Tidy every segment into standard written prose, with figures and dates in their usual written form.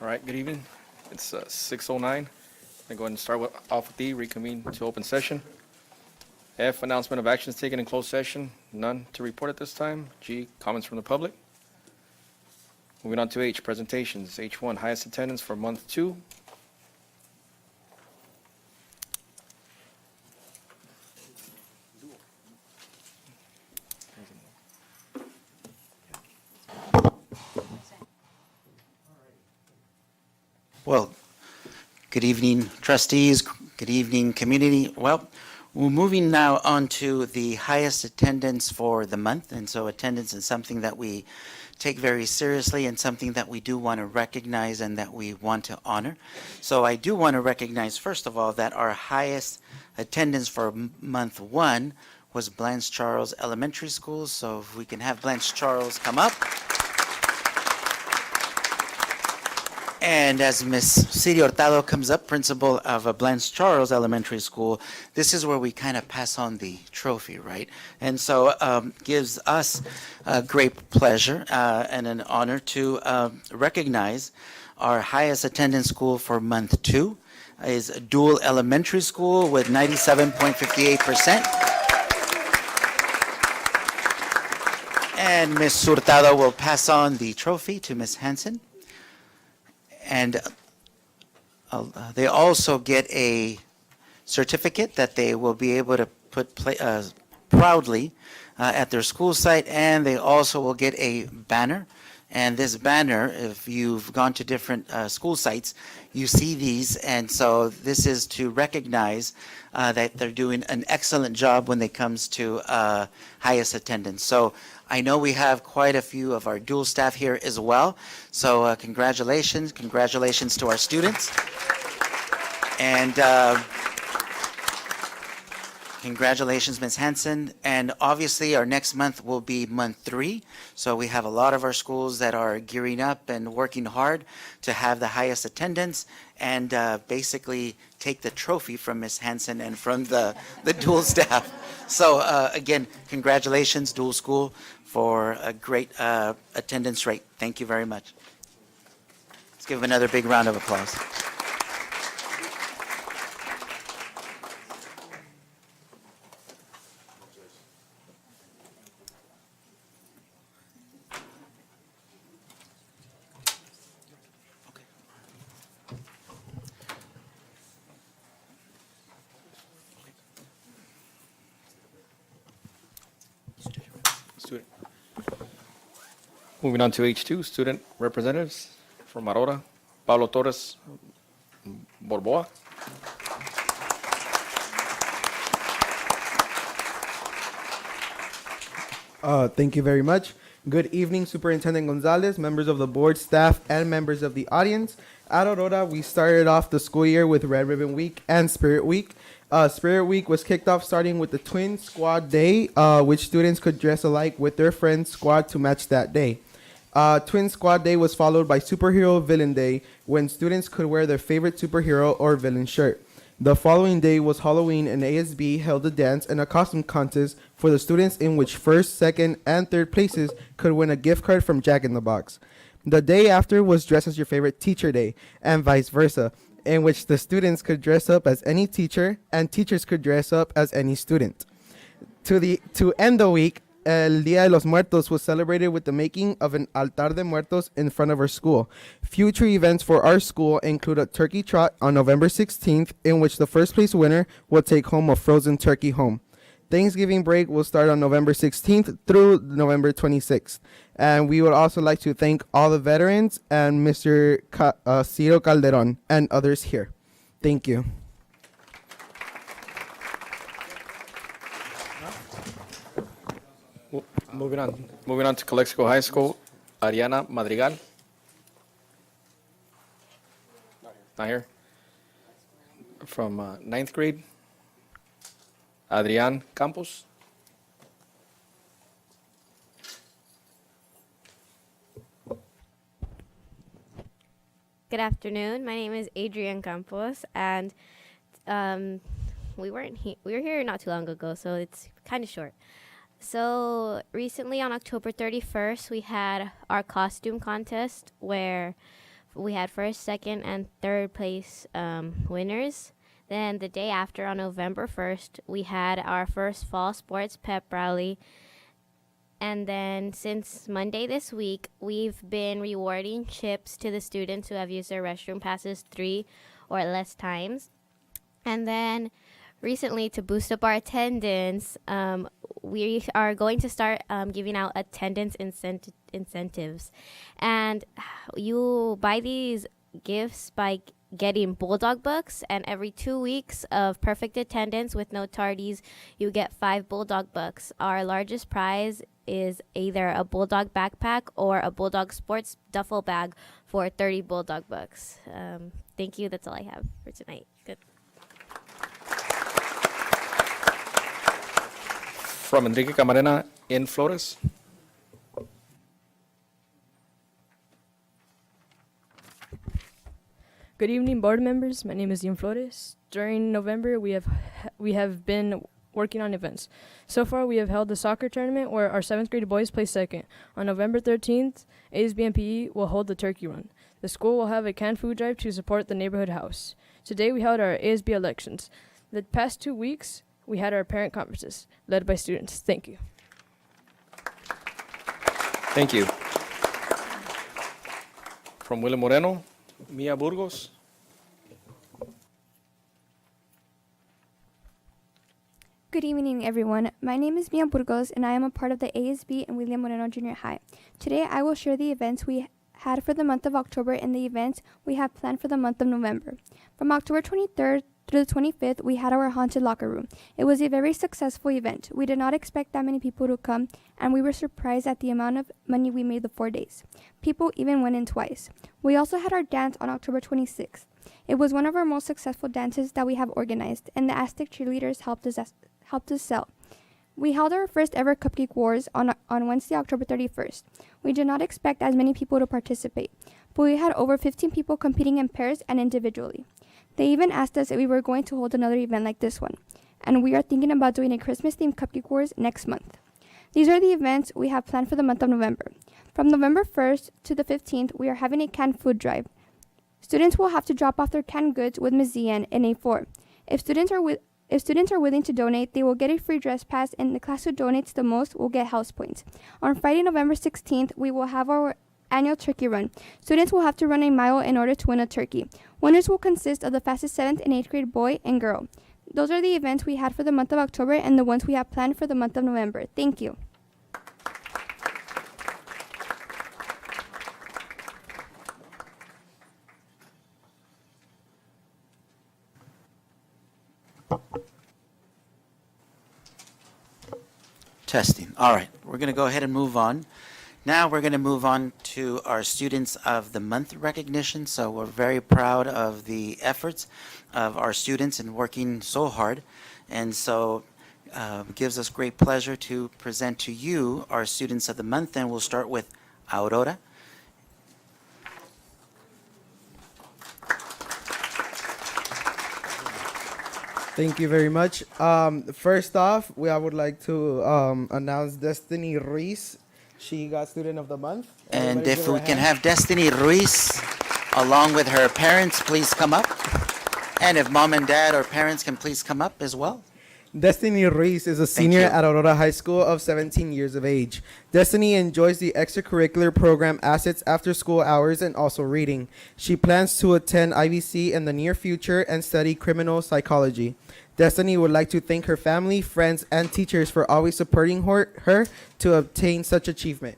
All right, good evening. It's 6:09. I'm going to start off with D, reconvene to open session. F, announcement of actions taken in closed session. None to report at this time. G, comments from the public. Moving on to H, presentations. H1, highest attendance for month 2. Well, good evening, trustees. Good evening, community. Well, we're moving now on to the highest attendance for the month. And so attendance is something that we take very seriously and something that we do want to recognize and that we want to honor. So I do want to recognize, first of all, that our highest attendance for month 1 was Blanche Charles Elementary School. So if we can have Blanche Charles come up. And as Ms. Siri Hurtado comes up, principal of Blanche Charles Elementary School, this is where we kind of pass on the trophy, right? And so gives us a great pleasure and an honor to recognize our highest attendance school for month 2 is Dual Elementary School with 97.58%. And Ms. Hurtado will pass on the trophy to Ms. Hansen. And they also get a certificate that they will be able to put proudly at their school site, and they also will get a banner. And this banner, if you've gone to different school sites, you see these, and so this is to recognize that they're doing an excellent job when it comes to highest attendance. So I know we have quite a few of our dual staff here as well, so congratulations to our students. And congratulations, Ms. Hansen. And obviously, our next month will be month 3. So we have a lot of our schools that are gearing up and working hard to have the highest attendance and basically take the trophy from Ms. Hansen and from the dual staff. So again, congratulations, dual school, for a great attendance rate. Thank you very much. Let's give them another big round of applause. Student. Moving on to H2, student representatives from Aurora, Pablo Torres Borboa. Thank you very much. Good evening, Superintendent Gonzalez, members of the board, staff, and members of the audience. At Aurora, we started off the school year with Red Ribbon Week and Spirit Week. Spirit Week was kicked off starting with the Twin Squad Day, which students could dress alike with their friend's squad to match that day. Twin Squad Day was followed by Superhero Villain Day, when students could wear their favorite superhero or villain shirt. The following day was Halloween, and ASB held a dance and a costume contest for the students in which first, second, and third places could win a gift card from Jack in the Box. The day after was Dress as Your Favorite Teacher Day, and vice versa, in which the students could dress up as any teacher and teachers could dress up as any student. To end the week, El Día de los Muertos was celebrated with the making of an altar de muertos in front of our school. Future events for our school include a turkey trot on November 16th, in which the first place winner will take home a frozen turkey home. Thanksgiving break will start on November 16th through November 26th. And we would also like to thank all the veterans and Mr. Ciro Calderon and others here. Thank you. Moving on to Calexico High School, Ariana Madrigal. Not here. From 9th grade, Adrián Campos. Good afternoon. My name is Adrian Campos, and we were here not too long ago, so it's kind of short. So recently on October 31st, we had our costume contest where We had first, second, and third place winners. Then the day after, on November 1st, we had our first fall sports pep rally. And then since Monday this week, we've been rewarding chips to the students who have used their restroom passes 3 or less times. And then recently, to boost up our attendance, we are going to start giving out attendance incentives. And you buy these gifts by getting Bulldog books, and every 2 weeks of perfect attendance with no tardies, you get 5 Bulldog books. Our largest prize is either a Bulldog backpack or a Bulldog sports duffel bag for 30 Bulldog books. Thank you. That's all I have for tonight. Good. From Enrique Camarena in Flores. Good evening, board members. My name is Ian Flores. During November, we have been working on events. So far, we have held the soccer tournament where our 7th grade boys play second. On November 13th, ASB and PE will hold the turkey run. The school will have a canned food drive to support the neighborhood house. Today, we held our ASB elections. The past 2 weeks, we had our parent conferences led by students. Thank you. Thank you. From William Moreno, Mia Burgos. Good evening, everyone. My name is Mia Burgos, and I am a part of the ASB and William Moreno Junior High. Today, I will share the events we had for the month of October and the events we have planned for the month of November. From October 23rd through the 25th, we had our haunted locker room. It was a very successful event. We did not expect that many people to come, and we were surprised at the amount of money we made the 4 days. People even went in twice. We also had our dance on October 26th. It was one of our most successful dances that we have organized, and the Aztec cheerleaders helped us sell. We held our first ever Cupcake Wars on Wednesday, October 31st. We did not expect as many people to participate, but we had over 15 people competing in pairs and individually. They even asked us if we were going to hold another event like this one, and we are thinking about doing a Christmas-themed Cupcake Wars next month. These are the events we have planned for the month of November. From November 1st to the 15th, we are having a canned food drive. Students will have to drop off their canned goods with Ms. Zian in A4. If students are willing to donate, they will get a free dress pass, and the class who donates the most will get house points. On Friday, November 16th, we will have our annual turkey run. Students will have to run a mile in order to win a turkey. Winners will consist of the fastest 7th and 8th grade boy and girl. Those are the events we had for the month of October and the ones we have planned for the month of November. Thank you. Testing. All right, we're going to go ahead and move on. Now we're going to move on to our Students of the Month recognition. So we're very proud of the efforts of our students in working so hard. And so it gives us great pleasure to present to you our Students of the Month. And we'll start with Aurora. Thank you very much. First off, I would like to announce Destiny Ruiz. She got Student of the Month. And Everybody if give her we a can hand. have Destiny Ruiz along with her parents, please come up. And if mom and dad or parents can please come up as well. Destiny Ruiz is a senior you. at Aurora High School of 17 years of age. Destiny enjoys the extracurricular program Assets after school hours and also reading. She plans to attend IVC in the near future and study criminal psychology. Destiny would like to thank her family, friends, and teachers for always supporting her to obtain such achievement.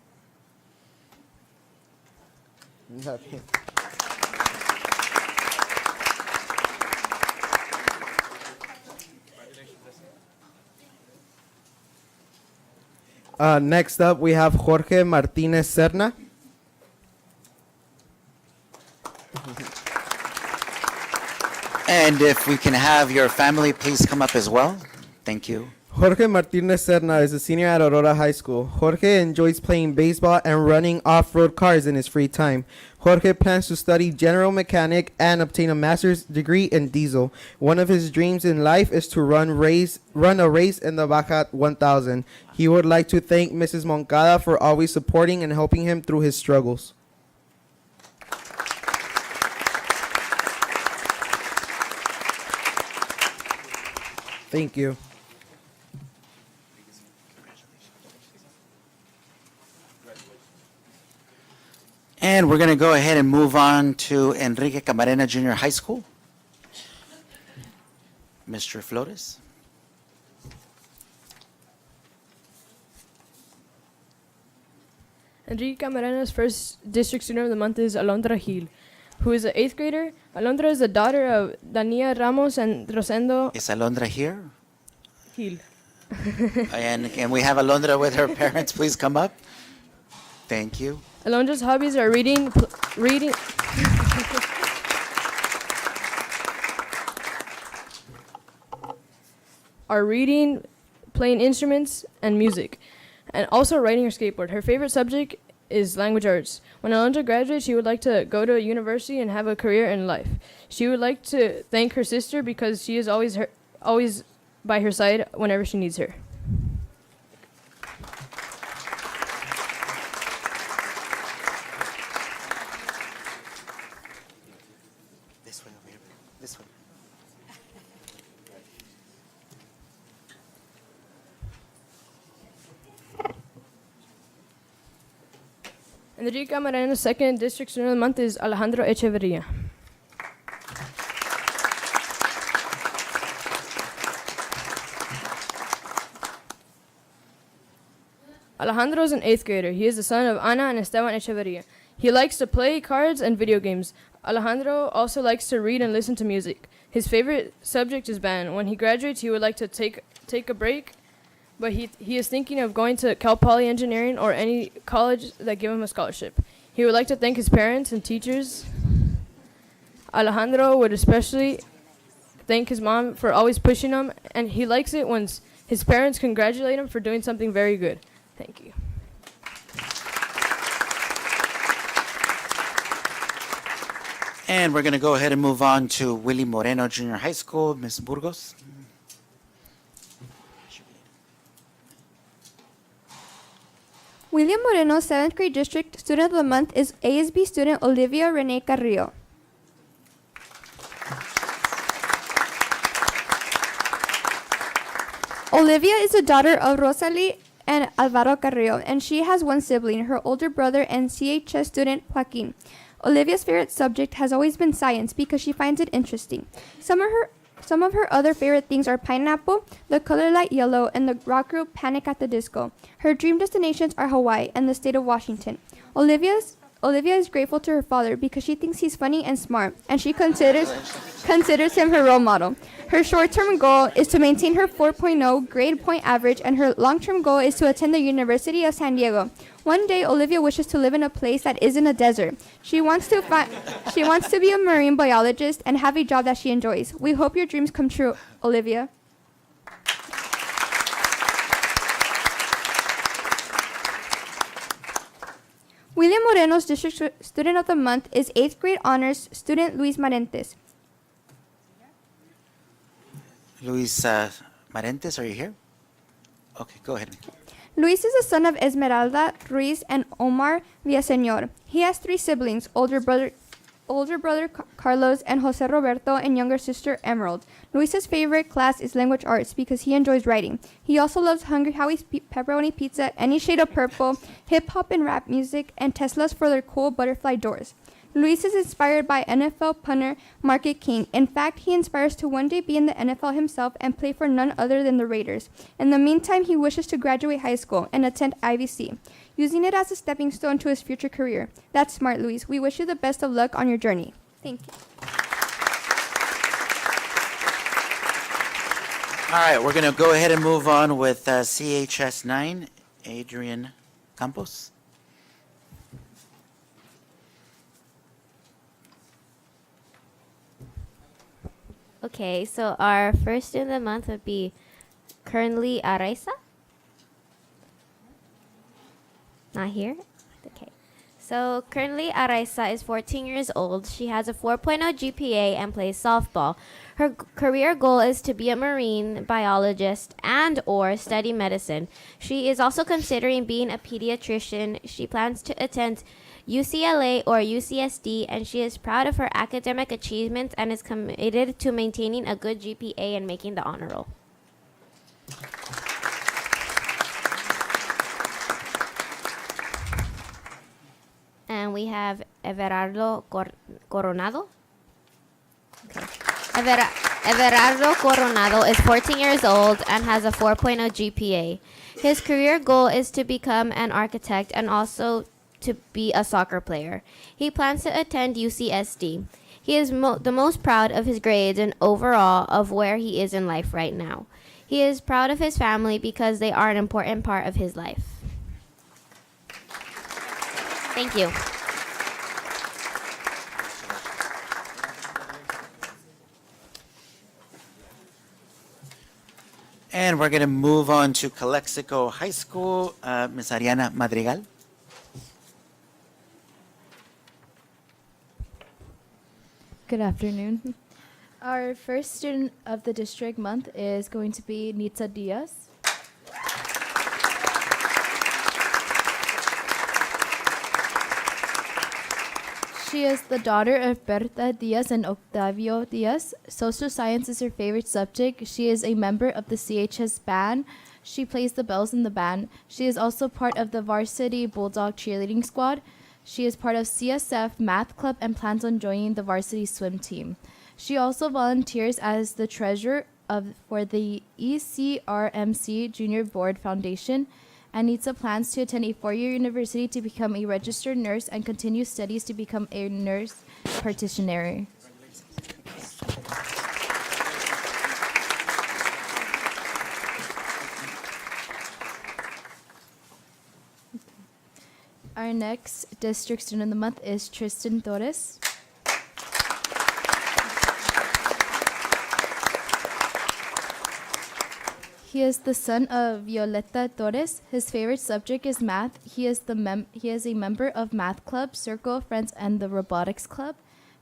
Next up, we have Jorge Martinez Serna. And if we can have your family please come up as well. Thank you. Jorge Martinez Serna is a senior at Aurora High School. Jorge enjoys playing baseball and running off-road cars in his free time. Jorge plans to study general mechanic and obtain a master's degree in diesel. One of his dreams in life is to run a race in the Baja 1000. He would like to thank Mrs. Moncada for always supporting and helping him through his struggles. Thank you. And we're going to go ahead and move on to Enrique Camarena Junior High School. Mr. Flores. Enrique Camarena's first district student of the month is Alondra Gil, who is an 8th grader. Alondra is the daughter of Dania Ramos and Rosendo Is Alondra here? Gil. And can we have Alondra with her parents please come up? Thank you. Alondra's hobbies are reading, playing instruments, and music, and also riding her skateboard. Her favorite subject is language arts. When Alondra graduates, she would like to go to a university and have a career in life. She would like to thank her sister because she is always by her side whenever she needs her. This way over here. This way. And the Enrique Camarena's second district student of the month is Alejandro Echeverria. Alejandro is an 8th grader. He is the son of Ana and Esteban Echeverria. He likes to play cards and video games. Alejandro also likes to read and listen to music. His favorite subject is band. When he graduates, he would like to take a break, but he is thinking of going to Cal Poly Engineering or any college that give him a scholarship. He would like to thank his parents and teachers. Alejandro would especially thank his mom for always pushing him, and he likes it when his parents congratulate him for doing something very good. Thank you. And we're going to go ahead and move on to Willie Moreno Junior High School. Ms. Burgos. William Moreno's 7th grade district student of the month is ASB student Olivia Renee Carrillo. Olivia is the daughter of Rosalie and Alvaro Carrillo, and she has one sibling, her older brother and CHS student Joaquin. Olivia's favorite subject has always been science because she finds it interesting. Some of her other favorite things are pineapple, the color light yellow, and the rock group Panic at the Disco. Her dream destinations are Hawaii and the state of Washington. Olivia is grateful to her father because she thinks he's funny and smart, and she considers him her role model. Her short-term goal is to maintain her 4.0 grade point average, and her long-term goal is to attend the University of San Diego. One day, Olivia wishes to live in a place that isn't a desert. She wants to be a marine biologist and have a job that she enjoys. We hope your dreams come true, Olivia. William Moreno's district student of the month is 8th grade honors student Luis Marentes. Luis Marentes, are you here? Okay, go ahead. Luis is the son of Esmeralda Ruiz and Omar Villaseñor. He has 3 siblings, older brother Carlos and Jose Roberto, and younger sister Emerald. Luis's favorite class is language arts because he enjoys writing. He also loves Hungry Howie's pepperoni pizza, any shade of purple, hip-hop and rap music, and Teslas for their cool butterfly doors. Luis is inspired by NFL punter Market King. In fact, he aspires to one day be in the NFL himself and play for none other than the Raiders. In the meantime, he wishes to graduate high school and attend IVC, using it as a stepping stone to his future career. That's smart, Luis. We wish you the best of luck on your journey. Thank you. All right, we're going to go ahead and move on with CHS 9, Adrian Campos. Okay, so our first student of the month would be Kernly Araiza. Not here? Okay. So Kernly Araiza is 14 years old. She has a 4.0 GPA and plays softball. Her career goal is to be a marine biologist and or study medicine. She is also considering being a pediatrician. She plans to attend UCLA or UCSD, and she is proud of her academic achievements and is committed to maintaining a good GPA and making the honor roll. And we have Everardo Coronado. Okay. Everardo Coronado is 14 years old and has a 4.0 GPA. His career goal is to become an architect and also to be a soccer player. He plans to attend UCSD. He is the most proud of his grades and overall of where he is in life right now. He is proud of his family because they are an important part of his life. Thank you. And we're going to move on to Calexico High School. Ms. Ariana Madrigal. Good afternoon. Our first student of the district month is going to be Nitza Diaz. She is the daughter of Berta Diaz and Octavio Diaz. Social science is her favorite subject. She is a member of the CHS band. She plays the bells in the band. She is also part of the varsity Bulldog cheerleading squad. She is part of CSF Math Club and plans on joining the varsity swim team. She also volunteers as the treasurer for the ECRMC Junior Board Foundation, and Nitza plans to attend a 4-year university to become a registered nurse and continue studies to become a nurse practitioner. Our next district student of the month is Tristan Torres. He is the son of Violeta Torres. His favorite subject is math. He is a member of Math Club, Circle of Friends, and the Robotics Club.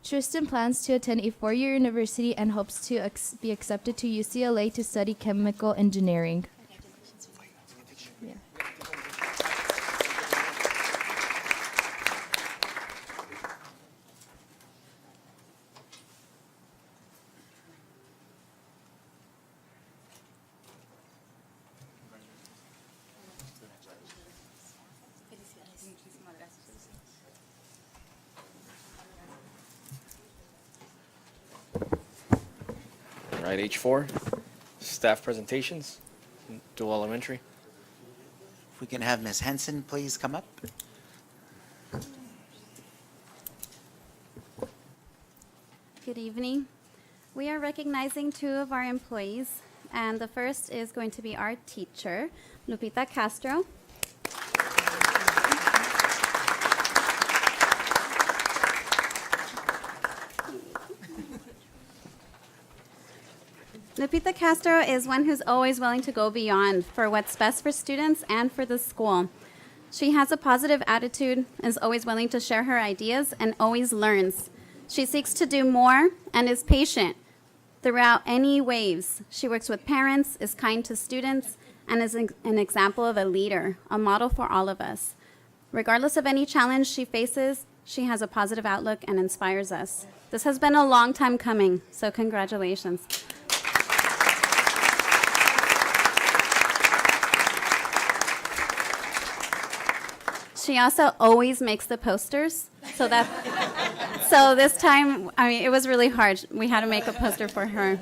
Tristan plans to attend a 4-year university and hopes to be accepted to UCLA to study chemical engineering. Yeah. All right, H4, staff presentations, dual elementary. If we can have Ms. Henson please come up. Good evening. We are recognizing 2 of our employees, and the first is going to be our teacher, Lupita Castro. Lupita Castro is one who's always willing to go beyond for what's best for students and for the school. She has a positive attitude, is always willing to share her ideas, and always learns. She seeks to do more and is patient throughout any waves. She works with parents, is kind to students, and is an example of a leader, a model for all of us. Regardless of any challenge she faces, she has a positive outlook and inspires us. This has been a long time coming, so congratulations. She also always makes the posters, so this time, I mean, it was really hard. We had to make a poster for her.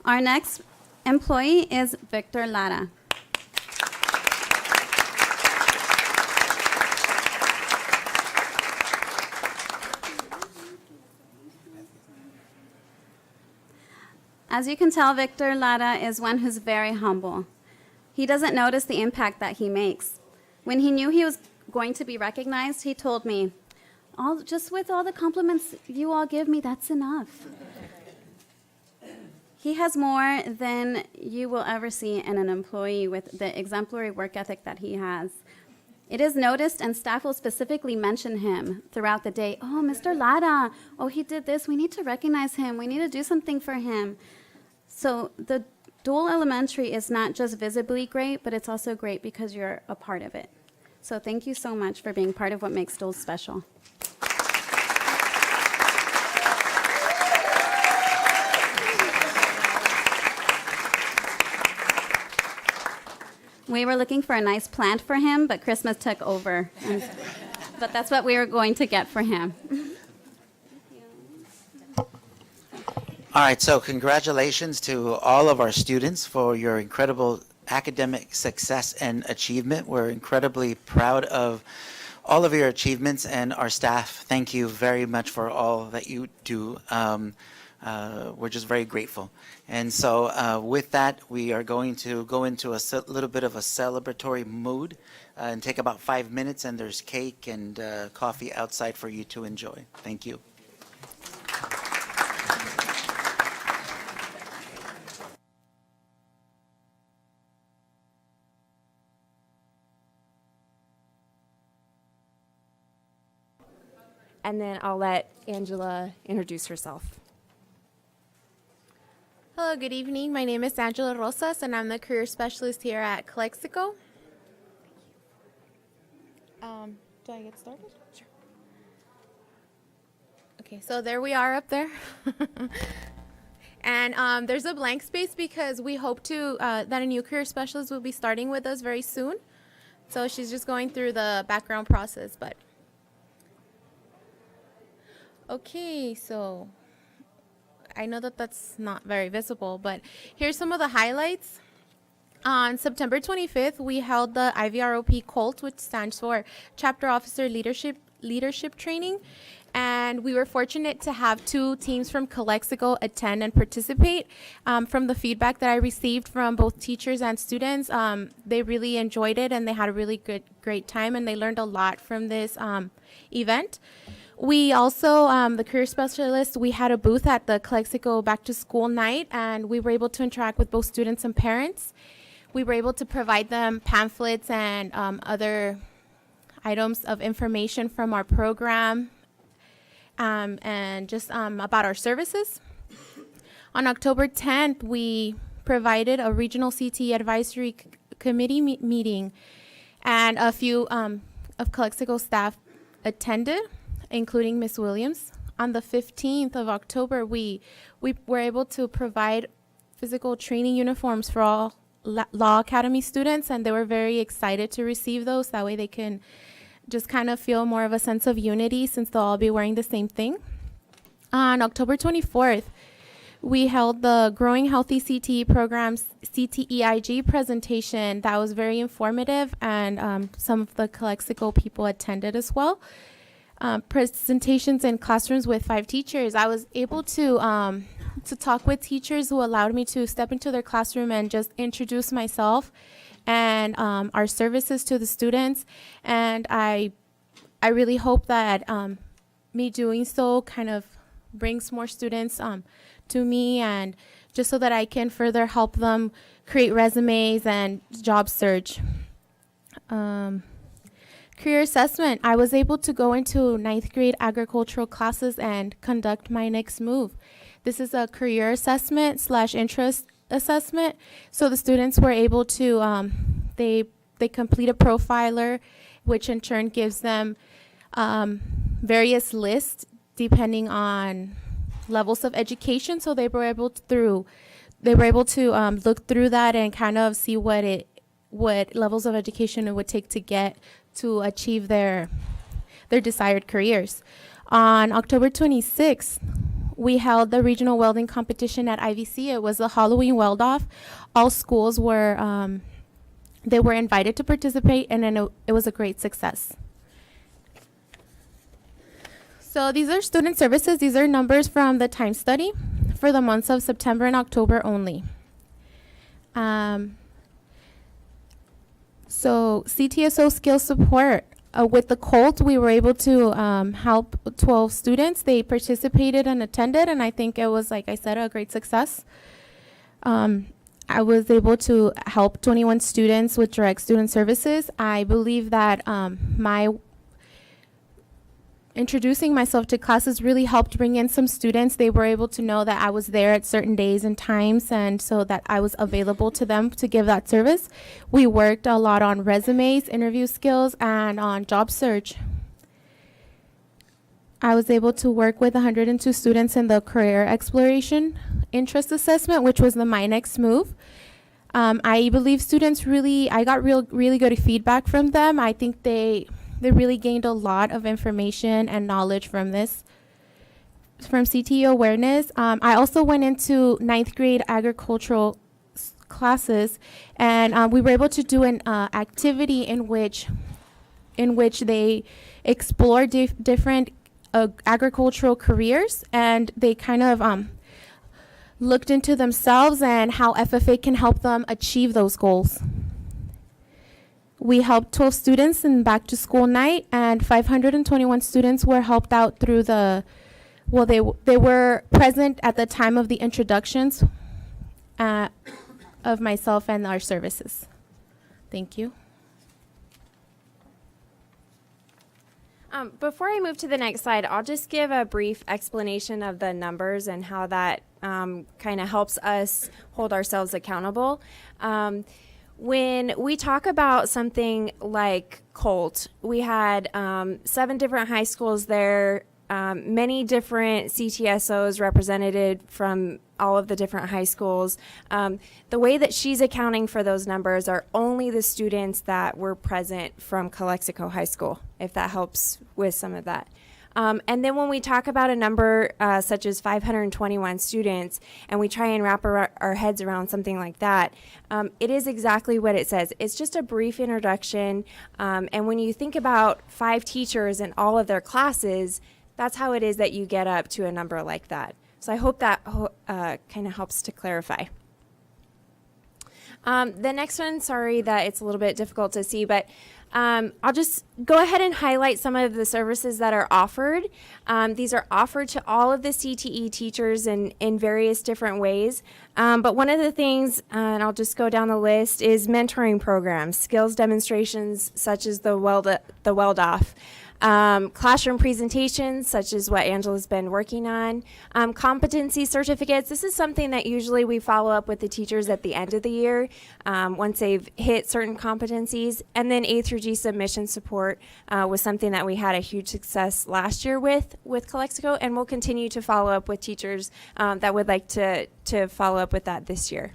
Our next employee is Victor Lada. As you can tell, Victor Lada is one who's very humble. He doesn't notice the impact that he makes. When he knew he was going to be recognized, he told me, just with all the compliments you all give me, that's enough. He has more than you will ever see in an employee with the exemplary work ethic that he has. It is noticed, and staff will specifically mention him throughout the day. Oh, Mr. Lada, oh, he did this. We need to recognize him. We need to do something for him. So the dual elementary is not just visibly great, but it's also great because you're a part of it. So thank you so much for being part of what makes duals special. We were looking for a nice plant for him, but Christmas took over. But that's what we were going to get for him. All right, so congratulations to all of our students for your incredible academic success and achievement. We're incredibly proud of all of your achievements, and our staff, thank you very much for all that you do. We're just very grateful. And so with that, we are going to go into a little bit of a celebratory mood and take about 5 minutes, and there's cake and coffee outside for you to enjoy. Thank you. And then I'll let Angela introduce herself. Hello, good evening. My name is Angela Rosas, and I'm the career specialist here at Calexico. Do I get started? Sure. Okay, so there we are up there. And there's a blank space because we hope to that a new career specialist will be starting with us very soon. So she's just going through the background process, but okay, so I know that that's not very visible, but here's some of the highlights. On September 25th, we held the IVROP COLT, which stands for Chapter Officer Leadership Training, and we were fortunate to have 2 teams from Calexico attend and participate. From the feedback that I received from both teachers and students, they really enjoyed it, and they had a really great time, and they learned a lot from this event. We also, the career specialists, we had a booth at the Calexico Back to School Night, and we were able to interact with both students and parents. We were able to provide them pamphlets and other items of information from our program and just about our services. On October 10th, we provided a regional CTE advisory committee meeting, and a few of Calexico staff attended, including Ms. Williams. On the 15th of October, we were able to provide physical training uniforms for all Law Academy students, and they were very excited to receive those. That way they can just kind of feel more of a sense of unity since they'll all be wearing the same thing. On October 24th, we held the Growing Healthy CTE Programs CTEIG presentation. That was very informative, and some of the Calexico people attended as well. Presentations in classrooms with 5 teachers. I was able to talk with teachers who allowed me to step into their classroom and just introduce myself and our services to the students. And I really hope that me doing so kind of brings more students to me, and just so that I can further help them create resumes and job search. Career assessment. I was able to go into 9th grade agricultural classes and conduct my next move. This is a career assessment / interest assessment. So the students were able to, they complete a profiler, which in turn gives them various lists depending on levels of education. So they were able to look through that and kind of see what levels of education it would take to get to achieve their desired careers. On October 26th, we held the regional welding competition at IVC. It was a Halloween weld-off. All schools were they were invited to participate, and then it was a great success. So these are student services. These are numbers from the time study for the months of September and October only. So CTSO skill support. With the COLT, we were able to help 12 students. They participated and attended, and I think it was, like I said, a great success. I was able to help 21 students with direct student services. I believe that my introducing myself to classes really helped bring in some students. They were able to know that I was there at certain days and times, and so that I was available to them to give that service. We worked a lot on resumes, interview skills, and on job search. I was able to work with 102 students in the career exploration interest assessment, which was my next move. I believe students I got really good feedback from them. I think they really gained a lot of information and knowledge from this, from CTE awareness. I also went into 9th grade agricultural classes, and we were able to do an activity in which they explore different agricultural careers, and they kind of looked into themselves and how FFA can help them achieve those goals. We helped 12 students in back to school night, and 521 students were helped out through they were present at the time of the introductions of myself and our services. Thank you. Before I move to the next slide, I'll just give a brief explanation of the numbers and how that kind of helps us hold ourselves accountable. When we talk about something like COLT, we had 7 different high schools there, many different CTSOs represented from all of the different high schools. The way that she's accounting for those numbers are only the students that were present from Calexico High School, if that helps with some of that. And then when we talk about a number such as 521 students, and we try and wrap our heads around something like that, it is exactly what it says. It's just a brief introduction. And when you think about 5 teachers in all of their classes, that's how it is that you get up to a number like that. So I hope that kind of helps to clarify. The next one, sorry that it's a little bit difficult to see, but I'll just go ahead and highlight some of the services that are offered. These are offered to all of the CTE teachers in various different ways. But one of the things, and I'll just go down the list, is mentoring programs, skills demonstrations such as the Weld-Off. Classroom presentations, such as what Angela's been working on, competency certificates. This is something that usually we follow up with the teachers at the end of the year once they've hit certain competencies. And then A through G submission support was something that we had a huge success last year with Calexico, and we'll continue to follow up with teachers that would like to follow up with that this year.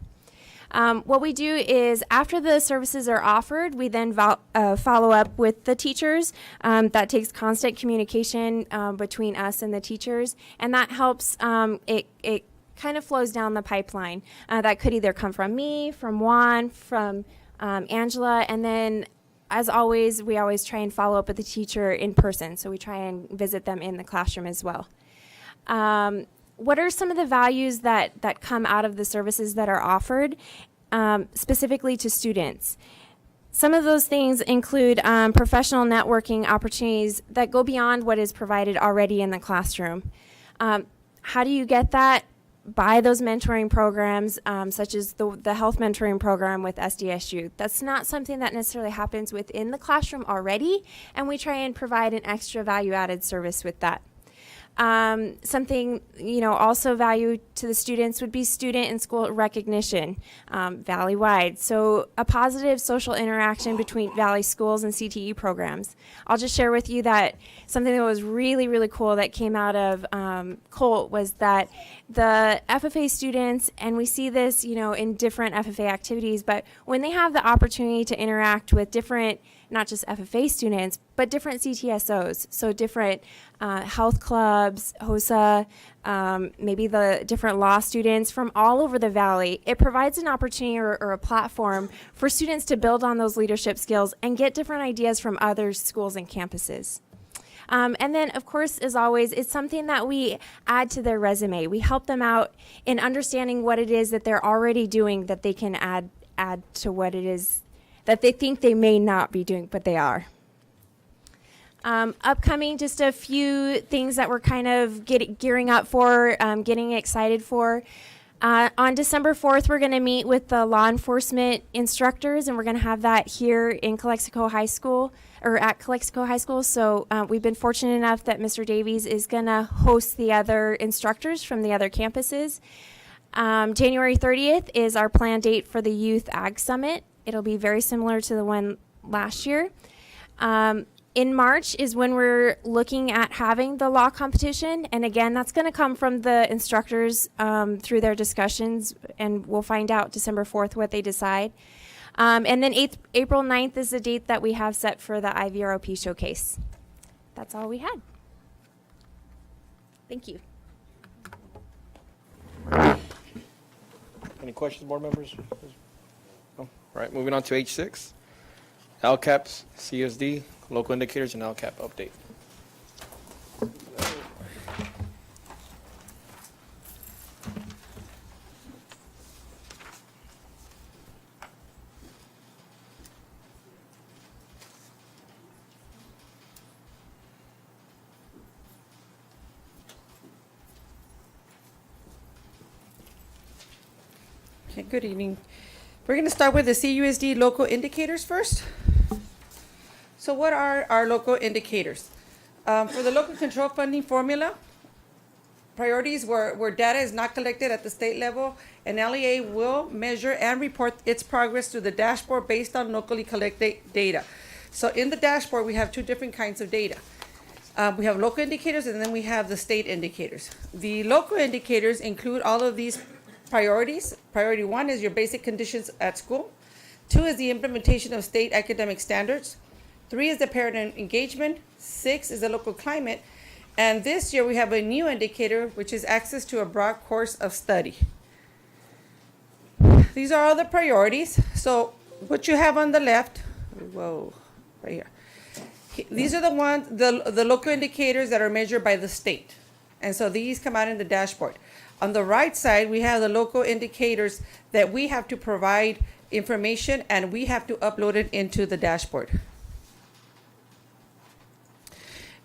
What we do is after the services are offered, we then follow up with the teachers. That takes constant communication between us and the teachers, and that helps, it kind of flows down the pipeline. That could either come from me, from Juan, from Angela, and then as always, we always try and follow up with the teacher in person, so we try and visit them in the classroom as well. What are some of the values that come out of the services that are offered specifically to students? Some of those things include professional networking opportunities that go beyond what is provided already in the classroom. How do you get that? By those mentoring programs, such as the health mentoring program with SDSU. That's not something that necessarily happens within the classroom already, and we try and provide an extra value-added service with that. Something, also value to the students would be student and school recognition, Valley-wide. So a positive social interaction between Valley schools and CTE programs. I'll just share with you that something that was really, really cool that came out of COLT was that the FFA students, and we see this, in different FFA activities, but when they have the opportunity to interact with different, not just FFA students, but different CTSOs, so different health clubs, HOSA, maybe the different law students from all over the Valley. It provides an opportunity or a platform for students to build on those leadership skills and get different ideas from other schools and campuses. And then, of course, as always, it's something that we add to their resume. We help them out in understanding what it is that they're already doing that they can add to what it is that they think they may not be doing, but they are. Upcoming, just a few things that we're kind of gearing up for, getting excited for. On December 4th, we're going to meet with the law enforcement instructors, and we're going to have that here in Calexico High School, or at Calexico High School. So we've been fortunate enough that Mr. Davies is going to host the other instructors from the other campuses. January 30th is our planned date for the Youth Ag Summit. It'll be very similar to the one last year. In March is when we're looking at having the law competition. And again, that's going to come from the instructors through their discussions, and we'll find out December 4th what they decide. And then April 9th is the date that we have set for the IVROP showcase. That's all we had. Thank you. Any questions, board members? No? All right, moving on to H6. LCAPs, CSD, local indicators, and LCAP update. Okay, good evening. We're going to start with the CUSD local indicators first. So what are our local indicators? For the local control funding formula, priorities where data is not collected at the state level, and LEA will measure and report its progress through the dashboard based on locally collected data. So in the dashboard, we have two different kinds of data. We have local indicators, and then we have the state indicators. The local indicators include all of these priorities. Priority 1 is your basic conditions at school. 2 is the implementation of state academic standards. 3 is the parent engagement. 6 is the local climate. And this year we have a new indicator, which is access to a broad course of study. These are all the priorities. So what you have on the left, right here. These are the ones, the local indicators that are measured by the state. And so these come out in the dashboard. On the right side, we have the local indicators that we have to provide information, and we have to upload it into the dashboard.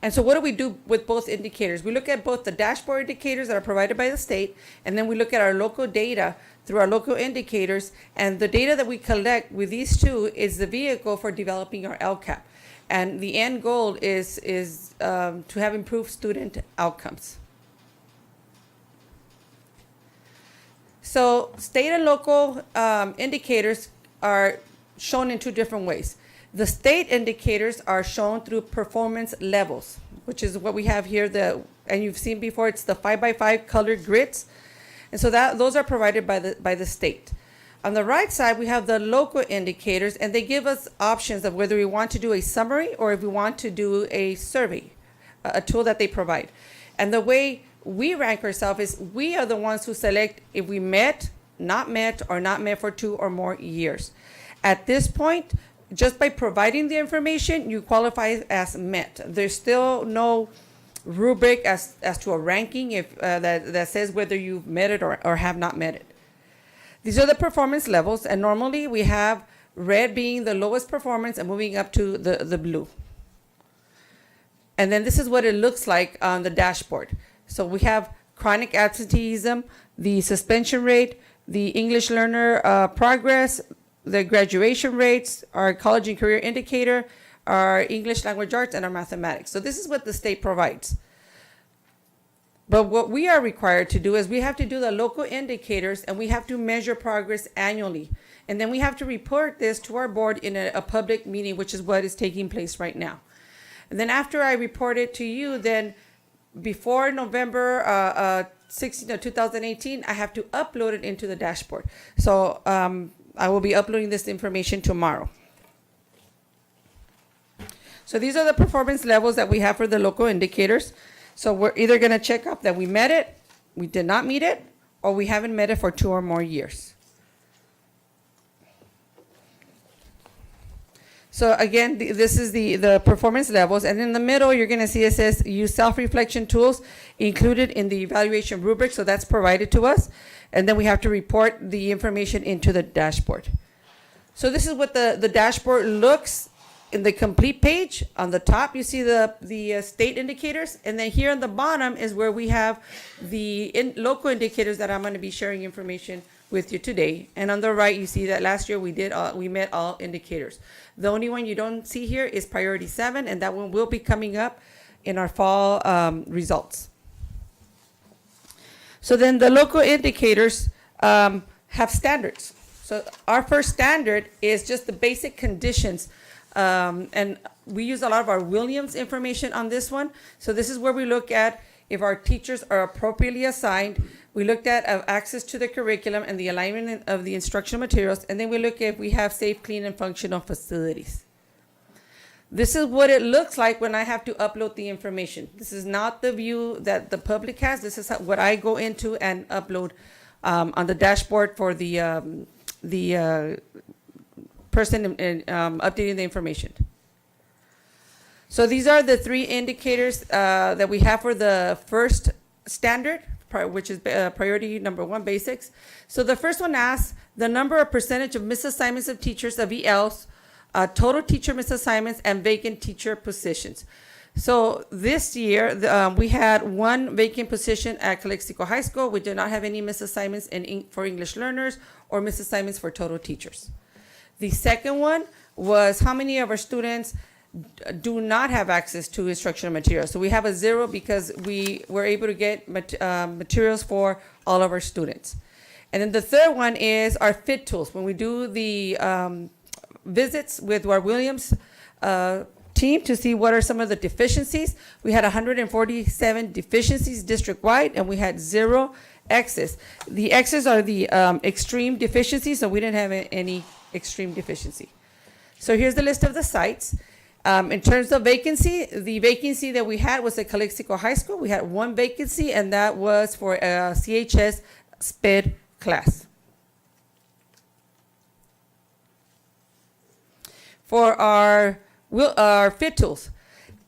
And so what do we do with both indicators? We look at both the dashboard indicators that are provided by the state, and then we look at our local data through our local indicators, and the data that we collect with these two is the vehicle for developing our LCAP. And the end goal is to have improved student outcomes. So state and local indicators are shown in two different ways. The state indicators are shown through performance levels, which is what we have here. And you've seen before, it's the 5x5 colored grids. And so those are provided by the state. On the right side, we have the local indicators, and they give us options of whether we want to do a summary or if we want to do a survey, a tool that they provide. And the way we rank ourselves is we are the ones who select if we met, or not met for 2 or more years. At this point, just by providing the information, you qualify as met. There's still no rubric as to a ranking that says whether you've met it or have not met it. These are the performance levels, and normally we have red being the lowest performance and moving up to the blue. And then this is what it looks like on the dashboard. So we have chronic absenteeism, the suspension rate, the English learner progress, the graduation rates, our college and career indicator, our English language arts, and our mathematics. So this is what the state provides. But what we are required to do is we have to do the local indicators, and we have to measure progress annually. And then we have to report this to our board in a public meeting, which is what is taking place right now. And then after I report it to you, then before November 16 of 2018, I have to upload it into the dashboard. So I will be uploading this information tomorrow. So these are the performance levels that we have for the local indicators. So we're either going to check up that we met it, we did not meet it, or we haven't met it for 2 or more years. So again, this is the performance levels. And in the middle, you're going to see it says use self-reflection tools included in the evaluation rubric. So that's provided to us. And then we have to report the information into the dashboard. So this is what the dashboard looks in the complete page, on the top, you see the state indicators, and then here on the bottom is where we have the local indicators that I'm going to be sharing information with you today. And on the right, you see that last year we met all indicators. The only one you don't see here is priority 7, and that one will be coming up in our fall results. So then the local indicators have standards. So our first standard is just the basic conditions. And we use a lot of our Williams information on this one. So this is where we look at if our teachers are appropriately assigned. We looked at access to the curriculum and the alignment of the instructional materials. And then we look at if we have safe, clean, and functional facilities. This is what it looks like when I have to upload the information. This is not the view that the public has. This is what I go into and upload on the dashboard for the person updating the information. So these are the 3 indicators that we have for the first standard, which is priority number 1, basics. So the first one asks the number or percentage of misassignments of teachers of ELs, total teacher misassignments, and vacant teacher positions. So this year, we had 1 vacant position at Calexico High School. We did not have any misassignments for English learners or misassignments for total teachers. The second one was how many of our students do not have access to instructional materials. So we have a 0 because we were able to get materials for all of our students. And then the third one is our fit tools. When we do the visits with our Williams team to see what are some of the deficiencies, we had 147 deficiencies district-wide, and we had 0 X's. The X's are the extreme deficiencies, so we didn't have any extreme deficiency. So here's the list of the sites. In terms of vacancy, the vacancy that we had was at Calexico High School. We had 1 vacancy, and that was for a CHS SPED class. For our fit tools,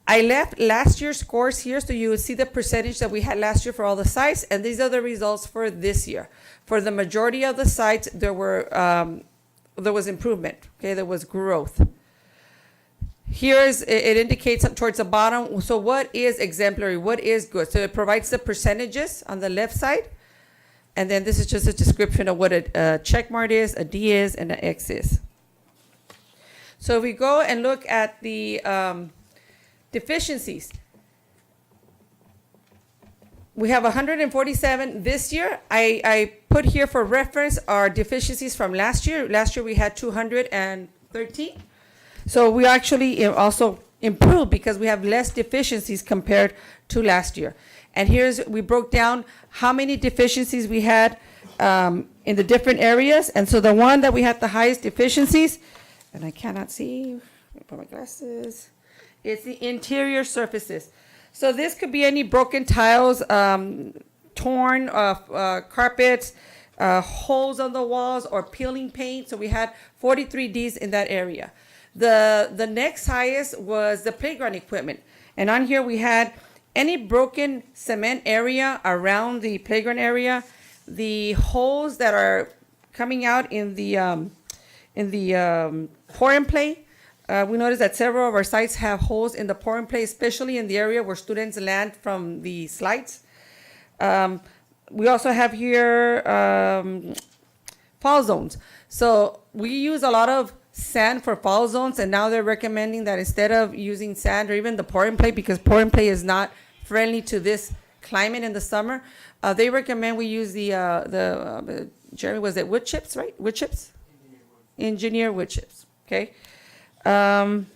I left last year's scores here so you would see the percentage that we had last year for all the sites, and these are the results for this year. For the majority of the sites, there was improvement. Okay, there was growth. It indicates towards the bottom. So what is exemplary? What is good? So it provides the percentages on the left side, and then this is just a description of what a check mark is, a D is, and an X is. So if we go and look at the deficiencies, we have 147 this year. I put here for reference our deficiencies from last year. Last year we had 213. So we actually also improved because we have less deficiencies compared to last year. And we broke down how many deficiencies we had in the different areas. And so the one that we had the highest deficiencies, and I cannot see, let me put my glasses, it's the interior surfaces. So this could be any broken tiles, torn carpets, holes on the walls, or peeling paint. So we had 43 Ds in that area. The next highest was the playground equipment. And on here we had any broken cement area around the playground area, the holes that are coming out in the pour and play. We noticed that several of our sites have holes in the pour and play, especially in the area where students land from the slides. We also have here fall zones. So we use a lot of sand for fall zones, and now they're recommending that instead of using sand or even the pour and play, because pour and play is not friendly to this climate in the summer, they recommend we use Jeremy, was it wood chips, right? Wood chips? Engineer wood chips, okay? And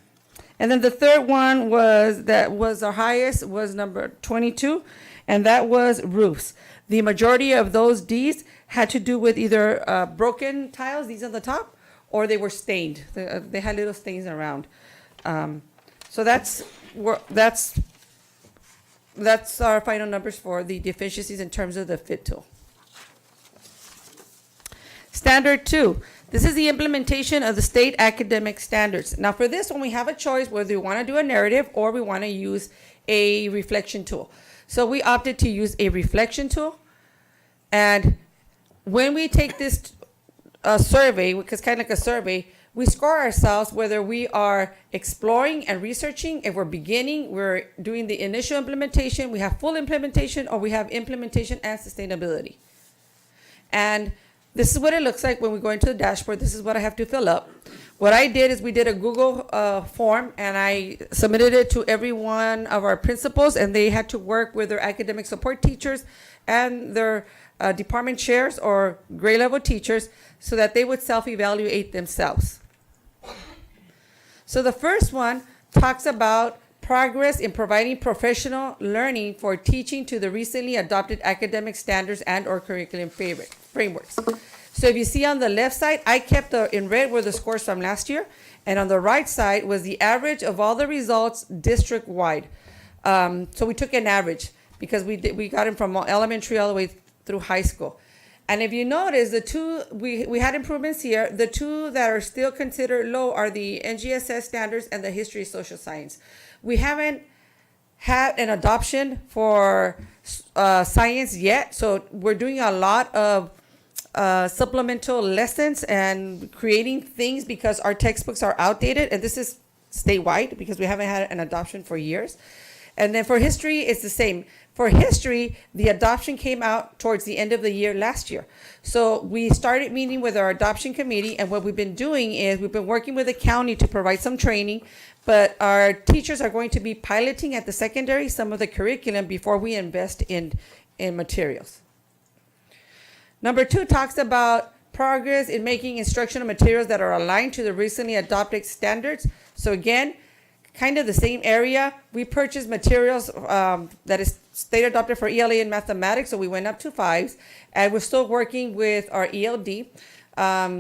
then the third one was our highest, was number 22, and that was roofs. The majority of those Ds had to do with either broken tiles, these on the top, or they were stained. They had little stains around. So that's our final numbers for the deficiencies in terms of the fit tool. Standard 2. This is the implementation of the state academic standards. Now for this one, we have a choice whether we want to do a narrative or we want to use a reflection tool. So we opted to use a reflection tool. And when we take this survey, because kind of like a survey, we score ourselves whether we are exploring and researching. If we're beginning, we're doing the initial implementation, we have full implementation, or we have implementation and sustainability. And this is what it looks like when we go into the dashboard. This is what I have to fill up. What I did is we did a Google form, and I submitted it to every one of our principals, and they had to work with their academic support teachers and their department chairs or grade level teachers so that they would self-evaluate themselves. So the first one talks about progress in providing professional learning for teaching to the recently adopted academic standards and or curriculum frameworks. So if you see on the left side, I kept in red were the scores from last year, and on the right side was the average of all the results district-wide. So we took an average because we got them from elementary all the way through high school. And if you notice, the two, we had improvements here. The two that are still considered low are the NGSS standards and the history social science. We haven't had an adoption for science yet, so we're doing a lot of supplemental lessons and creating things because our textbooks are outdated, and this is statewide because we haven't had an adoption for years. And then for history, it's the same. For history, the adoption came out towards the end of the year last year. So we started meeting with our adoption committee, and what we've been doing is we've been working with the county to provide some training, but our teachers are going to be piloting at the secondary some of the curriculum before we invest in materials. Number 2 talks about progress in making instructional materials that are aligned to the recently adopted standards. So again, kind of the same area. We purchased materials that is state adopted for ELA and mathematics, so we went up to 5s, and we're still working with our ELD.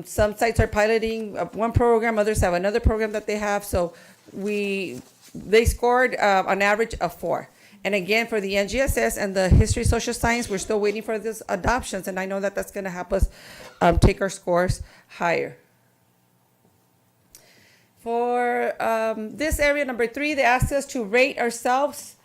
Some sites are piloting one program, others have another program that they have, so they scored an average of 4. And again, for the NGSS and the history social science, we're still waiting for these adoptions, and I know that that's going to help us take our scores higher. For this area, number 3, they asked us to rate ourselves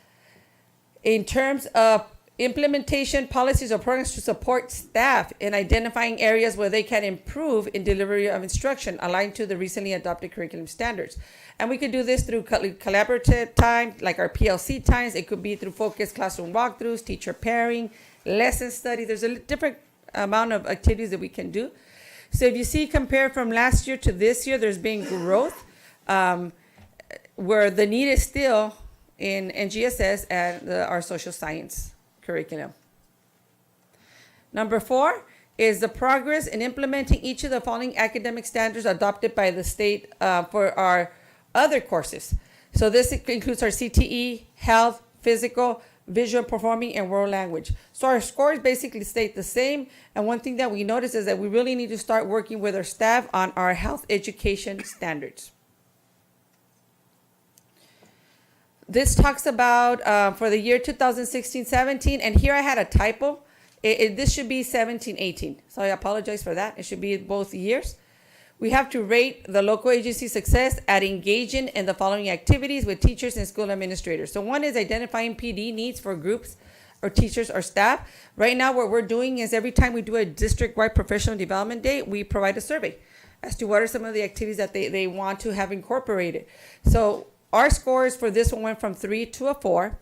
in terms of implementation policies or programs to support staff in identifying areas where they can improve in delivery of instruction aligned to the recently adopted curriculum standards. And we could do this through collaborative time, like our PLC times. It could be through focused classroom walkthroughs, teacher pairing, lesson study. There's a different amount of activities that we can do. So if you see, compared from last year to this year, there's been growth where the need is still in NGSS and our social science curriculum. Number 4 is the progress in implementing each of the following academic standards adopted by the state for our other courses. So this includes our CTE, health, physical, visual performing, and world language. So our scores basically stay the same. And one thing that we notice is that we really need to start working with our staff on our health education standards. This talks about for the year 2016-17, and here I had a typo. This should be 17-18, so I apologize for that. It should be both years. We have to rate the local agency success at engaging in the following activities with teachers and school administrators. So one is identifying PD needs for groups or teachers or staff. Right now what we're doing is every time we do a district-wide professional development day, we provide a survey as to what are some of the activities that they want to have incorporated. So our scores for this one went from 3 to a 4.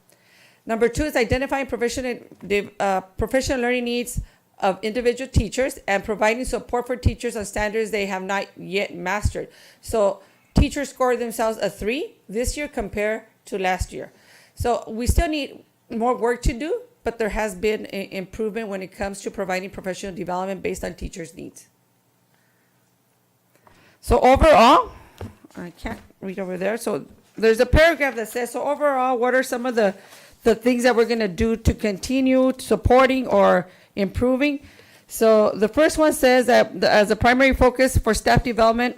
Number 2 is identifying professional learning needs of individual teachers and providing support for teachers on standards they have not yet mastered. So teachers scored themselves a 3 this year compared to last year. So we still need more work to do, but there has been an improvement when it comes to providing professional development based on teachers' needs. So overall, I can't read over there. So there's a paragraph that says, so overall, what are some of the things that we're going to do to continue supporting or improving? So the first one says that as a primary focus for staff development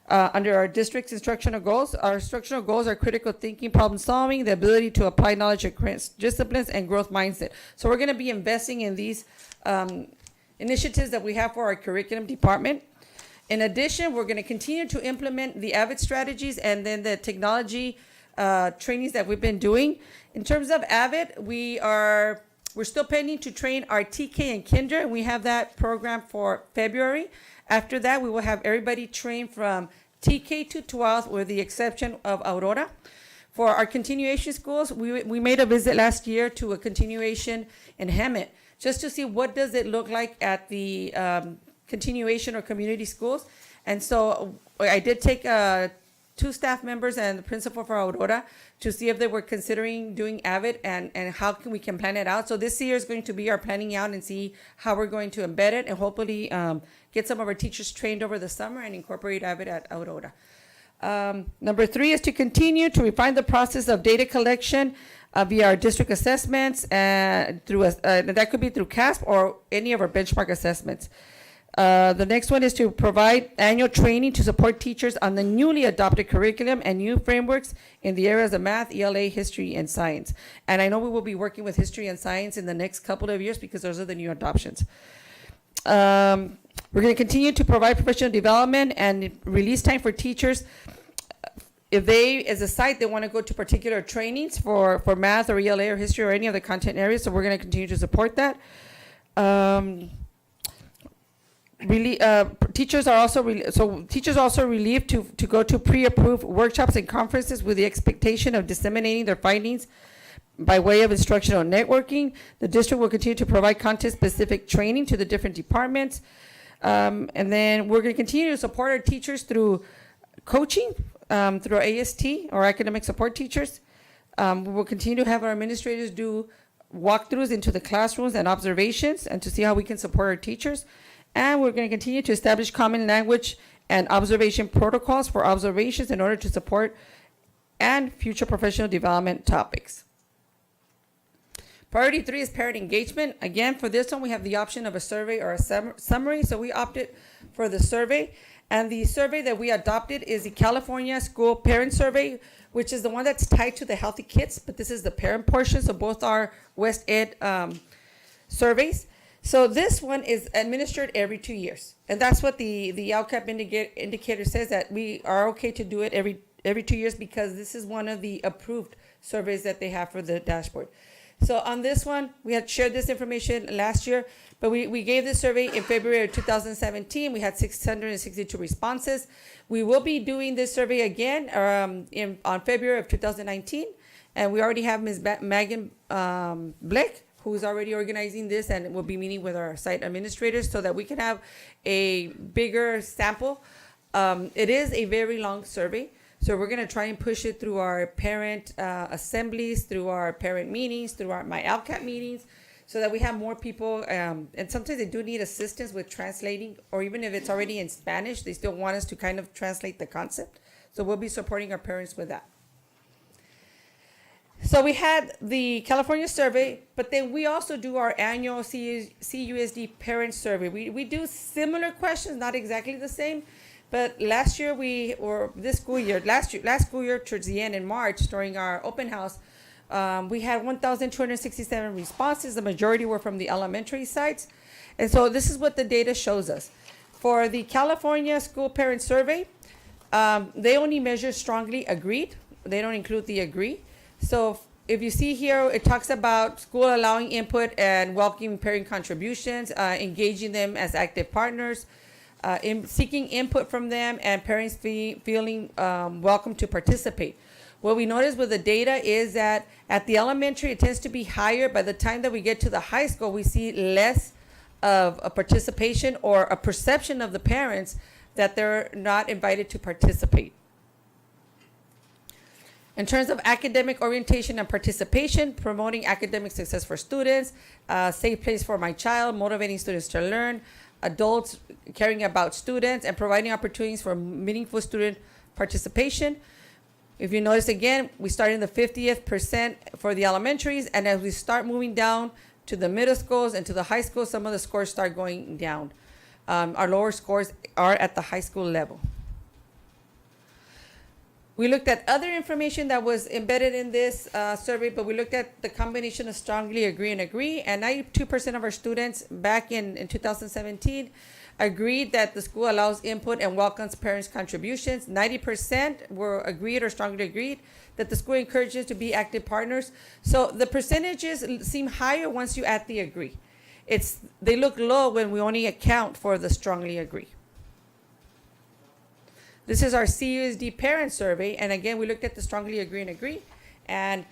under our district's instructional goals, our instructional goals are critical thinking, problem solving, the ability to apply knowledge across disciplines, and growth mindset. So we're going to be investing in these initiatives that we have for our curriculum department. In addition, we're going to continue to implement the AVID strategies and then the technology trainings that we've been doing. In terms of AVID, we're still pending to train our TK and Kinder. We have that program for February. After that, we will have everybody trained from TK to 12, with the exception of Aurora. For our continuation schools, we made a visit last year to a continuation in Hemet, just to see what does it look like at the continuation or community schools. And so I did take 2 staff members and the principal for Aurora to see if they were considering doing AVID and how we can plan it out. So this year is going to be our planning out and see how we're going to embed it and hopefully get some of our teachers trained over the summer and incorporate AVID at Aurora. Number 3 is to continue to refine the process of data collection via our district assessments and that could be through CASP or any of our benchmark assessments. The next one is to provide annual training to support teachers on the newly adopted curriculum and new frameworks in the areas of math, ELA, history, and science. And I know we will be working with history and science in the next couple of years because those are the new adoptions. We're going to continue to provide professional development and release time for teachers. If they, as a site, they want to go to particular trainings for math or ELA or history or any other content areas, so we're going to continue to support that. Teachers are also relieved to go to pre-approved workshops and conferences with the expectation of disseminating their findings by way of instructional networking. The district will continue to provide content-specific training to the different departments. And then we're going to continue to support our teachers through coaching, through our AST, or academic support teachers. We will continue to have our administrators do walkthroughs into the classrooms and observations and to see how we can support our teachers. And we're going to continue to establish common language and observation protocols for observations in order to support and future professional development topics. Priority 3 is parent engagement. Again, for this one, we have the option of a survey or a summary. So we opted for the survey. And the survey that we adopted is the California School Parent Survey, which is the one that's tied to the Healthy Kids, but this is the parent portion. So both are West Ed surveys. So this one is administered every 2 years. And that's what the LCAP indicator says, that we are okay to do it every 2 years because this is one of the approved surveys that they have for the dashboard. So on this one, we had shared this information last year, but we gave this survey in February of 2017. We had 662 responses. We will be doing this survey again on February of 2019. And we already have Ms. Megan Blake, who's already organizing this, and will be meeting with our site administrators so that we can have a bigger sample. It is a very long survey, so we're going to try and push it through our parent assemblies, through our parent meetings, through my LCAP meetings, so that we have more people. And sometimes they do need assistance with translating, or even if it's already in Spanish, they still want us to kind of translate the concept. So we'll be supporting our parents with that. So we had the California survey, but then we also do our annual CUSD parent survey. We do similar questions, not exactly the same, but last school year towards the end in March during our open house, we had 1,267 responses. The majority were from the elementary sites. And so this is what the data shows us. For the California School Parent Survey, they only measure strongly agreed. They don't include the agree. So if you see here, it talks about school allowing input and welcoming parent contributions, engaging them as active partners, seeking input from them, and parents feeling welcome to participate. What we notice with the data is that at the elementary, it tends to be higher. By the time that we get to the high school, we see less of a participation or a perception of the parents that they're not invited to participate. In terms of academic orientation and participation, promoting academic success for students, safe place for my child, motivating students to learn, adults caring about students, and providing opportunities for meaningful student participation. If you notice again, we start in the 50th percent for the elementaries, and as we start moving down to the middle schools and to the high schools, some of the scores start going down. Our lower scores are at the high school level. We looked at other information that was embedded in this survey, but we looked at the combination of strongly agree and agree, and 92% of our students back in 2017 agreed that the school allows input and welcomes parents' contributions. 90% were agreed or strongly agreed that the school encourages to be active partners. So the percentages seem higher once you add the agree. They look low when we only account for the strongly agree. This is our CUSD parent survey, and again, we looked at the strongly agree and agree, and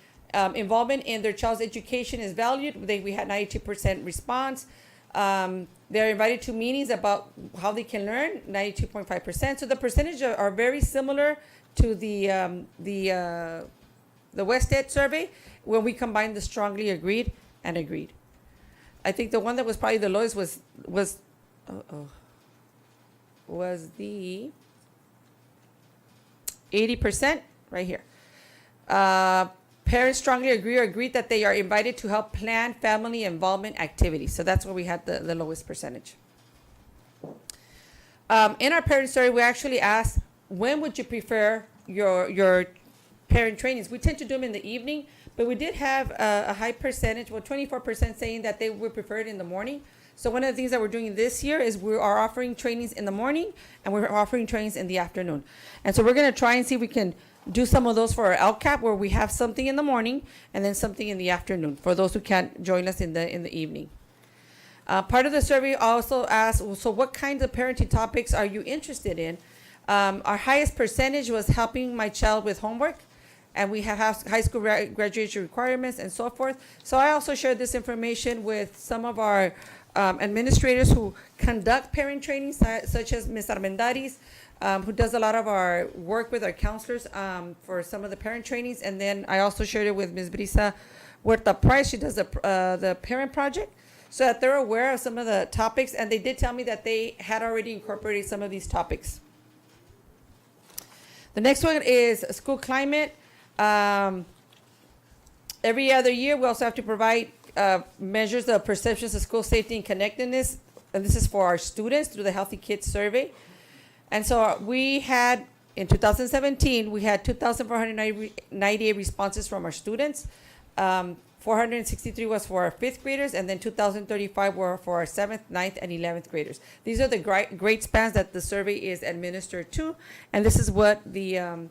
involvement in their child's education is valued. We had 92% response. They're invited to meetings about how they can learn, 92.5%. So the percentage are very similar to the West Ed survey when we combine the strongly agreed and agreed. I think the one that was probably the lowest was the 80% right here. Parents strongly agree or agreed that they are invited to help plan family involvement activities. So that's where we had the lowest percentage. In our parent survey, we actually asked, when would you prefer your parent trainings? We tend to do them in the evening, but we did have a high percentage, 24% saying that they would prefer it in the morning. So one of the things that we're doing this year is we are offering trainings in the morning and we're offering trainings in the afternoon. And so we're going to try and see if we can do some of those for our LCAP, where we have something in the morning and then something in the afternoon for those who can't join us in the evening. Part of the survey also asked, so what kinds of parenting topics are you interested in? Our highest percentage was helping my child with homework, and we have high school graduation requirements and so forth. So I also shared this information with some of our administrators who conduct parent trainings, such as Ms. Armendariz, who does a lot of our work with our counselors for some of the parent trainings. And then I also shared it with Ms. Brisa Huerta Price. She does the parent project, so that they're aware of some of the topics. And they did tell me that they had already incorporated some of these topics. The next one is school climate. Every other year, we also have to provide measures of perceptions of school safety and connectedness. And this is for our students through the Healthy Kids survey. And so we had, in 2017, we had 2,498 responses from our students. 463 was for our 5th graders, and then 2,035 were for our 7th, 9th, and 11th graders. These are the grade spans that the survey is administered to, and this is what the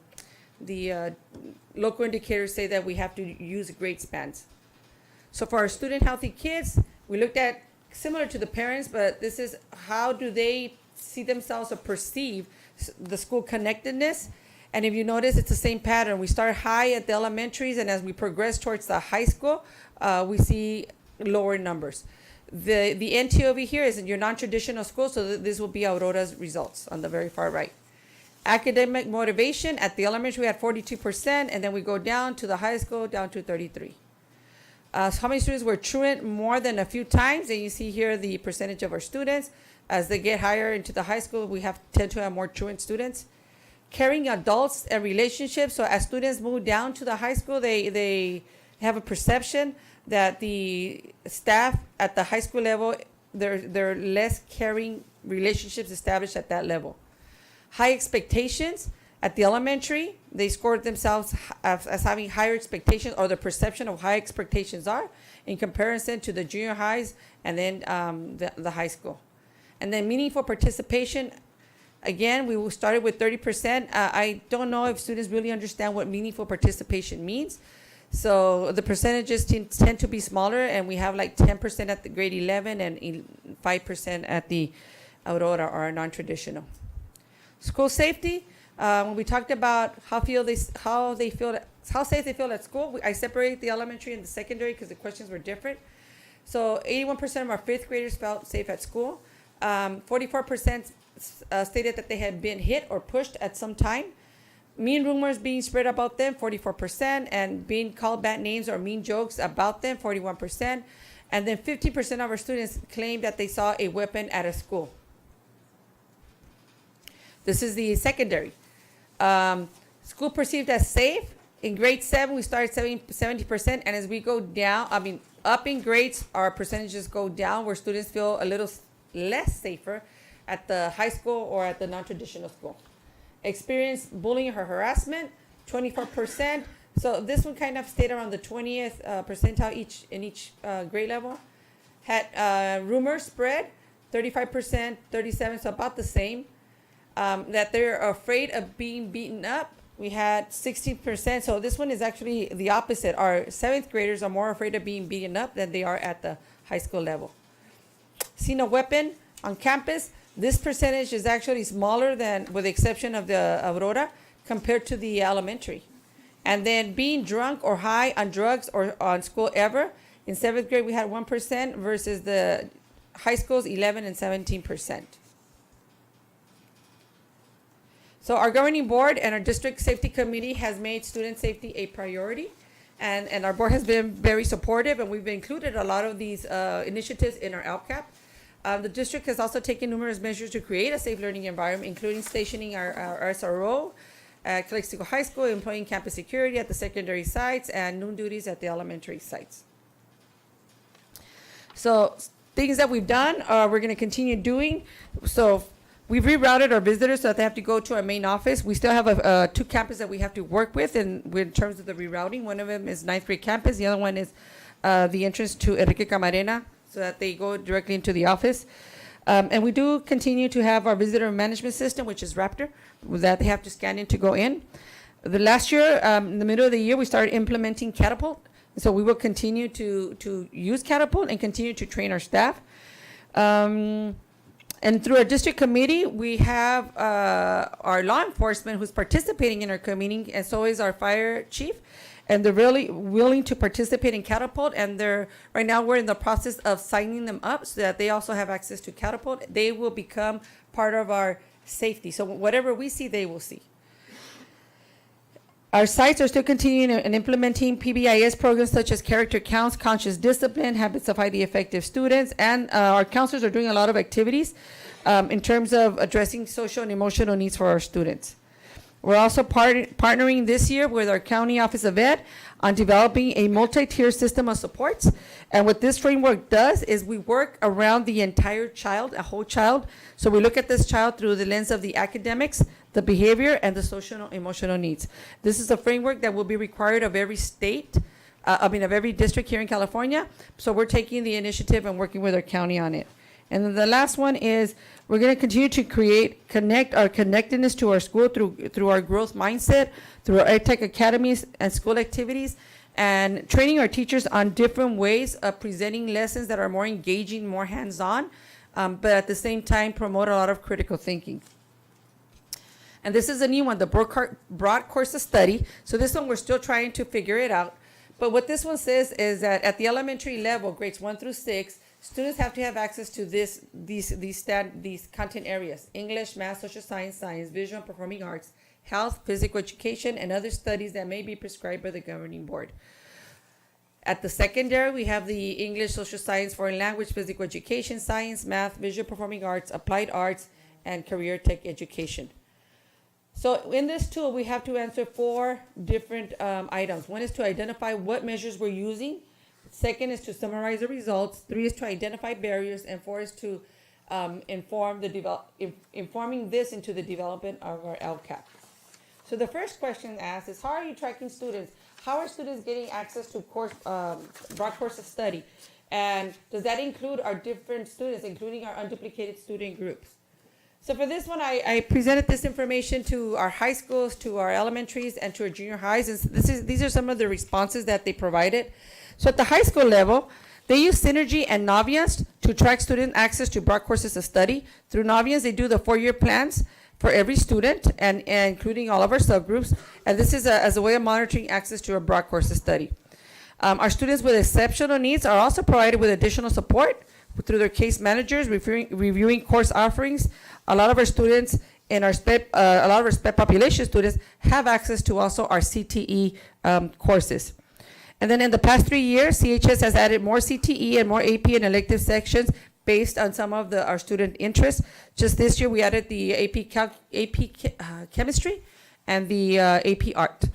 local indicators say that we have to use grade spans. So for our student Healthy Kids, we looked at, similar to the parents, but this is how do they see themselves or perceive the school connectedness. And if you notice, it's the same pattern. We start high at the elementaries, and as we progress towards the high school, we see lower numbers. The NT over here is in your non-traditional school, so this will be Aurora's results on the very far right. Academic motivation, at the elementary we had 42%, and then we go down to the high school, down to 33%. So how many students were truant more than a few times? And you see here the percentage of our students. As they get higher into the high school, we tend to have more truant students. Caring adults and relationships. So as students move down to the high school, they have a perception that the staff at the high school level, there are less caring relationships established at that level. High expectations. At the elementary, they scored themselves as having higher expectations, or the perception of high expectations are, in comparison to the junior highs and then the high school. And then meaningful participation, again, we started with 30%. I don't know if students really understand what meaningful participation means. So the percentages tend to be smaller, and we have like 10% at the grade 11 and 5% at the Aurora, or our non-traditional. School safety, when we talked about how safe they feel at school, I separated the elementary and the secondary because the questions were different. So 81% of our 5th graders felt safe at school. 44% stated that they had been hit or pushed at some time. Mean rumors being spread about them, 44%, and being called bad names or mean jokes about them, 41%. And then 50% of our students claimed that they saw a weapon at a school. This is the secondary. School perceived as safe. In grade 7, we started 70%, and as we go down, up in grades, our percentages go down, where students feel a little less safer at the high school or at the non-traditional school. Experienced bullying or harassment, 24%. So this one kind of stayed around the 20th percentile in each grade level. Had rumors spread, 35%, 37%, so about the same. That they're afraid of being beaten up, we had 16%. So this one is actually the opposite. Our 7th graders are more afraid of being beaten up than they are at the high school level. Seen a weapon on campus, This percentage is actually smaller than, with the exception of the Aurora, compared to the elementary. And then being drunk or high on drugs or on school ever, in 7th grade we had 1% versus the high schools 11 and 17%. So our governing board and our district safety committee has made student safety a priority. And our board has been very supportive, and we've included a lot of these initiatives in our LCAP. The district has also taken numerous measures to create a safe learning environment, including stationing our SRO at Calexico High School, employing campus security at the secondary sites, and noon duties at the elementary sites. So things that we've done, we're going to continue doing. So we've rerouted our visitors so that they have to go to our main office. We still have 2 campuses that we have to work with in terms of the rerouting. One of them is 9th grade campus. The other one is the entrance to Enrique Camarena, so that they go directly into the office. And we do continue to have our visitor management system, which is Raptor, that they have to scan in to go in. The last year, in the middle of the year, we started implementing Catapult. So we will continue to use Catapult and continue to train our staff. And through our district committee, we have our law enforcement who's participating in our committee, and so is our fire chief. And they're really willing to participate in Catapult, and right now we're in the process of signing them up so that they also have access to Catapult. They will become part of our safety. So whatever we see, they will see. Our sites are still continuing and implementing PBIS programs such as character counts, conscious discipline, habits of highly effective students, and our counselors are doing a lot of activities in terms of addressing social and emotional needs for our students. We're also partnering this year with our County Office of Ed on developing a multi-tier system of supports. And what this framework does is we work around the entire child, a whole child. So we look at this child through the lens of the academics, the behavior, and the social and emotional needs. This is a framework that will be required of every state, of every district here in California. So we're taking the initiative and working with our county on it. And then the last one is we're going to continue to connect our connectedness to our school through our growth mindset, through our EdTech academies and school activities, and training our teachers on different ways of presenting lessons that are more engaging, more hands-on, but at the same time promote a lot of critical thinking. And this is a new one, the broad course of study. So this one, we're still trying to figure it out. But what this one says is that at the elementary level, grades 1 through 6, students have to have access to these content areas: English, math, social science, visual and performing arts, health, physical education, and other studies that may be prescribed by the governing board. At the secondary, we have the English, social science, foreign language, physical education, science, math, visual performing arts, applied arts, and career tech education. So in this tool, we have to answer 4 different items. One is to identify what measures we're using. Second is to summarize the results. 3 is to identify barriers, and 4 is to informing this into the development of our LCAP. So the first question asked is, how are you tracking students? How are students getting access to broad course of study? And does that include our different students, including our unduplicated student groups? So for this one, I presented this information to our high schools, to our elementaries, and to our junior highs. And these are some of the responses that they provided. So at the high school level, they use Synergy and Naviance to track student access to broad courses of study. Through Naviance, they do the 4-year plans for every student, and including all of our subgroups. And this is as a way of monitoring access to a broad course of study. Our students with exceptional needs are also provided with additional support through their case managers, reviewing course offerings. A lot of our students in our a lot of our SPED population students have access to also our CTE courses. And then in the past 3 years, CHS has added more CTE and more AP and elective sections based on some of our student interests. Just this year, we added the AP chemistry and the AP art.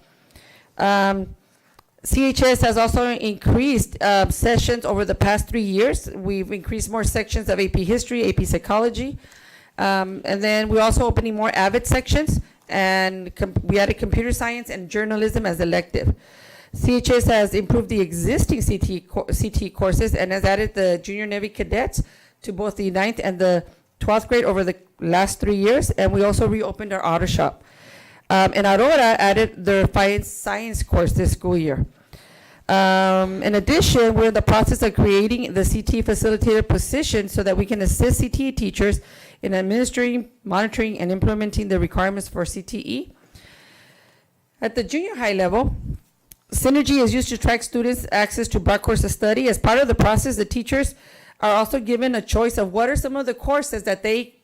CHS has also increased sessions over the past 3 years. We've increased more sections of AP history, AP psychology. And then we're also opening more AVID sections, and we added computer science and journalism as elective. CHS has improved the existing CTE courses and has added the junior Navy cadets to both the 9th and the 12th grade over the last 3 years. And we also reopened our auto shop. And Aurora added their science course this school year. In addition, we're in the process of creating the CTE facilitator position so that we can assist CTE teachers in administering, monitoring, and implementing the requirements for CTE. At the junior high level, Synergy is used to track students' access to broad course of study. As part of the process, the teachers are also given a choice of what are some of the courses that they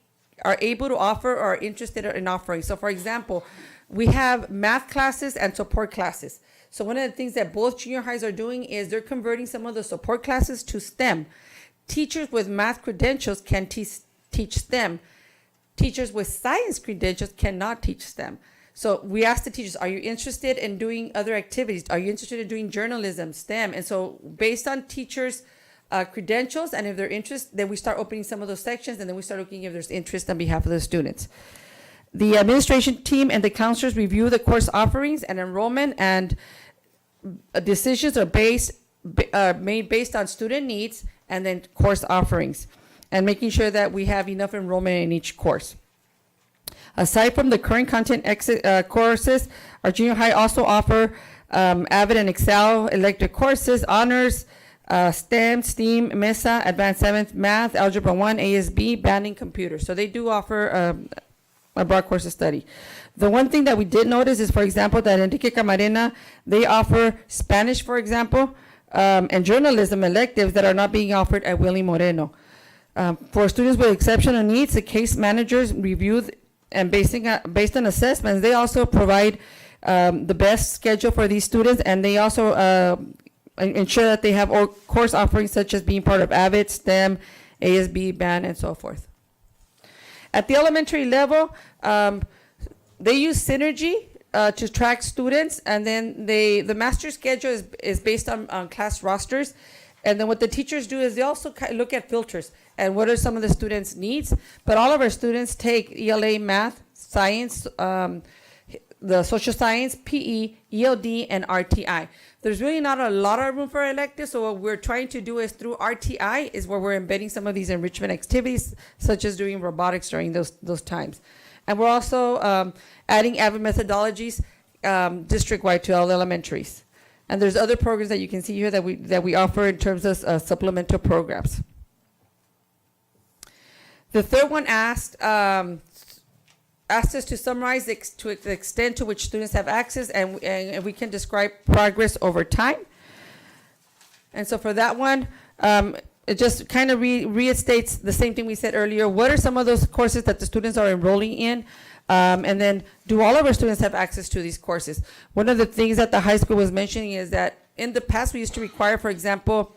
are able to offer or are interested in offering. So for example, we have math classes and support classes. So one of the things that both junior highs are doing is they're converting some of the support classes to STEM. Teachers with math credentials can teach STEM. Teachers with science credentials cannot teach STEM. So we ask the teachers, are you interested in doing other activities? Are you interested in doing journalism, STEM? And so based on teachers' credentials, and if they're interested, then we start opening some of those sections, and then we start looking if there's interest on behalf of the students. The administration team and the counselors review the course offerings and enrollment, and decisions are made based on student needs and then course offerings, and making sure that we have enough enrollment in each course. Aside from the current content courses, our junior high also offer Avid and Excel elective courses, honors, STEM, STEAM, MESA, Advanced 7th Math, Algebra 1, ASB, Band, and Computer. So they do offer a broad course of study. The one thing that we did notice is, for example, that Enrique Camarena, they offer Spanish, for example, and journalism electives that are not being offered at Willie Moreno. For students with exceptional needs, the case managers review and based on assessments, they also provide the best schedule for these students, and they also ensure that they have course offerings such as being part of AVID, STEM, ASB, BAN, and so forth. At the elementary level, they use Synergy to track students, and then the master schedule is based on class rosters. And then what the teachers do is they also look at filters and what are some of the students' needs. But all of our students take ELA, math, science, the social science, PE, ELD, and RTI. There's really not a lot of room for electives, so what we're trying to do is through RTI is where we're embedding some of these enrichment activities, such as doing robotics during those times. And we're also adding AVID methodologies district-wide to all elementaries. And there's other programs that you can see here that we offer in terms of supplemental programs. The third one asked us to summarize to the extent to which students have access, and we can describe progress over time. And so for that one, it just kind of restates the same thing we said earlier. What are some of those courses that the students are enrolling in? And then do all of our students have access to these courses? One of the things that the high school was mentioning is that in the past we used to require, for example,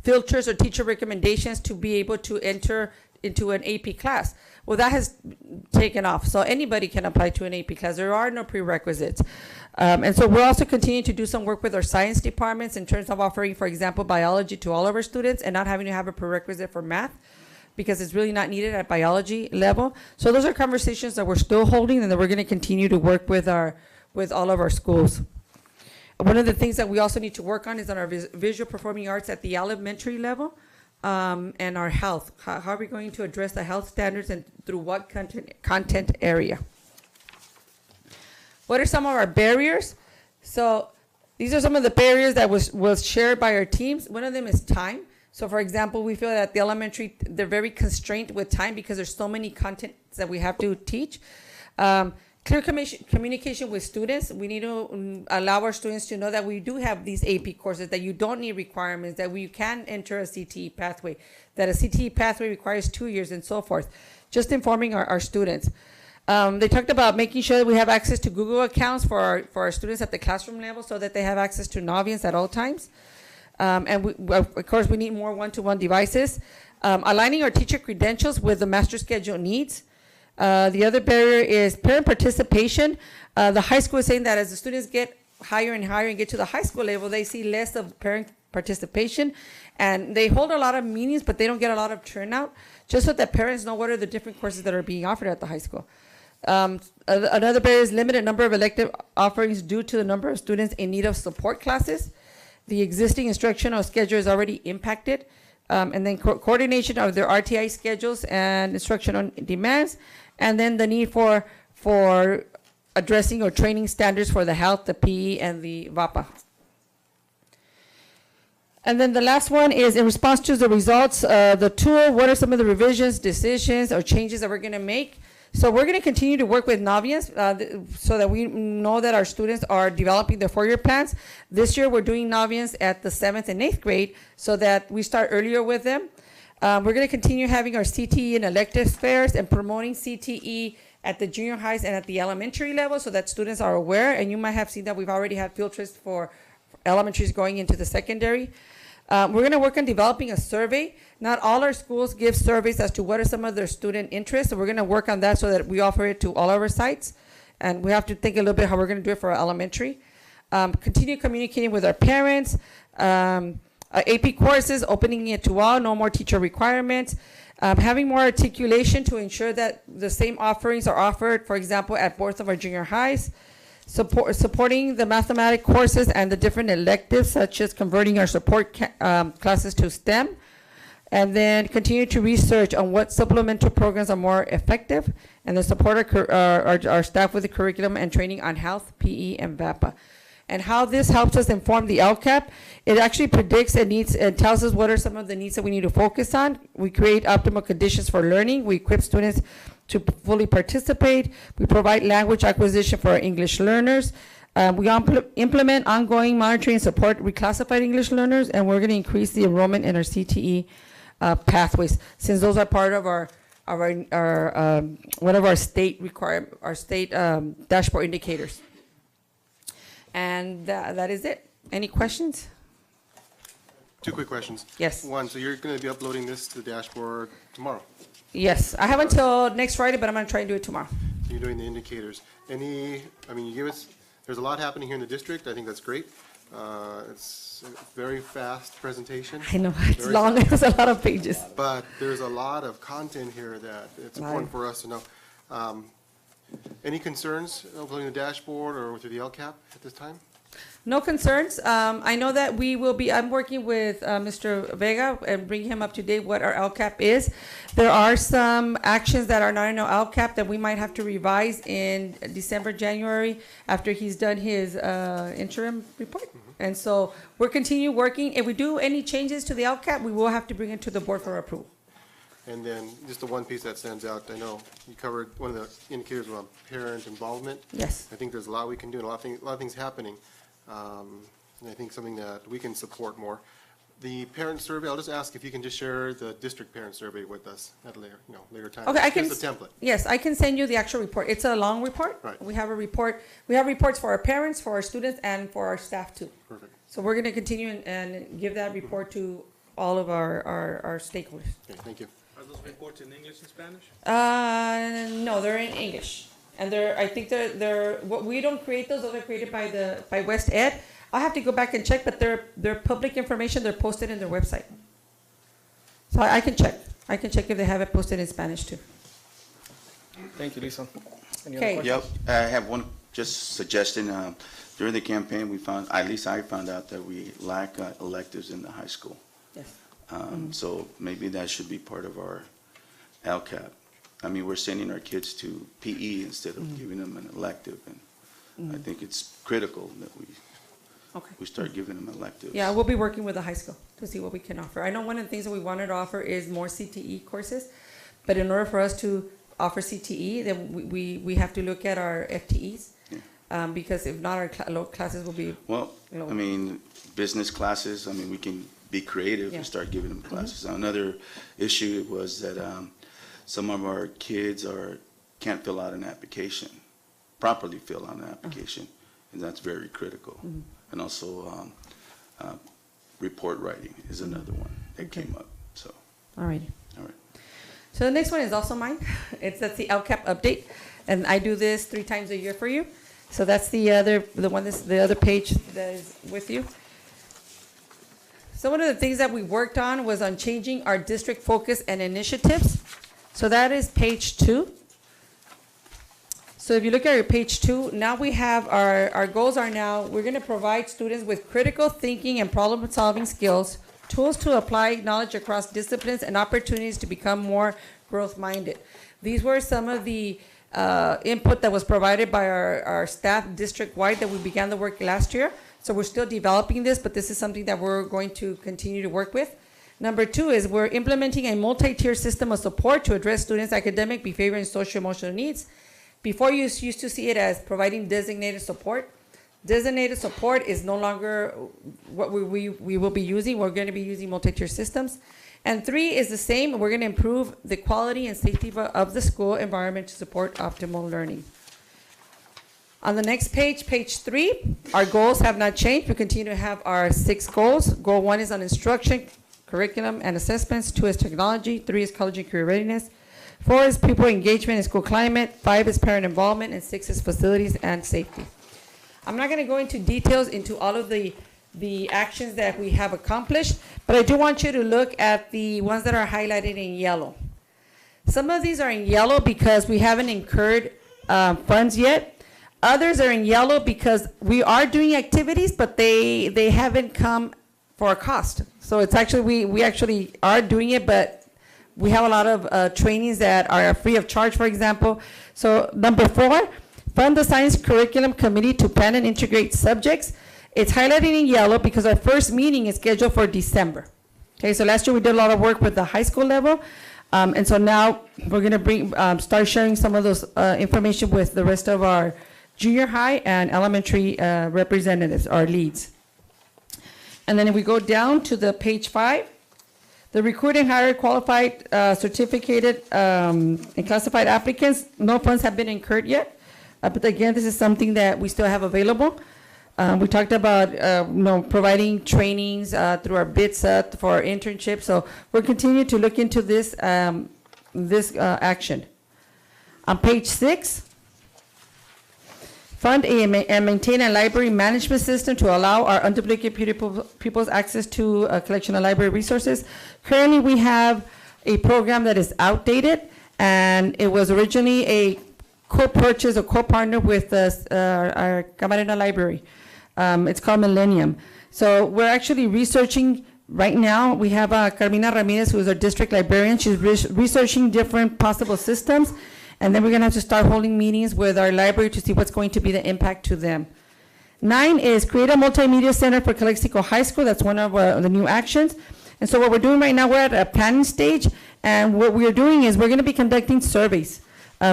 filters or teacher recommendations to be able to enter into an AP class. Well, that has taken off. So anybody can apply to an AP class. There are no prerequisites. And so we're also continuing to do some work with our science departments in terms of offering, for example, biology to all of our students and not having to have a prerequisite for math, because it's really not needed at biology level. So those are conversations that we're still holding and that we're going to continue to work with all of our schools. One of the things that we also need to work on is on our visual performing arts at the elementary level, and our health. How are we going to address the health standards and through what content area? What are some of our barriers? So these are some of the barriers that was shared by our teams. One of them is time. So for example, we feel that the elementary, they're very constrained with time because there's so many contents that we have to teach. Clear communication with students. We need to allow our students to know that we do have these AP courses, that you don't need requirements, that we can enter a CTE pathway, that a CTE pathway requires 2 years and so forth. Just informing our students. They talked about making sure that we have access to Google accounts for our students at the classroom level so that they have access to Naviance at all times. And of course, we need more one-to-one devices. Aligning our teacher credentials with the master schedule needs. The other barrier is parent participation. The high school is saying that as the students get higher and higher and get to the high school level, they see less of parent participation. And they hold a lot of meetings, but they don't get a lot of turnout, just so that parents know what are the different courses that are being offered at the high school. Another barrier is limited number of elective offerings due to the number of students in need of support classes. The existing instructional schedule is already impacted. And then coordination of their RTI schedules and instructional demands, and then the need for addressing or training standards for the health, the PE, and the VAPA. And then the last one is in response to the results, the tool, what are some of the revisions, decisions, or changes that we're going to make? So we're going to continue to work with Navians so that we know that our students are developing their 4-year plans. This year, we're doing Navians at the 7th and 8th grade so that we start earlier with them. We're going to continue having our CTE and elective fairs and promoting CTE at the junior highs and at the elementary level so that students are aware. And you might have seen that we've already had field trips for elementaries going into the secondary. We're going to work on developing a survey. Not all our schools give surveys as to what are some of their student interests. So we're going to work on that so that we offer it to all of our sites. And we have to think a little bit how we're going to do it for our elementary. Continue communicating with our parents. AP courses, opening it to all, no more teacher requirements. Having more articulation to ensure that the same offerings are offered, for example, at both of our junior highs. Supporting the mathematics courses and the different electives, such as converting our support classes to STEM. And then continue to research on what supplemental programs are more effective, and then support our staff with the curriculum and training on health, PE, and VAPA. And how this helps us inform the LCAP, it actually predicts and tells us what are some of the needs that we need to focus on. We create optimal conditions for learning. We equip students to fully participate. We provide language acquisition for our English learners. We implement ongoing monitoring and support reclassified English learners, and we're going to increase the enrollment in our CTE pathways, since those are part of our one of our state dashboard indicators. And that is it. Any questions? 2 quick questions. Yes. One, so you're going to be uploading this to the dashboard tomorrow? Yes, I have until next Friday, but I'm going to try and do it tomorrow. You're doing the indicators. You give us, there's a lot happening here in the district. I think that's great. It's a very fast presentation. I know, it's long, it's a lot of pages. But there's a lot of content here that it's important for us to know. Any concerns uploading the dashboard or through the LCAP at this time? No concerns. I know that I'm working with Mr. Vega and bring him up to date what our LCAP is. There are some actions that are not in our LCAP that we might have to revise in December, January, after he's done his interim report. And so we'll continue working. If we do any changes to the LCAP, we will have to bring it to the board for approval. And then just the one piece that stands out, I know you covered one of the indicators around parent involvement. Yes. I think there's a lot we can do and a lot of things happening. And I think something that we can support more. The parent survey, I'll just ask if you can just share the district parent survey with us at a later time. Okay, I can. Just a template. Yes, I can send you the actual report. It's a long report. Right. We have a report. We have reports for our parents, for our students, and for our staff too. Perfect. So we're going to continue and give that report to all of our stakeholders. Okay, thank you. Are those reports in English and Spanish? No, they're in English, and I think they're we don't create those are created by West Ed. I'll have to go back and check, but they're public information. They're posted in their website, so I can check. I can check if they have it posted in Spanish too. Thank you, Lisa. Any other Okay. questions? Yep, I have one just suggestion. During the campaign, we found, at least I found out that we lack electives in the high school. Yes. So maybe that should be part of our LCAP. I mean, we're sending our kids to PE instead of giving them an elective, and I think it's critical that we start giving them electives. Yeah, we'll be working with the high school to see what we can offer. I know one of the things that we wanted to offer is more CTE courses, but in order for us to offer CTE, then we have to look at our FTEs, because if not, our classes will be Well, low. I mean, business classes, I mean, we can be creative and start giving them classes. Another issue was that some of our kids can't fill out an application, properly fill out an application, and that's very critical. And also report writing is another one that came up. So, All right. all right. So the next one is also mine. That's the LCAP update, and I do this 3 times a year for you. So that's the other page that is with you. So one of the things that we worked on was on changing our district focus and initiatives. So that is page 2. So if you look at your page 2, now we have our goals are now, we're going to provide students with critical thinking and problem-solving skills, tools to apply knowledge across disciplines, and opportunities to become more growth-minded. These were some of the input that was provided by our staff district-wide that we began the work last year. So we're still developing this, but this is something that we're going to continue to work with. Number 2 is we're implementing a multi-tier system of support to address students' academic, behavior, and social-emotional needs. Before, you used to see it as providing designated support. Designated support is no longer what we will be using. We're going to be using multi-tier systems. And 3 is the same. We're going to improve the quality and safety of the school environment to support optimal learning. On the next page, page 3, our goals have not changed. We continue to have our 6 goals. Goal 1 is on instruction, curriculum, and assessments. 2 is technology. 3 is college and career readiness. 4 is pupil engagement and school climate. 5 is parent involvement. And 6 is facilities and safety. I'm not going to go into details into all of the actions that we have accomplished, but I do want you to look at the ones that are highlighted in yellow. Some of these are in yellow because we haven't incurred funds yet. Others are in yellow because we are doing activities, but they haven't come for a cost. So it's actually, we actually are doing it, but we have a lot of trainings that are free of charge, for example. So number 4, fund the science curriculum committee to plan and integrate subjects. It's highlighted in yellow because our first meeting is scheduled for December. Okay, so last year we did a lot of work with the high school level. And so now we're going to start sharing some of those information with the rest of our junior high and elementary representatives, our leads. And then if we go down to the page 5, the recruit and hire qualified, certificated, and classified applicants, no funds have been incurred yet. But again, this is something that we still have available. We talked about providing trainings through our bid set for our internship. So we're continuing to look into this action. On page 6, fund and maintain a library management system to allow our unduplicated pupils access to a collection of library resources. Currently, we have a program that is outdated, and it was originally a co-purchase or co-partner with our Camarena Library. It's called Millennium. So we're actually researching right now. We have Carmina Ramirez, who is our district librarian. She's researching different possible systems. And then we're going to have to start holding meetings with our library to see what's going to be the impact to them. 9 is create a multimedia center for Calexico High School. That's one of the new actions. And so what we're doing right now, we're at a planning stage. And what we're doing is we're going to be conducting surveys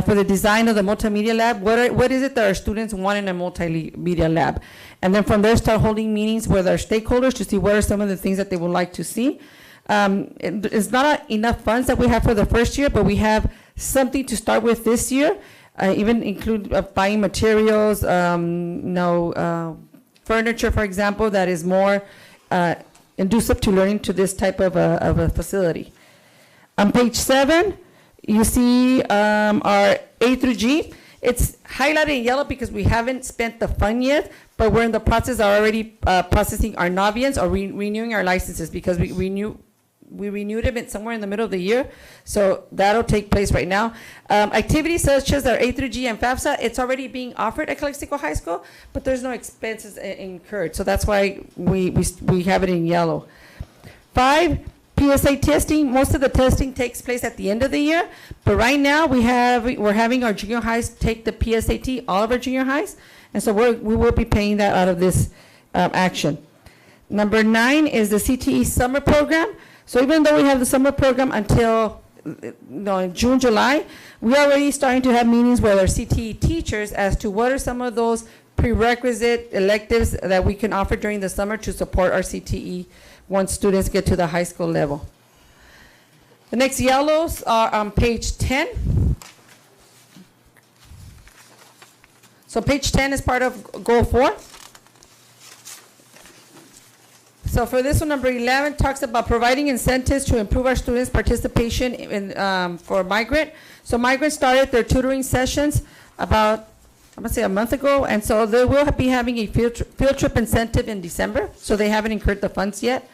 for the design of the multimedia lab. What is it that our students want in a multimedia lab? And then from there, start holding meetings with our stakeholders to see what are some of the things that they would like to see. It's not enough funds that we have for the first year, but we have something to start with this year, even include buying materials, furniture, for example, that is more conducive to learning to this type of a facility. On page 7, you see our A through G. It's highlighted in yellow because we haven't spent the fund yet, but we're in the process of already processing our Navians or renewing our licenses because we renewed them somewhere in the middle of the year, so that'll take place right now. Activities such as our A through G and FAFSA, it's already being offered at Calexico High School, but there's no expenses incurred, so that's why we have it in yellow. 5, PSA testing. Most of the testing takes place at the end of the year, but right now we're having our junior highs take the PSAT, all of our junior highs, and so we will be paying that out of this action. Number 9 is the CTE summer program. So even though we have the summer program until June, July, we're already starting to have meetings with our CTE teachers as to what are some of those prerequisite electives that we can offer during the summer to support our CTE once students get to the high school level. The next yellows are on page 10. So page 10 is part of goal 4. So for this one, number 11 talks about providing incentives to improve our students' participation for migrant. So migrants started their tutoring sessions about, I'm going to say a month ago, and so they will be having a field trip incentive in December, so they haven't incurred the funds yet.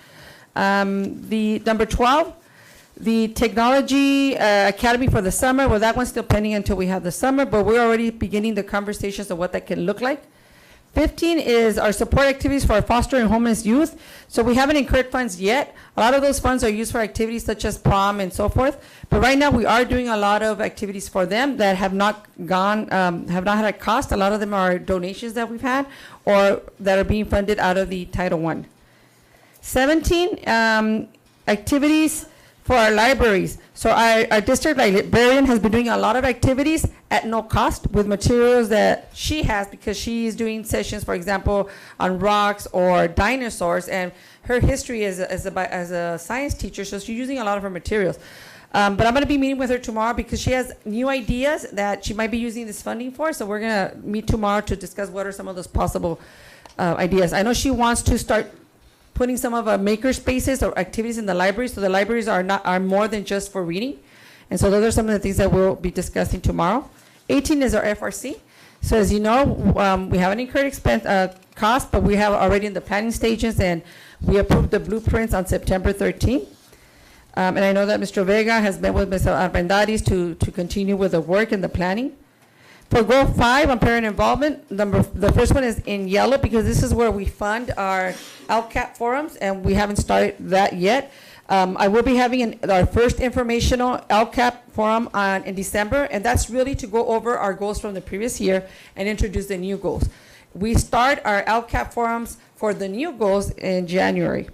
The number 12, the Technology Academy for the summer, well, that one's still pending until we have the summer, but we're already beginning the conversations of what that can look like. 15 is our support activities for our foster and homeless youth. So we haven't incurred funds yet. A lot of those funds are used for activities such as prom and so forth. But right now, we are doing a lot of activities for them that have not have not had a cost. A lot of them are donations that we've had or that are being funded out of the Title I. 17, activities for our libraries. So our district librarian has been doing a lot of activities at no cost with materials that she has because she's doing sessions, for example, on rocks or dinosaurs, and her history as a science teacher, so she's using a lot of her materials. But I'm going to be meeting with her tomorrow because she has new ideas that she might be using this funding for, so we're going to meet tomorrow to discuss what are some of those possible ideas. I know she wants to start putting some of our maker spaces or activities in the library, so the libraries are more than just for reading. And so those are some of the things that we'll be discussing tomorrow. 18 is our FRC. So as you know, we haven't incurred cost, but we have already in the planning stages, and we approved the blueprints on September 13th. And I know that Mr. Vega has met with Mr. Arbendaris to continue with the work and the planning. For Goal 5 on parent involvement, the first one is in yellow because this is where we fund our LCAP forums, and we haven't started that yet. I will be having our first informational LCAP forum in December, and that's really to go over our goals from the previous year and introduce the new goals. We start our LCAP forums for the new goals in January.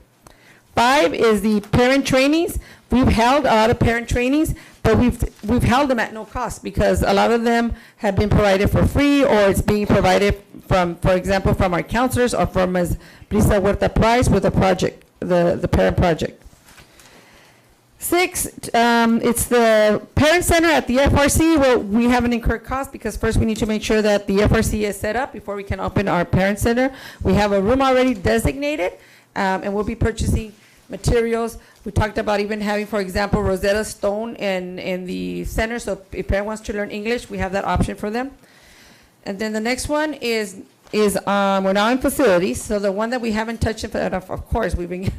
5 is the parent trainings. We've held a lot of parent trainings, but we've held them at no cost because a lot of them have been provided for free, or it's being provided from, for example, from our counselors or from Ms. Brisa Huerta Price with the project, the parent project. 6, it's the parent center at the FRC. Well, we haven't incurred costs because first we need to make sure that the FRC is set up before we can open our parent center. We have a room already designated, and we'll be purchasing materials. We talked about even having, for example, Rosetta Stone in the center, so if a parent wants to learn English, we have that option for them. And then the next one is we're now in facilities, so the one that we haven't touched, of course, we've been,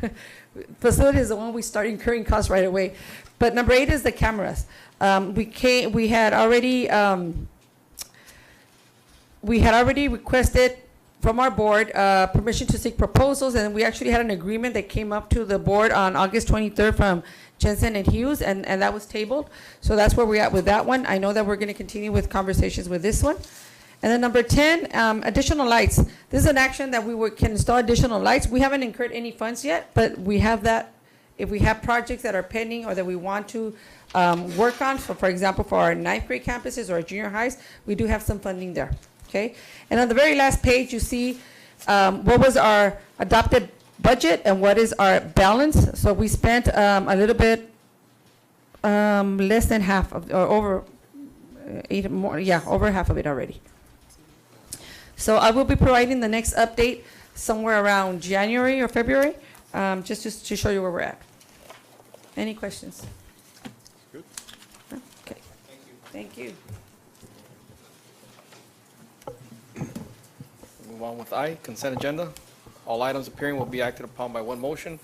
facilities is the one we start incurring costs right away. But number 8 is the cameras. We had already requested from our board permission to seek proposals, and we actually had an agreement that came up to the board on August 23rd from Jensen and Hughes, and that was tabled. So that's where we're at with that one. I know that we're going to continue with conversations with this one. And then number 10, additional lights. This is an action that can install additional lights. We haven't incurred any funds yet, but we have that. If we have projects that are pending or that we want to work on, so for example, for our 9th grade campuses or our junior highs, we do have some funding there. Okay, and on the very last page, you see what was our adopted budget and what is our balance. So we spent a little bit less than half of, or over over half of it already. So I will be providing the next update somewhere around January or February, just to show you where we're at. Any questions? Good. Okay. Thank you. Move on with I, consent agenda. All items appearing will be acted upon by one motion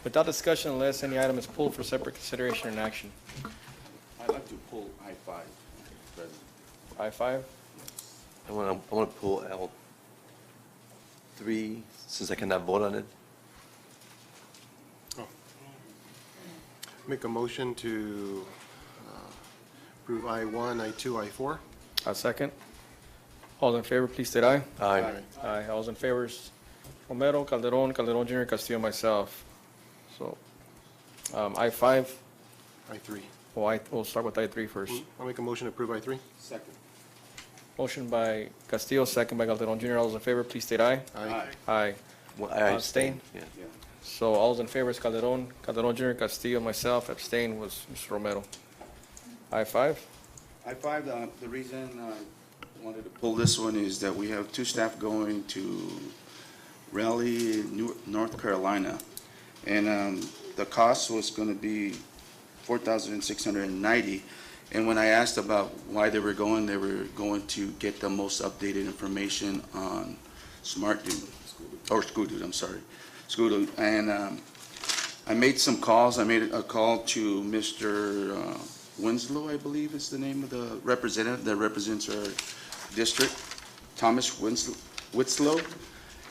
without discussion unless any item is pulled for separate consideration and action. I'd like to pull I-5, President. I-5, I want to pull L3 since I cannot vote on it. Make a motion to approve I-1, I-2, I-4. I second. All those in favor, please state aye. Aye. Aye. All those in favor, Romero, Calderon, Jr., Castillo, myself. So, I-5, I-3. we'll start with I-3 first. I'll make a motion to approve I-3. Second. Motion by Castillo, second by Calderon, Jr. All those in favor, please state aye. Aye. Aye. Well, I Abstain? Yeah. So all those in favor is Calderon, Jr., Castillo, myself, abstain was Mr. Romero. I-5? I-5, the reason I wanted to pull this one is that we have 2 staff going to Raleigh, North Carolina. And the cost was going to be $4,690. And when I asked about why they were going to get the most updated information on SmartDude, or SchoolDude, I'm sorry. SchoolDude. And I made some calls. I made a call to Mr. Winslow, I believe is the name of the representative that represents our district, Thomas Winslow. Winslow,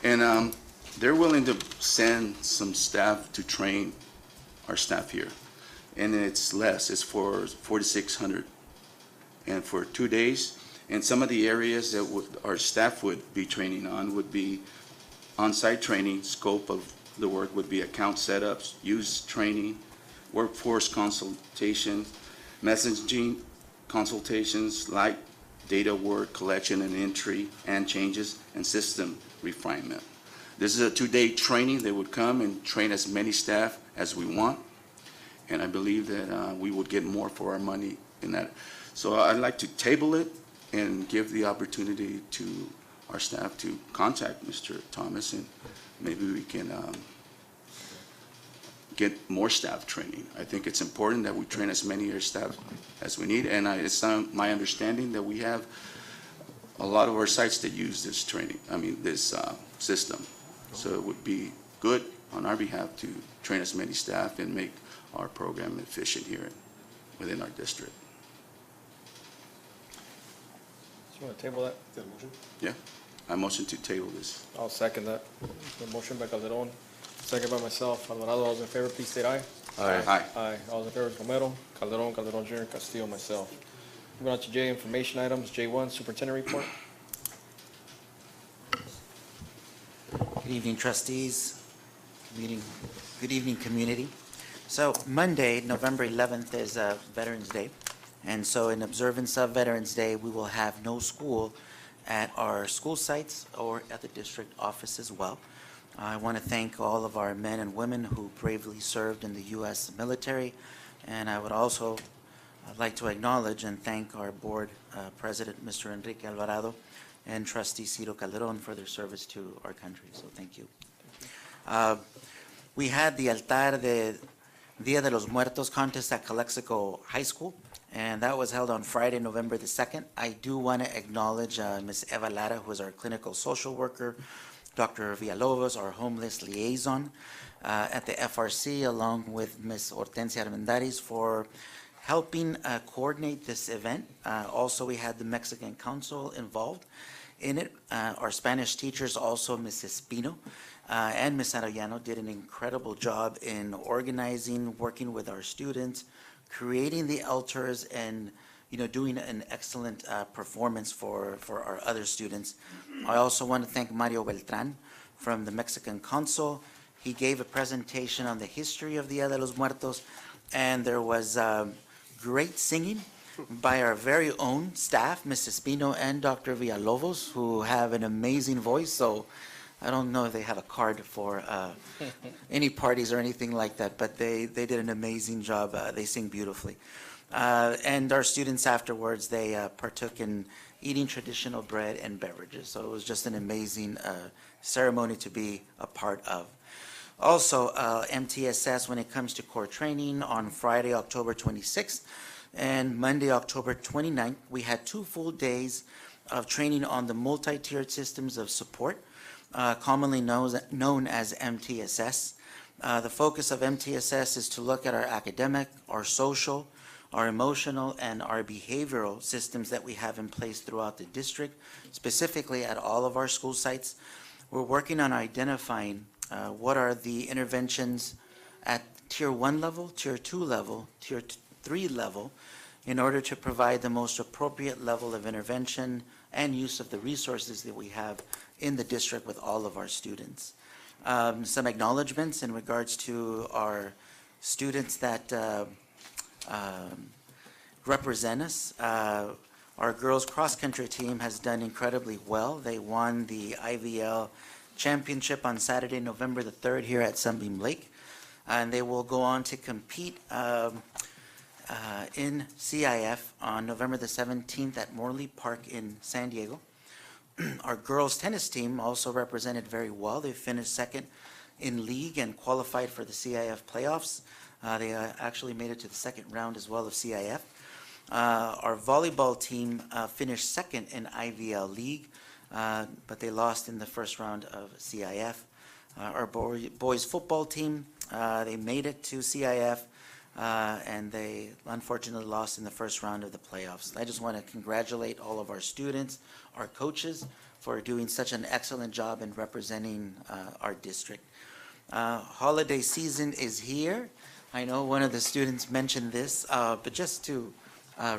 and they're willing to send some staff to train our staff here. And it's less, it's for 4,600. And for 2 days, and some of the areas that our staff would be training on would be on-site training. Scope of the work would be account setups, use training, workforce consultation, messaging consultations, light data work, collection and entry and changes, and system refinement. This is a 2-day training. They would come and train as many staff as we want, and I believe that we would get more for our money in that. So I'd like to table it and give the opportunity to our staff to contact Mr. Thomas, and maybe we can get more staff training. I think it's important that we train as many of our staff as we need, and it's my understanding that we have a lot of our sites that use this training, this system. So it would be good on our behalf to train as many staff and make our program efficient here within our district. Do you want to table that? Is that a motion? Yeah, I motion to table this. I'll second that. The motion by Calderon, second by myself. Alvarado, all those in favor, please state aye. Aye. Aye. Aye. All those in favor, Romero, Calderon, Calderon Jr., Castillo, myself. Moving on to J, information items. J1, superintendent report. Good evening, trustees. Good evening, community. So Monday, November 11th is Veterans Day. And so in observance of Veterans Day, we will have no school at our school sites or at the district office as well. I want to thank all of our men and women who bravely served in the U.S. military. And I would also like to acknowledge and thank our board president, Mr. Enrique Alvarado, and trustee Ciro Calderon for their service to our country. So thank you. We had the altar de Dia de los Muertos contest at Calexico High School, and that was held on Friday, November the 2nd. I do want to acknowledge Ms. Eva Lada, who is our clinical social worker, Dr. Villalobos, our homeless liaison at the FRC, along with Ms. Hortensia Armendariz for helping coordinate this event. Also, we had the Mexican Council involved in it. Our Spanish teachers, also Mrs. Espino and Ms. Arellano, did an incredible job in organizing, working with our students, creating the altars, and doing an excellent performance for our other students. I also want to thank Mario Beltran from the Mexican Consul. He gave a presentation on the history of Dia de los Muertos, and there was great singing by our very own staff, Mrs. Espino and Dr. Villalobos, who have an amazing voice. So I don't know if they have a card for any parties or anything like that, but they did an amazing job. They sing beautifully. And our students afterwards, they partook in eating traditional bread and beverages. So it was just an amazing ceremony to be a part of. Also, MTSS, when it comes to core training, on Friday, October 26th, and Monday, October 29th, we had 2 full days of training on the multi-tiered systems of support, commonly known as MTSS. The focus of MTSS is to look at our academic, our social, our emotional, and our behavioral systems that we have in place throughout the district, specifically at all of our school sites. We're working on identifying what are the interventions at Tier 1 level, Tier 2 level, Tier 3 level, in order to provide the most appropriate level of intervention and use of the resources that we have in the district with all of our students. Some acknowledgements in regards to our students that represent us. Our girls cross-country team has done incredibly well. They won the IVL championship on Saturday, November the 3rd here at Sunbeam Lake. And they will go on to compete in CIF on November the 17th at Morley Park in San Diego. Our girls tennis team also represented very well. They finished second in league and qualified for the CIF playoffs. They actually made it to the second round as well of CIF. Our volleyball team finished second in IVL league, but they lost in the first round of CIF. Our boys football team, they made it to CIF, and they unfortunately lost in the first round of the playoffs. I just want to congratulate all of our students, our coaches, for doing such an excellent job in representing our district. Holiday season is here. I know one of the students mentioned this, but just to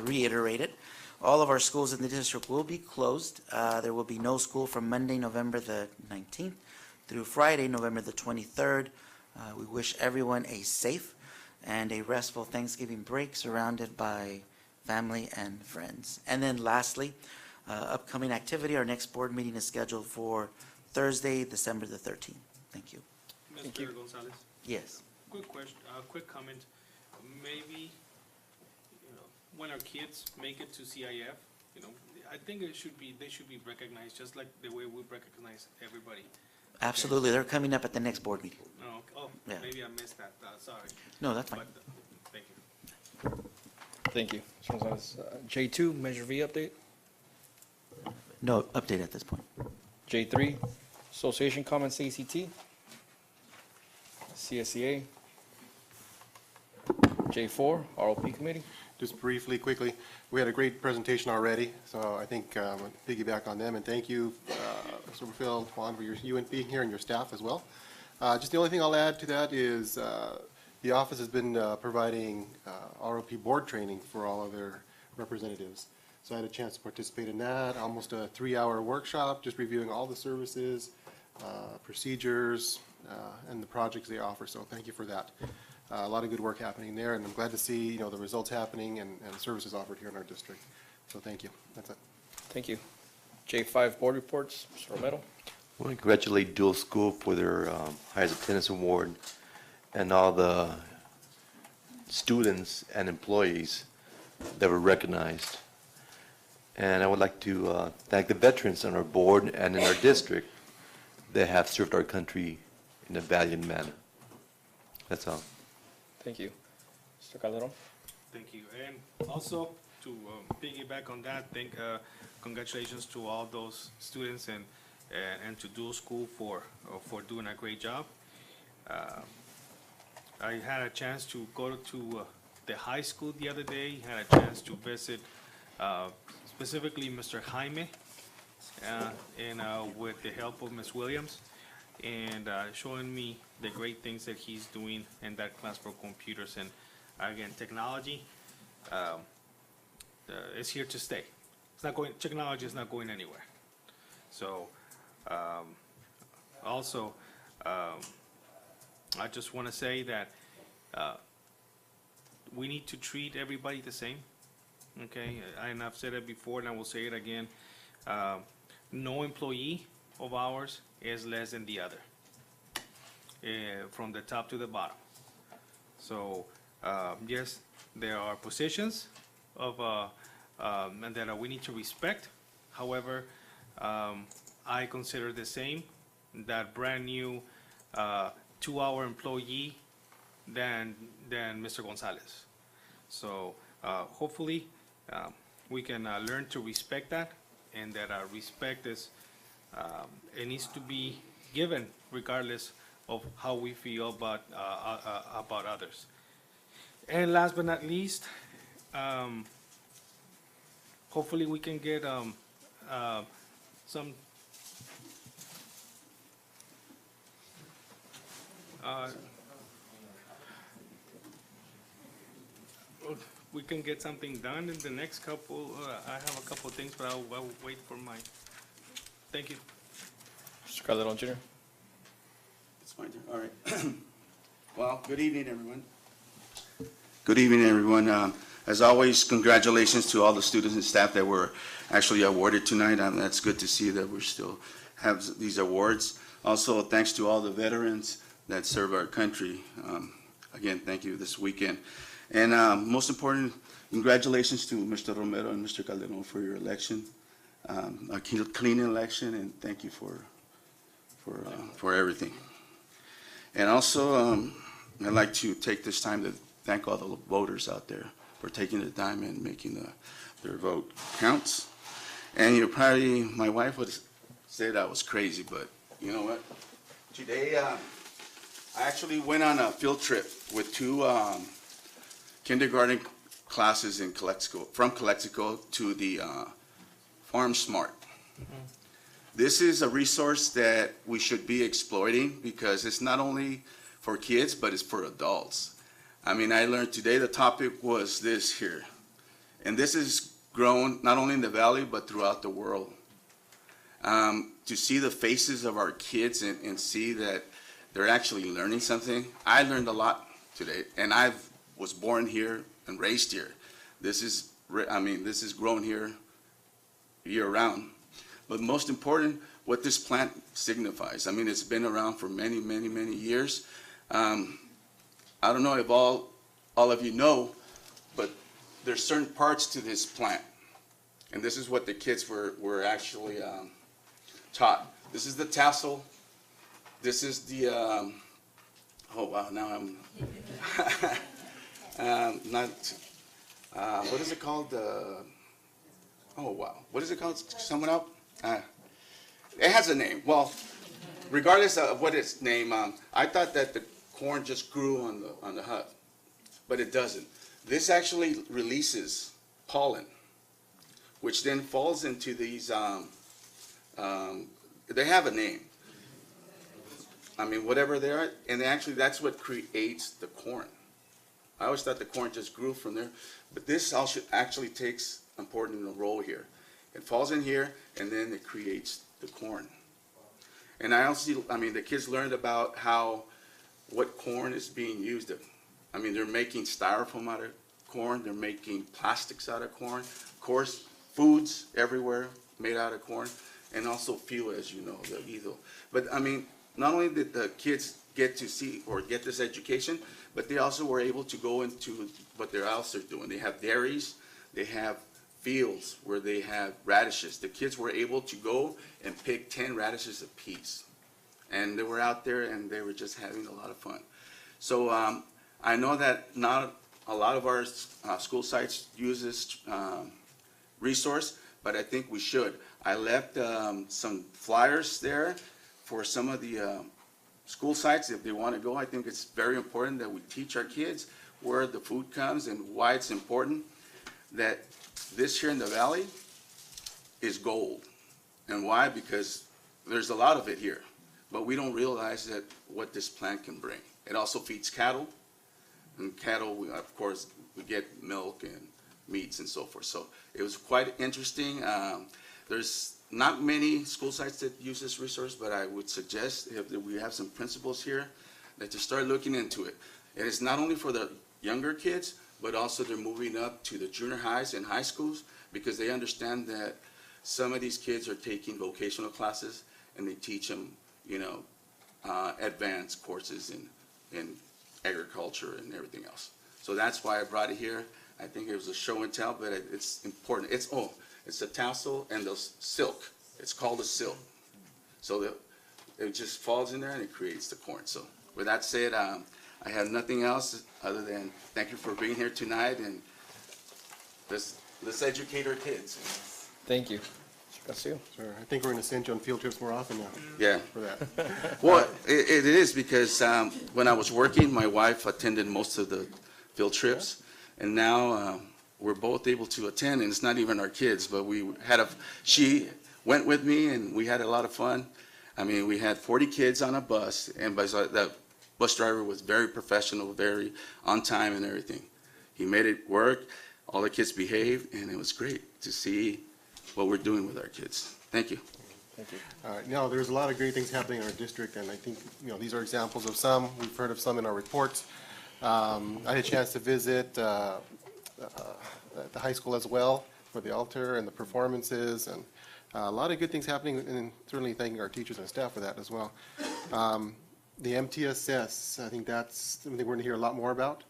reiterate it, all of our schools in the district will be closed. There will be no school from Monday, November the 19th through Friday, November the 23rd. We wish everyone a safe and a restful Thanksgiving break surrounded by family and friends. And then lastly, upcoming activity, our next board meeting is scheduled for Thursday, December the 13th. Thank you. Mr. Gonzalez, Yes. quick question, quick comment. Maybe, when our kids make it to CIF, I think they should be recognized just like the way we recognize everybody. Absolutely. They're coming up at the next board meeting. Oh, Yeah. maybe I missed that, sorry. No, that's fine. But, thank you. Thank you. Mr. Gonzalez. J2, Measure V update. No update at this point. J3, Association comments, ACT. CSEA. J4, ROP committee. Just briefly, quickly, we had a great presentation already, so I think piggyback on them, and thank you, Mr. Phil, Juan, for you and being here, and your staff as well. Just the only thing I'll add to that is the office has been providing ROP board training for all of their representatives. So I had a chance to participate in that, almost a 3-hour workshop, just reviewing all the services, procedures, and the projects they offer, so thank you for that. A lot of good work happening there, and I'm glad to see, the results happening and services offered here in our district. So thank you. That's it. Thank you. J5, board reports. Mr. Romero. I want to congratulate Dual School for their highest attendance award and all the students and employees that were recognized. And I would like to thank the veterans on our board and in our district that have served our country in a valiant manner. That's all. Thank you. Mr. Calderon. Thank you. And also, to piggyback on that, congratulations to all those students and to Dual School for doing a great job. I had a chance to go to the high school the other day, had a chance to visit specifically Mr. Jaime, and with the help of Ms. Williams, and showing me the great things that he's doing in that class for computers. And again, technology is here to stay. Technology is not going anywhere. So also, I just want to say that we need to treat everybody the same. Okay, and I've said it before, and I will say it again. No employee of ours is less than the other, from the top to the bottom. So yes, there are positions of and that we need to respect. However, I consider the same that brand new 2-hour employee than Mr. Gonzalez. So hopefully we can learn to respect that, and that respect is it needs to be given regardless of how we feel about others. And last but not least, hopefully we can get some we can get something done in the next couple. I have a couple of things, but I'll wait for my. Thank you. Mr. Calderon Jr. It's my turn. All right. Well, good evening, everyone. Good evening, everyone. As always, congratulations to all the students and staff that were actually awarded tonight. That's good to see that we still have these awards. Also, thanks to all the veterans that serve our country. Again, thank you this weekend. And most important, congratulations to Mr. Romero and Mr. Calderon for your election, a clean election, and thank you for everything. And also, I'd like to take this time to thank all the voters out there for taking the time and making their vote counts. And probably my wife would say that I was crazy, but you know what? Today, I actually went on a field trip with 2 kindergarten classes in Calexico, from Calexico to the Farm Smart. This is a resource that we should be exploiting because it's not only for kids, but it's for adults. I mean, I learned today the topic was this here. And this has grown not only in the Valley, but throughout the world. To see the faces of our kids and see that they're actually learning something. I learned a lot today, and I was born here and raised here. This is grown here year round. But most important, what this plant signifies. I mean, it's been around for many, many, many years. I don't know if all of you know, but there's certain parts to this plant. And this is what the kids were actually taught. This is the tassel. This is the, oh wow, now I'm, what is it called? Oh wow, what is it called? Someone up? It has a name. Well, regardless of what its name, I thought that the corn just grew on the hut, but it doesn't. This actually releases pollen, which then falls into these, they have a name. I mean, whatever they are, and actually that's what creates the corn. I always thought the corn just grew from there, but this also actually takes important role here. It falls in here, and then it creates the corn. And the kids learned about what corn is being used. I mean, they're making styrofoam out of corn. They're making plastics out of corn. Of course, foods everywhere made out of corn, and also fuel, as you know, the diesel. But I mean, not only did the kids get to see or get this education, but they also were able to go into what they're also doing. They have dairies, they have fields where they have radishes. The kids were able to go and pick 10 radishes apiece. And they were out there and they were just having a lot of fun. So I know that not a lot of our school sites use this resource, but I think we should. I left some flyers there for some of the school sites if they want to go. I think it's very important that we teach our kids where the food comes and why it's important that this here in the Valley is gold. And why? Because there's a lot of it here, but we don't realize that what this plant can bring. It also feeds cattle, and cattle, of course, we get milk and meats and so forth. So it was quite interesting. There's not many school sites that use this resource, but I would suggest if we have some principals here that to start looking into it. And it's not only for the younger kids, but also they're moving up to the junior highs and high schools because they understand that some of these kids are taking vocational classes and they teach them, advanced courses in agriculture and everything else. So that's why I brought it here. I think it was a show and tell, but it's important. It's the tassel and the silk. It's called a silk. So it just falls in there and it creates the corn. So with that said, I have nothing else other than thank you for being here tonight, and let's educate our kids. Thank you. Sure. I think we're going to send you on field trips more often now. Yeah. For that. Well, it is because when I was working, my wife attended most of the field trips, and now we're both able to attend, and it's not even our kids, but she went with me, and we had a lot of fun. I mean, we had 40 kids on a bus, and the bus driver was very professional, very on time and everything. He made it work. All the kids behaved, and it was great to see what we're doing with our kids. Thank you. Thank you. All right, now, there's a lot of great things happening in our district, and I think, these are examples of some. We've heard of some in our reports. I had a chance to visit the high school as well for the altar and the performances, and a lot of good things happening, and certainly thanking our teachers and staff for that as well. The MTSS, I think that's something we're going to hear a lot more about,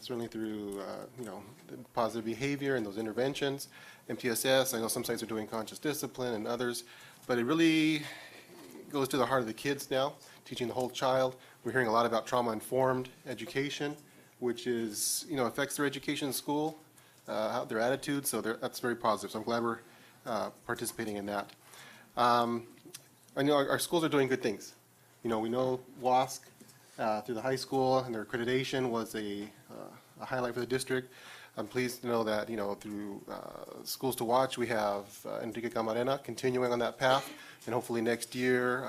certainly through, the positive behavior and those interventions. MTSS, I know some sites are doing conscious discipline and others, but it really goes to the heart of the kids now, teaching the whole child. We're hearing a lot about trauma-informed education, which is, affects their education in school, their attitude, so that's very positive. So I'm glad we're participating in that. I know our schools are doing good things. We know WASC through the high school and their accreditation was a highlight for the district. I'm pleased to know that, through Schools to Watch, we have Enrique Camarena continuing on that path, and hopefully next year,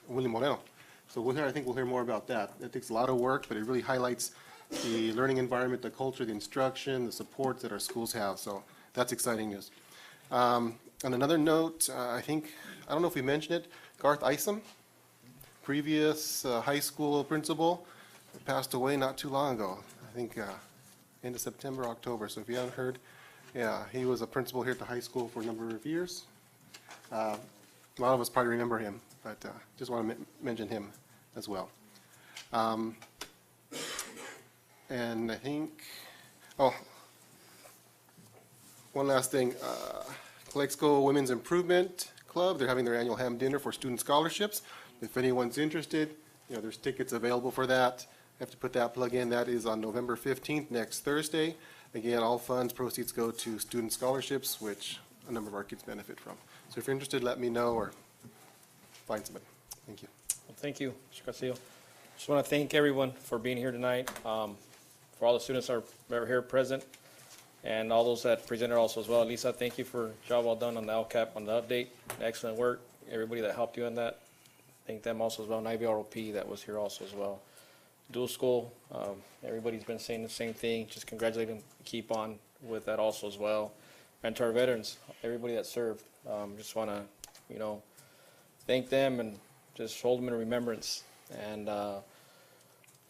Willie Moreno. So I think we'll hear more about that. It takes a lot of work, but it really highlights the learning environment, the culture, the instruction, the supports that our schools have. So that's exciting news. On another note, I don't know if we mentioned it, Garth Isom, previous high school principal, passed away not too long ago. I think end of September, October. So if you haven't heard, yeah, he was a principal here at the high school for a number of years. A lot of us probably remember him, but just want to mention him as well. And I think, one last thing. Calexico Women's Improvement Club, they're having their annual ham dinner for student scholarships. If anyone's interested, there's tickets available for that. I have to put that plug in. That is on November 15th, next Thursday. Again, all funds, proceeds go to student scholarships, which a number of our kids benefit from. So if you're interested, let me know or find somebody. Thank you. Well, thank you, Mr. Castillo. Just want to thank everyone for being here tonight, for all the students that are here present, and all those that presented also as well. Lisa, thank you for a job well done on the LCAP, on the update. Excellent work. Everybody that helped you in that, thank them also as well. And IVROP that was here also as well. Dual school, everybody's been saying the same thing. Just congratulate them, keep on with that also as well. And to our veterans, everybody that served, just want to, thank them and just hold them in remembrance. And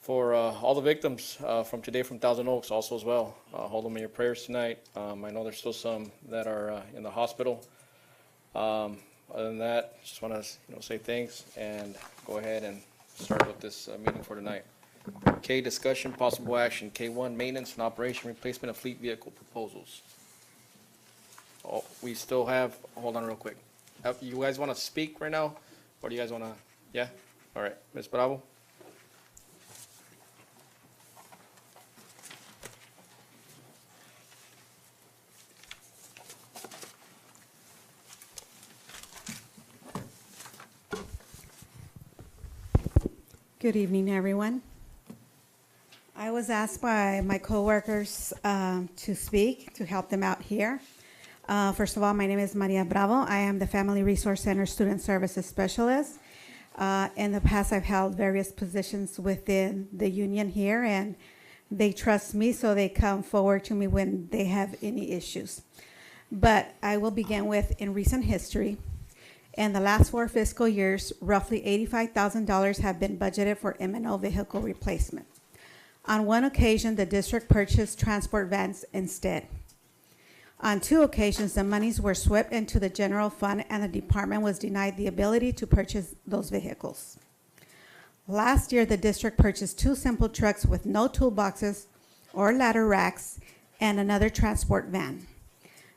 for all the victims from today from Thousand Oaks also as well, hold them in your prayers tonight. I know there's still some that are in the hospital. Other than that, just want to say thanks and go ahead and start with this meeting for tonight. K, discussion, possible action. K1, maintenance and operation replacement of fleet vehicle proposals. Oh, we still have, hold on real quick. You guys want to speak right now? Or do you guys want to, yeah? All right, Ms. Bravo? Good evening, everyone. I was asked by my coworkers to speak, to help them out here. First of all, my name is Maria Bravo. I am the Family Resource Center Student Services Specialist. In the past, I've held various positions within the union here, and they trust me, so they come forward to me when they have any issues. But I will begin with, in recent history, in the last 4 fiscal years, roughly $85,000 have been budgeted for M&O vehicle replacement. On one occasion, the district purchased transport vans instead. On 2 occasions, the monies were swept into the general fund and the department was denied the ability to purchase those vehicles. Last year, the district purchased 2 simple trucks with no toolboxes or ladder racks and another transport van.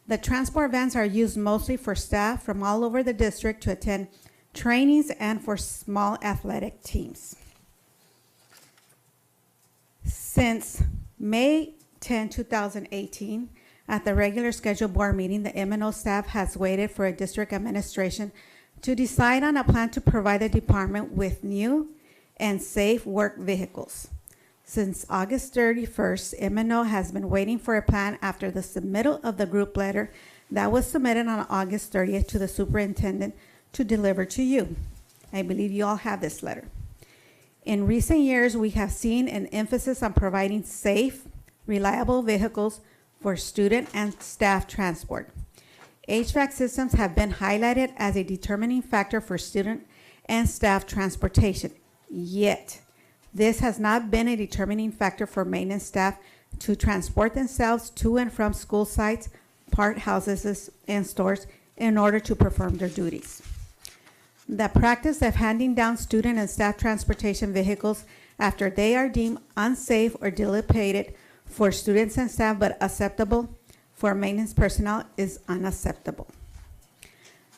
The transport vans are used mostly for staff from all over the district to attend trainings and for small athletic teams. Since May 10, 2018, at the regular scheduled board meeting, the M&O staff has waited for a district administration to decide on a plan to provide the department with new and safe work vehicles. Since August 31st, M&O has been waiting for a plan after the submittal of the group letter that was submitted on August 30th to the superintendent to deliver to you. I believe you all have this letter. In recent years, we have seen an emphasis on providing safe, reliable vehicles for student and staff transport. HVAC systems have been highlighted as a determining factor for student and staff transportation. Yet, this has not been a determining factor for maintenance staff to transport themselves to and from school sites, park houses, and stores in order to perform their duties. The practice of handing down student and staff transportation vehicles after they are deemed unsafe or dilapidated for students and staff but acceptable for maintenance personnel is unacceptable.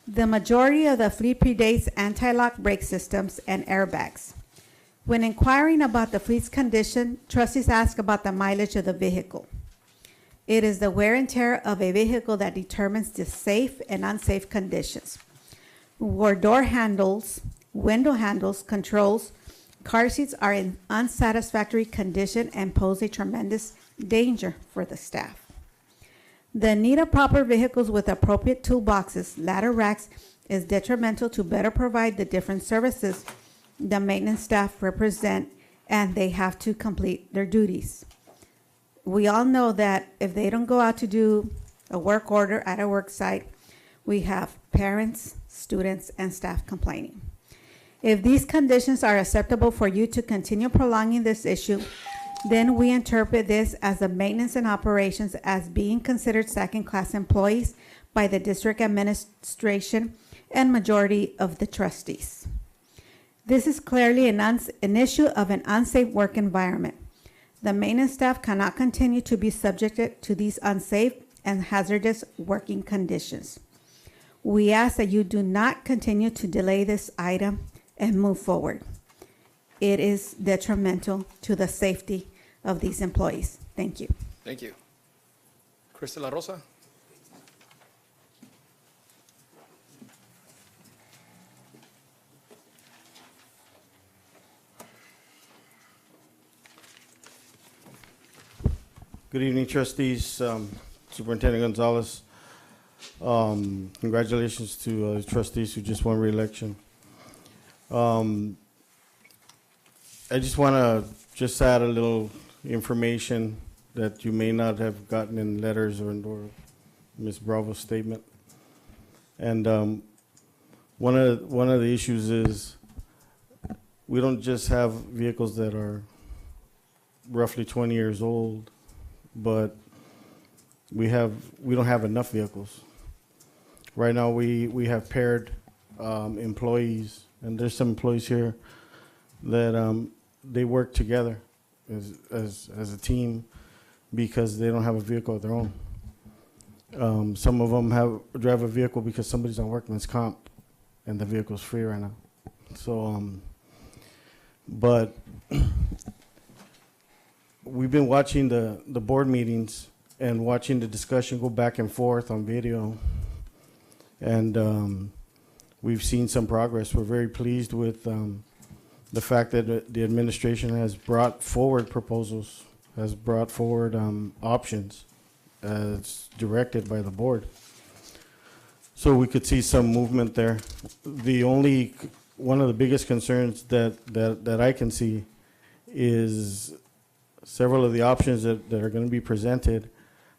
The majority of the fleet predates anti-lock brake systems and airbags. When inquiring about the fleet's condition, trustees ask about the mileage of the vehicle. It is the wear and tear of a vehicle that determines the safe and unsafe conditions. Where door handles, window handles, controls, Car seats are in unsatisfactory condition and pose a tremendous danger for the staff. The need of proper vehicles with appropriate toolboxes, ladder racks, is detrimental to better provide the different services the maintenance staff represent, and they have to complete their duties. We all know that if they don't go out to do a work order at a work site, we have parents, students, and staff complaining. If these conditions are acceptable for you to continue prolonging this issue, then we interpret this as the maintenance and operations as being considered second-class employees by the district administration and majority of the trustees. This is clearly an issue of an unsafe work environment. The maintenance staff cannot continue to be subjected to these unsafe and hazardous working conditions. We ask that you do not continue to delay this item and move forward. It is detrimental to the safety of these employees. Thank you. Thank you. Crystal La Rosa? Good evening, trustees, Superintendent Gonzalez. Congratulations to the trustees who just won re-election. I just want to just add a little information that you may not have gotten in letters or Ms. Bravo's statement. And one of the issues is we don't just have vehicles that are roughly 20 years old, but we don't have enough vehicles. Right now, we have paired employees, and there's some employees here that they work together as a team because they don't have a vehicle of their own. Some of them drive a vehicle because somebody's on workman's comp, and the vehicle's free right now. So, but we've been watching the board meetings and watching the discussion go back and forth on video, and we've seen some progress. We're very pleased with the fact that the administration has brought forward proposals, has brought forward options as directed by the board. So we could see some movement there. One of the biggest concerns that I can see is several of the options that are going to be presented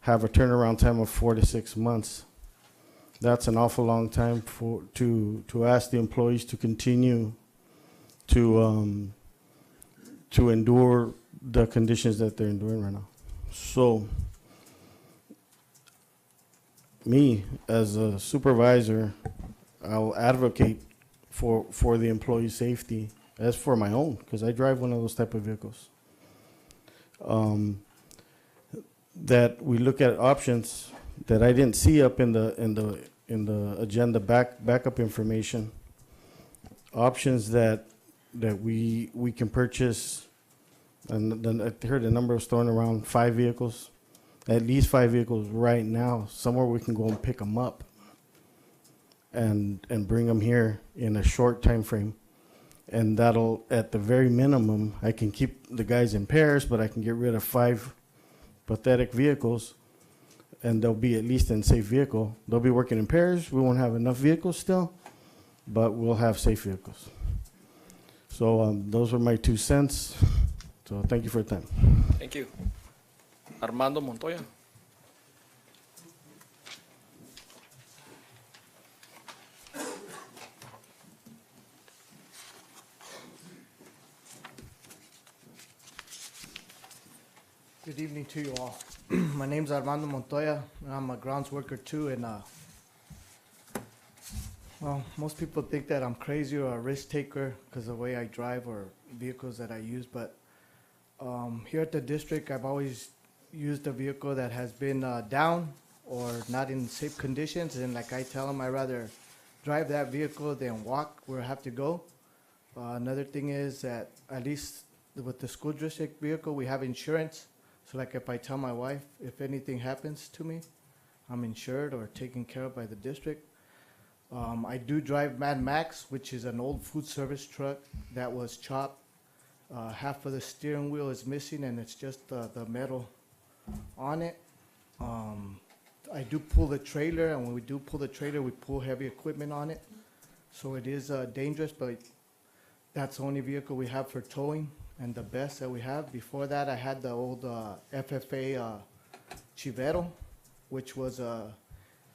have a turnaround time of 4 to 6 months. That's an awful long time to ask the employees to continue to endure the conditions that they're enduring right now. So, me as a supervisor, I'll advocate for the employee safety as for my own, because I drive one of those type of vehicles. That we look at options that I didn't see up in the agenda backup information. Options that we can purchase, and then I heard the number was thrown around 5 vehicles, at least 5 vehicles right now, somewhere we can go and pick them up and bring them here in a short time frame. And that'll, at the very minimum, I can keep the guys in pairs, but I can get rid of 5 pathetic vehicles, and they'll be at least in safe vehicle. They'll be working in pairs. We won't have enough vehicles still, but we'll have safe vehicles. So those were my 2 cents. So thank you for your time. Thank you. Armando Montoya? Good evening to you all. My name's Armando Montoya, and I'm a grounds worker too, and well, most people think that I'm crazy or a risk taker because of the way I drive or vehicles that I use, but here at the district, I've always used a vehicle that has been down or not in safe conditions, and like I tell them, I'd rather drive that vehicle than walk where I have to go. Another thing is that at least with the school district vehicle, we have insurance. So like if I tell my wife, if anything happens to me, I'm insured or taken care of by the district. I do drive Mad Max, which is an old food service truck that was chopped Half of the steering wheel is missing, and it's just the metal on it. I do pull the trailer, and when we do pull the trailer, we pull heavy equipment on it. So it is dangerous, but that's the only vehicle we have for towing and the best that we have. Before that, I had the old FFA Chivero, which was a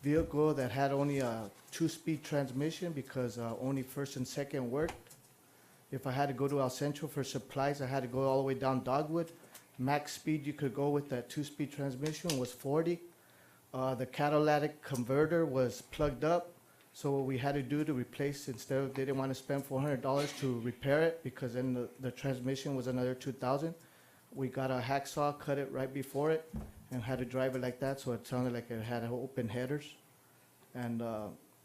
vehicle that had only a 2-speed transmission because only first and second worked. If I had to go to El Centro for supplies, I had to go all the way down Dogwood. Max speed you could go with that 2-speed transmission was 40. The catalytic converter was plugged up. So what we had to do to replace, instead of, they didn't want to spend $400 to repair it because then the transmission was another $2,000. We got a hacksaw, cut it right before it, and had to drive it like that, so it sounded like it had open headers. And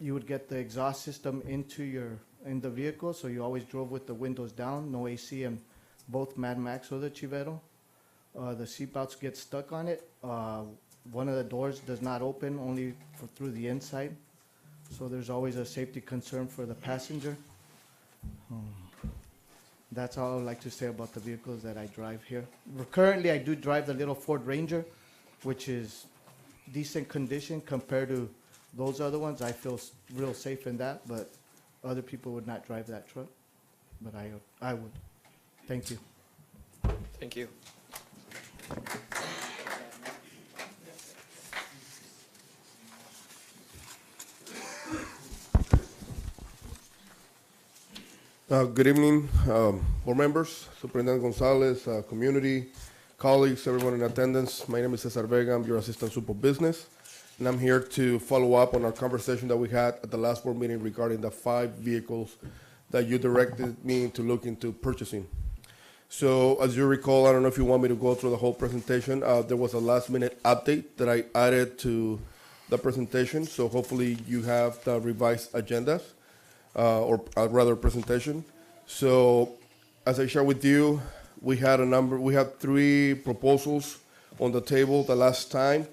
you would get the exhaust system in the vehicle, so you always drove with the windows down, no AC in both Mad Max or the Chivero. The seatbelts get stuck on it. One of the doors does not open, only through the inside. So there's always a safety concern for the passenger. That's all I'd like to say about the vehicles that I drive here. Currently, I do drive the little Ford Ranger, which is decent condition compared to those other ones. I feel real safe in that, but other people would not drive that truck. But I would. Thank you. Thank you. Good evening, board members, Superintendent Gonzalez, community, colleagues, everyone in attendance. My name is Cesar Vega. I'm your Assistant Super Business, and I'm here to follow up on our conversation that we had at the last board meeting regarding the 5 vehicles that you directed me to look into purchasing. So as you recall, I don't know if you want me to go through the whole presentation. There was a last-minute update that I added to the presentation, so hopefully you have the revised agendas. Or rather presentation. So as I shared with you, we had 3 proposals on the table the last time.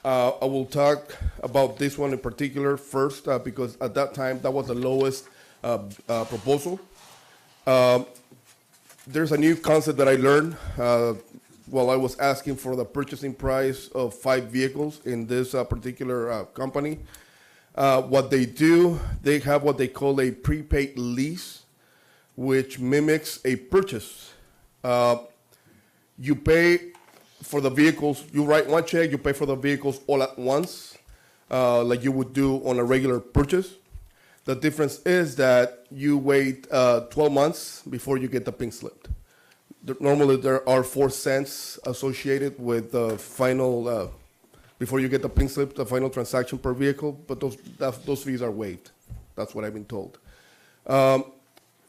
I will talk about this one in particular first because at that time that was the lowest proposal. There's a new concept that I learned while I was asking for the purchasing price of 5 vehicles in this particular company. What they do, they have what they call a prepaid lease, which mimics a purchase. You pay for the vehicles, you write one check, you pay for the vehicles all at once, like you would do on a regular purchase. The difference is that you wait 12 months before you get the pink slip. Normally there are 4 cents associated with the final before you get the pink slip, the final transaction per vehicle, but those fees are waived. That's what I've been told.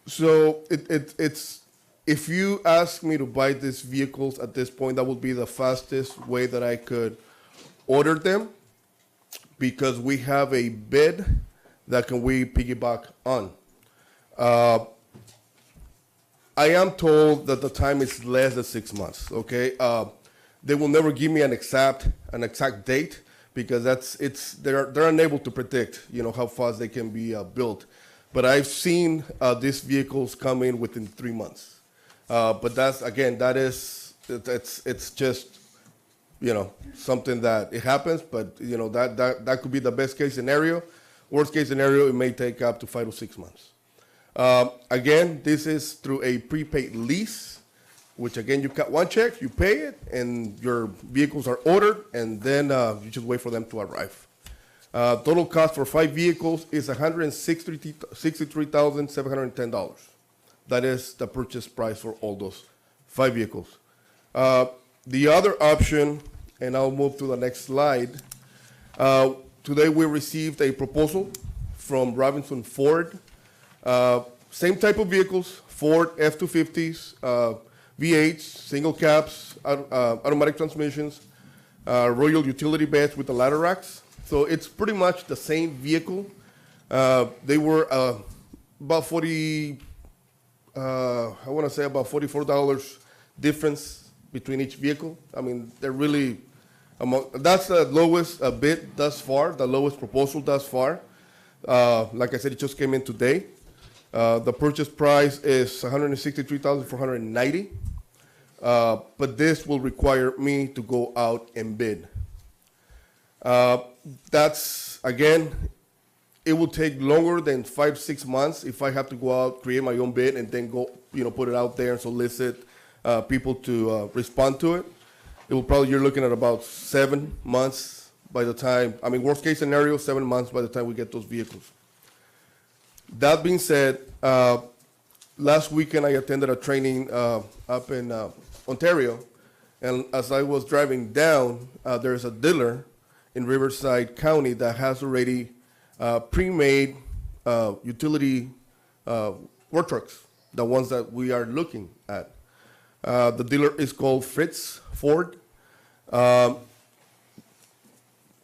So it's if you ask me to buy these vehicles at this point, that would be the fastest way that I could order them, because we have a bid that we piggyback on. I am told that the time is less than 6 months. Okay. They will never give me an exact date because they're unable to predict, how fast they can be built. But I've seen these vehicles come in within 3 months. But it's just, something that it happens. But that could be the best case scenario. Worst case scenario, it may take up to 5 to 6 months. Again, this is through a prepaid lease, which again, you cut one check, you pay it, and your vehicles are ordered, and then you just wait for them to arrive. Total cost for 5 vehicles is $163,710. That is the purchase price for all those 5 vehicles. The other option, and I'll move to the next slide. Today we received a proposal from Robinson Ford. Same type of vehicles, Ford F-250s, V8s, single cabs, automatic transmissions, Royal utility beds with the ladder racks. So it's pretty much the same vehicle. They were about $44 difference between each vehicle. I mean, they're really, that's the lowest bid thus far, the lowest proposal thus far. Like I said, it just came in today. The purchase price is $163,490. But this will require me to go out and bid. That's, again, it will take longer than 5-6 months if I have to go out, create my own bid, and then go, put it out there and solicit people to respond to it. It will probably, you're looking at about 7 months by the time, worst case scenario, 7 months by the time we get those vehicles. That being said, last weekend I attended a training up in Ontario, and as I was driving down, there's a dealer in Riverside County that has already pre-made utility work trucks, the ones that we are looking at. The dealer is called Fritz Ford.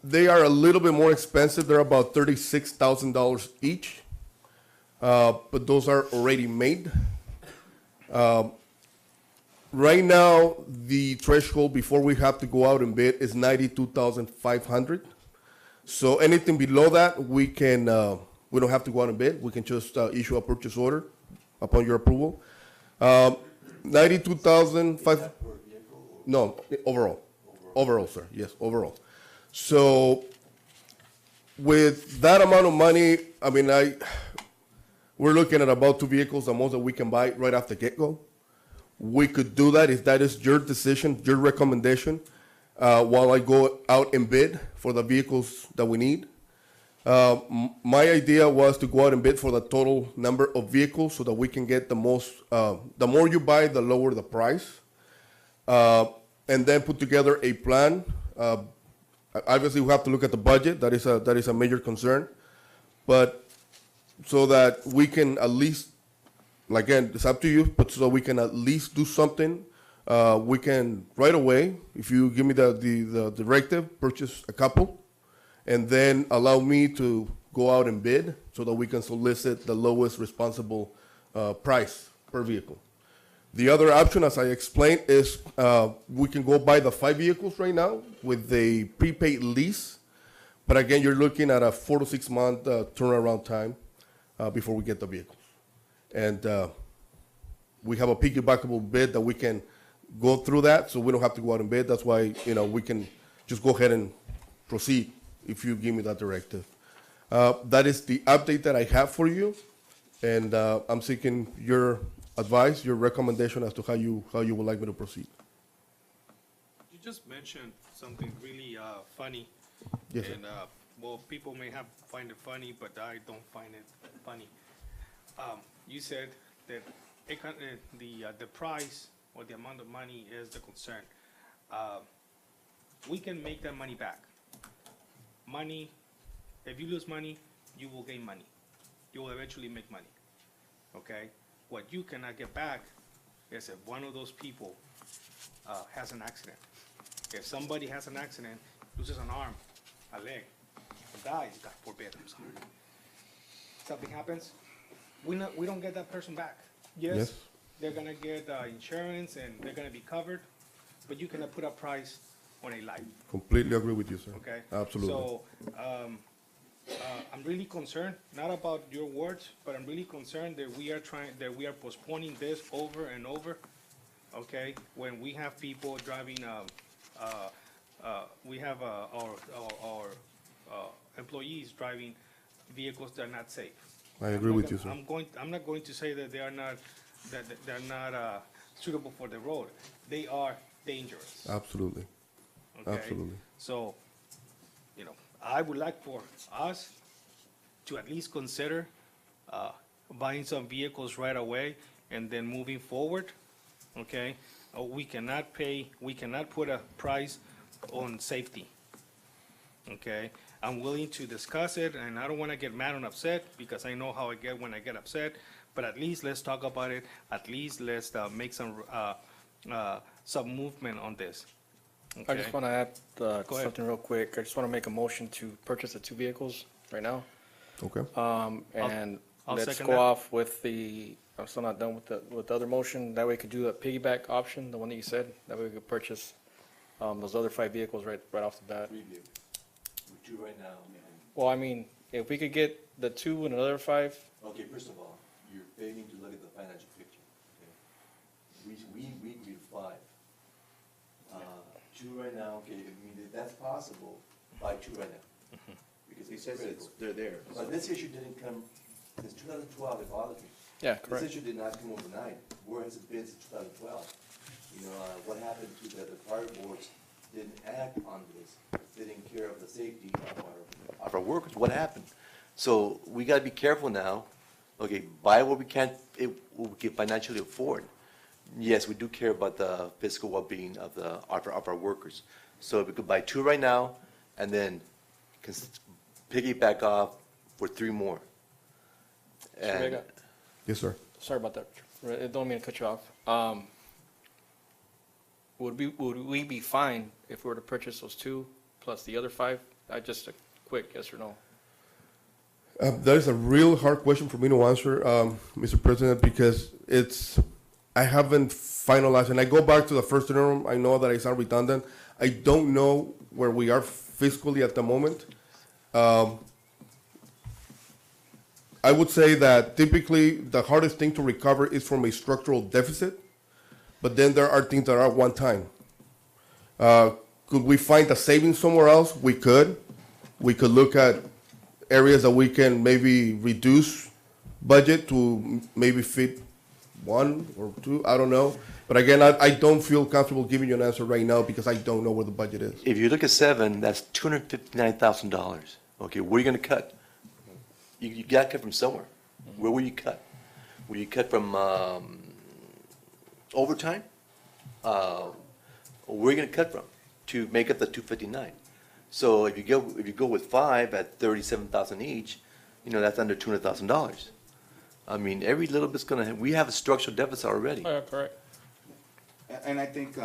They are a little bit more expensive. They're about $36,000 each, but those are already made. Right now, the threshold before we have to go out and bid is $92,500. So anything below that, we can we don't have to go out and bid. We can just issue a purchase order upon your approval. 92,500. No, overall. Overall, sir. Yes, overall. So with that amount of money, we're looking at about 2 vehicles, the most that we can buy right off the get-go. We could do that if that is your decision, your recommendation, while I go out and bid for the vehicles that we need. My idea was to go out and bid for the total number of vehicles so that we can get the most, the more you buy, the lower the price. And then put together a plan. Obviously, we have to look at the budget. That is a major concern. But so that we can at least, again, it's up to you, but so we can at least do something. We can right away, if you give me the directive, purchase a couple, and then allow me to go out and bid so that we can solicit the lowest responsible price per vehicle. The other option, as I explained, is we can go buy the 5 vehicles right now with a prepaid lease. But again, you're looking at a 4 to 6 month turnaround time before we get the vehicles. And we have a piggybackable bid that we can go through that, so we don't have to go out and bid. That's why, we can just go ahead and proceed if you give me that directive. That is the update that I have for you, and I'm seeking your advice, your recommendation as to how you would like me to proceed. You just mentioned something really funny. Yes, sir. And people may find it funny, but I don't find it funny. You said that the price or the amount of money is the concern. We can make that money back. Money, if you lose money, you will gain money. You will eventually make money. Okay? What you cannot get back is if one of those people has an accident. If somebody has an accident, loses an arm, a leg, or dies, God forbid, I'm sorry. Something happens, we don't get that person back. Yes. They're gonna get insurance and they're gonna be covered, but you cannot put a price on a life. Completely agree with you, sir. Okay. Absolutely. So I'm really concerned, not about your words, but I'm really concerned that we are postponing this over and over. Okay, when we have people driving, we have our employees driving vehicles that are not safe. I agree with you, sir. I'm not going to say that they are not suitable for the road. They are dangerous. Absolutely. Okay? Absolutely. So, I would like for us to at least consider buying some vehicles right away and then moving forward. Okay, we cannot put a price on safety. Okay, I'm willing to discuss it, and I don't want to get mad and upset because I know how I get when I get upset. But at least let's talk about it. At least let's make some movement on this. Okay. I just want to add something real quick. I just want to make a motion to purchase the 2 vehicles right now. Okay. And I'll let's second go that. off with I'm still not done with the other motion. That way we could do a piggyback option, the one that you said. That way we could purchase those other 5 vehicles right off the bat. Review. We do right now. Well, if we could get the 2 and another 5. Okay, first of all, you're failing to look at the financial picture. Okay? We agreed 5. 2 right now, okay, I mean, if that's possible, buy 2 right now. Because He it's says critical. they're there. But this issue didn't come, since 2012, it bothers me. Yeah, correct. This issue did not come overnight. Where has it been since 2012? You know, what happened to the prior boards didn't act on this, didn't care of the safety of our workers? What happened? So we gotta be careful now. Okay, buy what we can financially afford. Yes, we do care about the physical well-being of our workers. So if we could buy 2 right now, and then piggyback off for 3 more. Mr. Vega? Yes, sir. Sorry about that. I don't mean to cut you off. Would we be fine if we were to purchase those 2 plus the other 5? Just a quick yes or no. That is a real hard question for me to answer, Mr. President, because I haven't finalized, and I go back to the first interim. I know that I sound redundant. I don't know where we are fiscally at the moment. I would say that typically the hardest thing to recover is from a structural deficit, but then there are things that are one time. Could we find a savings somewhere else? We could. We could look at areas that we can maybe reduce budget to maybe fit 1 or 2, I don't know. But again, I don't feel comfortable giving you an answer right now because I don't know where the budget is. If you look at 7, that's $259,000. Okay, where are you gonna cut? You gotta cut from somewhere. Where will you cut? Will you cut from overtime? Or where are you gonna cut from to make up the 259? So if you go with 5 at 37,000 each, that's under $200,000. I mean, every little bit's we have a structural deficit already. Yeah, correct. And I think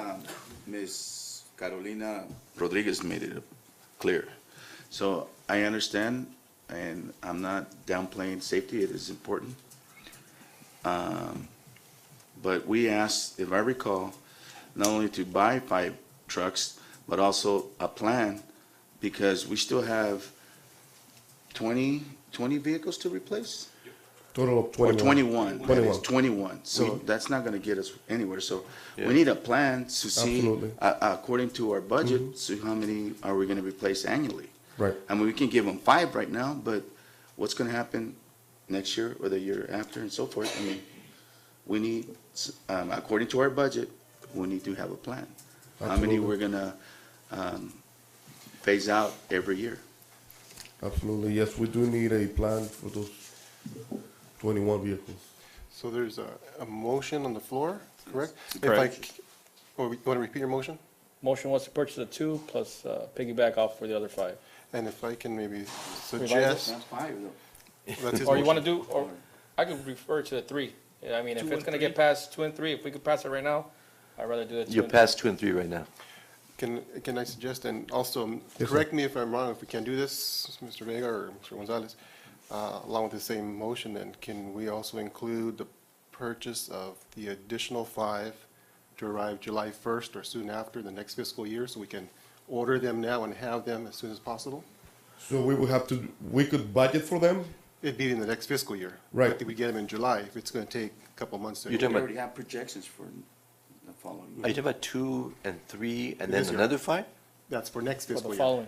Ms. Carolina Rodriguez made it clear. So I understand, and I'm not downplaying safety, it is important. But we asked, if I recall, not only to buy 5 trucks, but also a plan, because we still have 20 vehicles to replace? Total of 21. Or 21. 21. 21. So that's not gonna get us anywhere. So Yeah. we need a plan to see, Absolutely. According to our budget, see how many are we gonna replace annually? Right. I mean, we can give them 5 right now, but what's gonna happen next year or the year after and so forth? I mean, we need, according to our budget, we need to have a plan. How many Absolutely. we're gonna phase out every year. Absolutely, yes, we do need a plan for those 21 vehicles. So there's a motion on the floor, correct? Correct. You want to repeat your motion? Motion was to purchase the 2 plus piggyback off for the other 5. And if I can maybe Revise suggest. it? That's 5 though. That's his Or you want motion. to do, or I could refer to the 3. Yeah, I mean, if 2 it's and going to 3. get past 2 and 3, if we could pass it right now, I'd rather do it 2 You're and 3. past 2 and 3 right now. Can I suggest, and also, Yes, sir. correct me if I'm wrong, if we can do this, Mr. Vega or Mr. Gonzalez, along with the same motion, then can we also include the purchase of the additional 5 to arrive July 1st or soon after the next fiscal year, so we can order them now and have them as soon as possible? So we would have to, we could budget for them? It'd be in the next fiscal year. Right. But we get them in July, if it's gonna take a couple months to. You're We talking about- already have projections for the following Are you year. talking about 2 and 3 and then This year. another 5? That's for next For fiscal the year. following.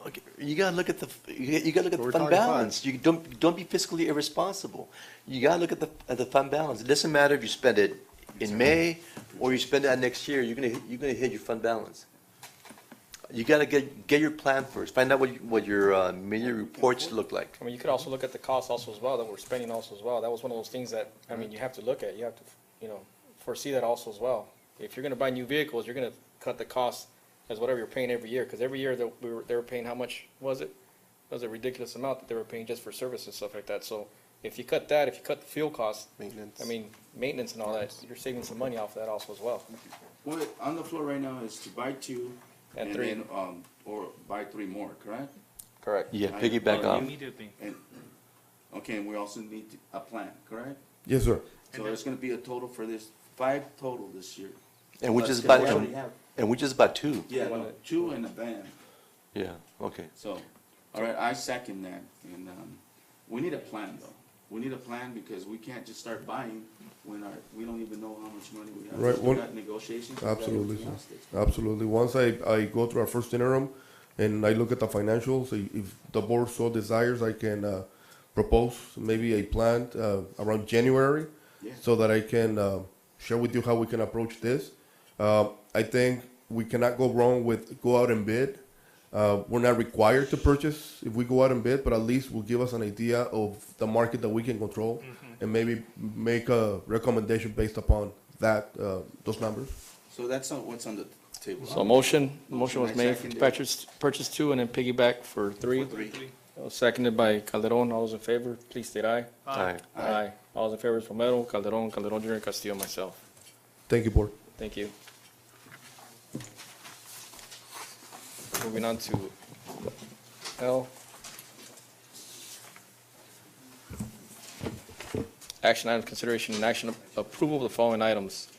Okay, you gotta look at you gotta look at So the we're fund talking 5. balance. You don't be fiscally irresponsible. You gotta look at the fund balance. It doesn't matter if you spend it in May or you spend it next year. You're gonna hit your fund balance. You gotta get your plan first. Find out what your mini reports look like. I mean, you could also look at the costs also as well, that we're spending also as well. That was one of those things that, I mean, you have to look at. You have to, foresee that also as well. If you're gonna buy new vehicles, you're gonna cut the cost as whatever you're paying every year, because every year they were paying, how much was it? It was a ridiculous amount that they were paying just for service and stuff like that. So if you cut that, if you cut the fuel costs, Maintenance. I mean, maintenance and all that, you're saving some money off of that also as well. What on the floor right now is to buy 2 And and 3. then, or buy 3 more, correct? Correct. Yeah, piggyback off. Immediately. And, okay, and we also need a plan, correct? Yes, sir. So there's gonna be a total for this, 5 total this year. And which Plus, is 'cause about we already have- and which is about 2. Yeah, no, 2 in the van. Yeah, okay. So, all right, I second that, and, we need a plan though. we need a plan because we can't just start buying when we don't even know how much money we have. Right, We well, got negotiations. we got Absolutely, everything else sir. Absolutely. Once I go through our first interim and I look at the financials, if the board so desires, I can propose maybe a plan around January Yeah. so that I can share with you how we can approach this. I think we cannot go wrong with go out and bid. We're not required to purchase if we go out and bid, but at least will give us an idea of the market that we can control and maybe make a recommendation based upon that, those numbers. So that's not what's on the table. So motion was I made for seconded. purchase 2 and then piggyback for 3. Seconded by Calderon. All those in favor, please state aye. Aye. Aye. All those in favor is Romero, Calderon Jr., Castillo, myself. Thank you, board. Thank you. Moving on to L. Action items, consideration and action approval of the following items.